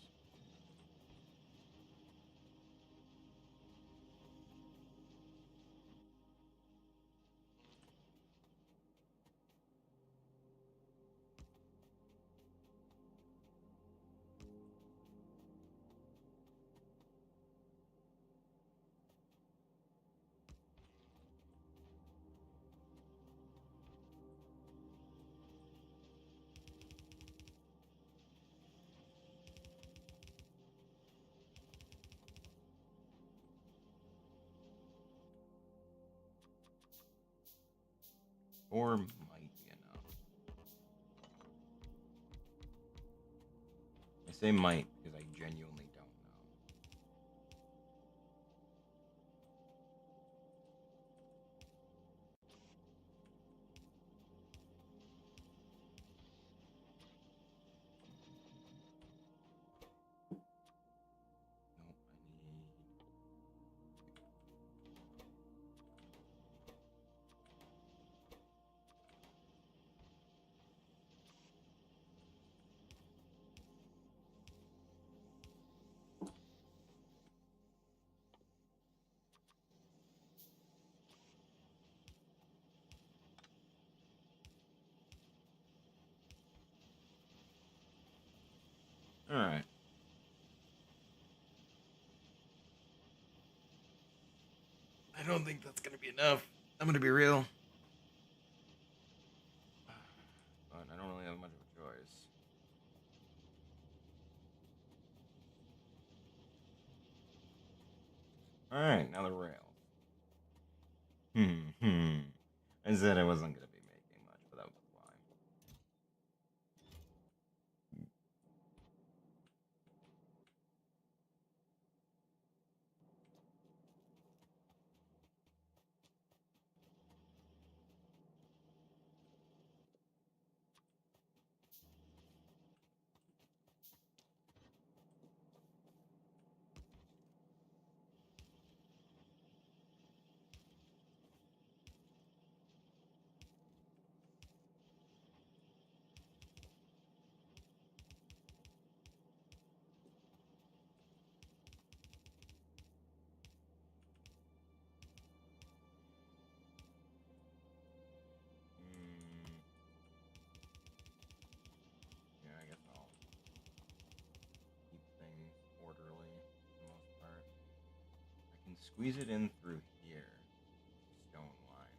Or might be enough. I say might because I genuinely don't know. Nope, I need. Alright. I don't think that's gonna be enough. I'm gonna be real. But I don't really have much of a choice. Alright, now the rails. I said I wasn't gonna be making much, but that was a lie. Mm, yeah, I guess I'll keep things orderly for the most part. I can squeeze it in through here, stone line,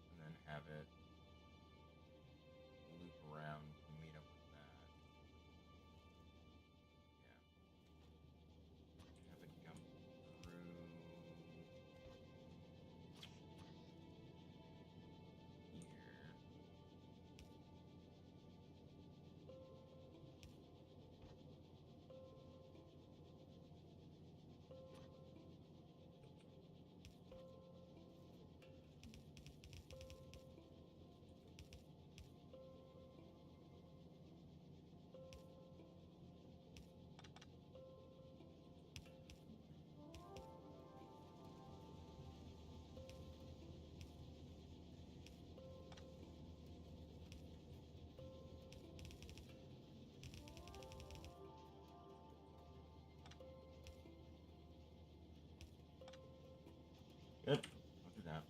and then have it loop around to meet up with that. Yeah, have it jump through here. Good. I'll do that.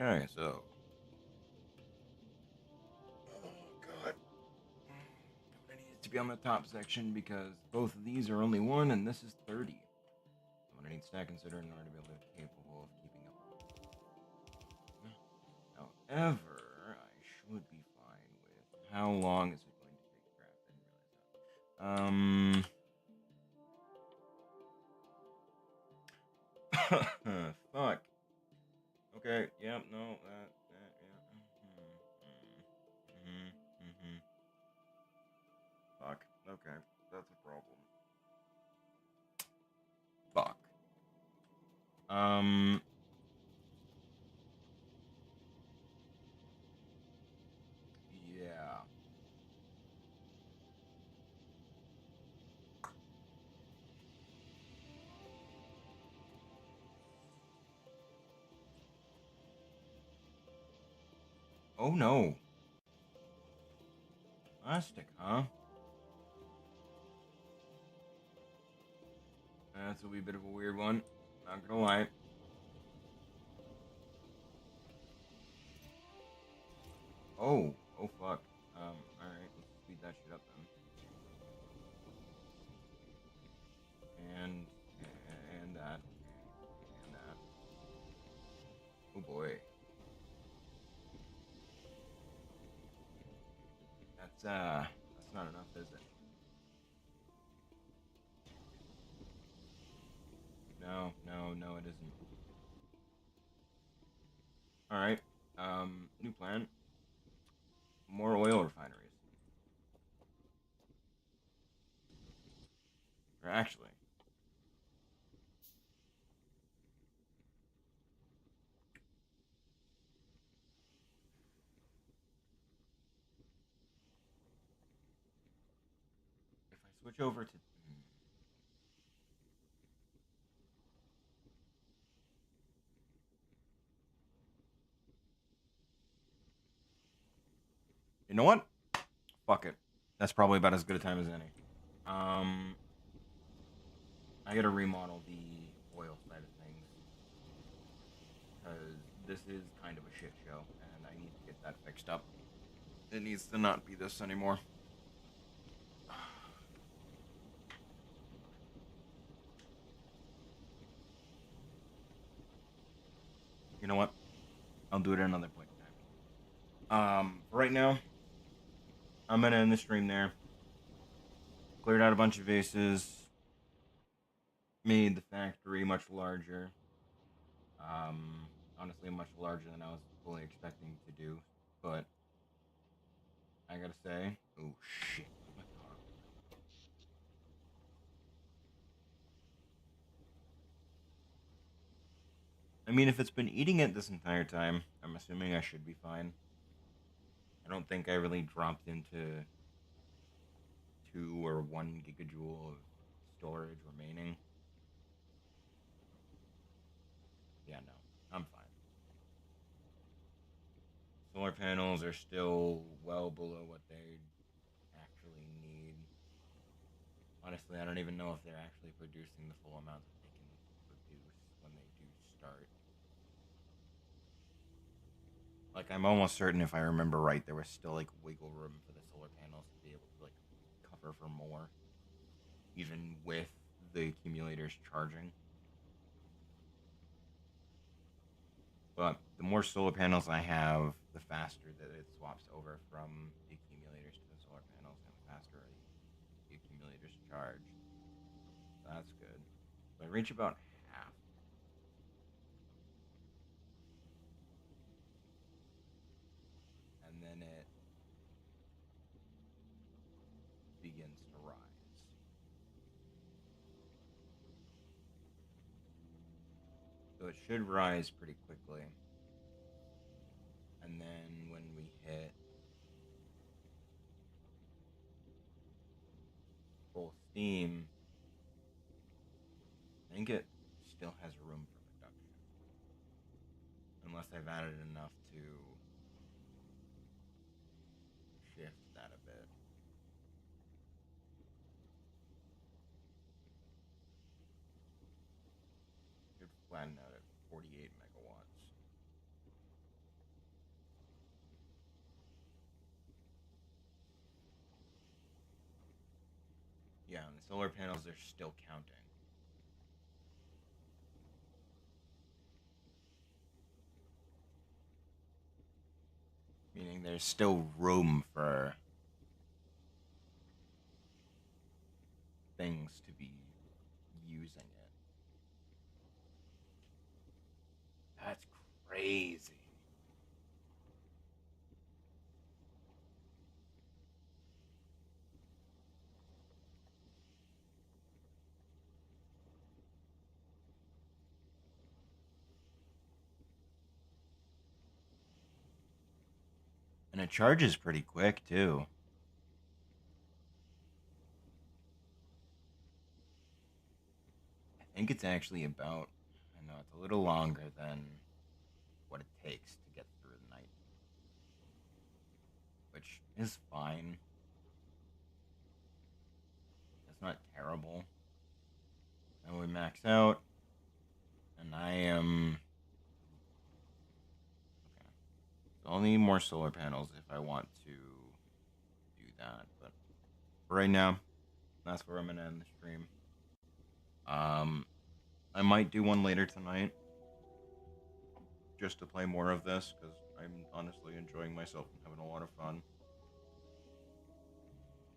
Okay, so. Oh, God. It needs to be on the top section because both of these are only 1 and this is 30. I'm gonna need stack consider in order to be able to be capable of keeping up. However, I should be fine with how long is it going to take? Crap, I didn't realize that. Fuck. Okay. Yep. No. That. Yeah. Fuck. Okay. That's a problem. Fuck. Um. Yeah. Oh no. Plastic, huh? That's a wee bit of a weird one. Not gonna lie. Oh. Oh fuck. Alright, let's speed that shit up then. And and that. And that. Oh boy. That's not enough, is it? No, no, no, it isn't. Alright. New plan. More oil refineries. Or actually, Switch over to... You know what? Fuck it. That's probably about as good a time as any. I gotta remodel the oil side of things. Because this is kind of a shit show, and I need to get that fixed up. It needs to not be this anymore. You know what? I'll do it at another point in time. Right now, I'm gonna end the stream there. Cleared out a bunch of vases. Made the factory much larger. Honestly, much larger than I was fully expecting to do. But I gotta say, oh shit, my car. I mean, if it's been eating it this entire time, I'm assuming I should be fine. I don't think I really dropped into 2 or 1 gigajoule of storage remaining. Yeah, no, I'm fine. Solar panels are still well below what they actually need. Honestly, I don't even know if they're actually producing the full amount that they can produce when they do start. Like, I'm almost certain, if I remember right, there was still like wiggle room for the solar panels to be able to like cover for more, even with the accumulators charging. But the more solar panels I have, the faster that it swaps over from the accumulators to the solar panels, and the faster the accumulators charge. So that's good. So I reach about half. And then it begins to rise. So it should rise pretty quickly. And then when we hit full steam, I think it still has room for production. Unless I've added enough to shift that a bit. Should flatten out at 48 megawatts. Yeah, and the solar panels are still counting. Meaning there's still room for things to be using it. That's crazy. And it charges pretty quick, too. I think it's actually about, I know it's a little longer than what it takes to get through the night, which is fine. It's not terrible. And we max out, and I am... Okay. So I'll need more solar panels if I want to do that, but for right now, that's where I'm going to end the stream. I might do one later tonight, just to play more of this, because I'm honestly enjoying myself and having a lot of fun.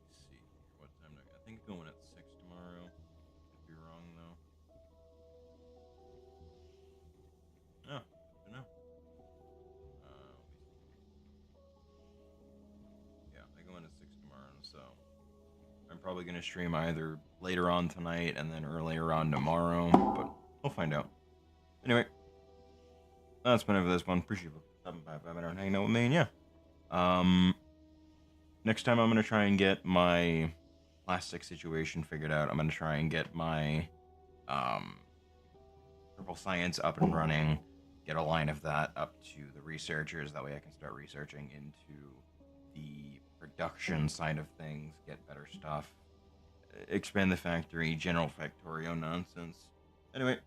Let's see, what time do I think going at 6 tomorrow. Could be wrong, though. Oh, good to know. Yeah, I go in at 6 tomorrow, so I'm probably going to stream either later on tonight and then earlier on tomorrow, but we'll find out. Anyway, that's been it for this one. Appreciate you stopping by, and hanging out with me, and yeah. Next time I'm going to try and get my plastic situation figured out. I'm going to try and get my Purple Science up and running, get a line of that up to the researchers. That way I can start researching into the production side of things, get better stuff, expand the factory, general Factorio nonsense. Anyway,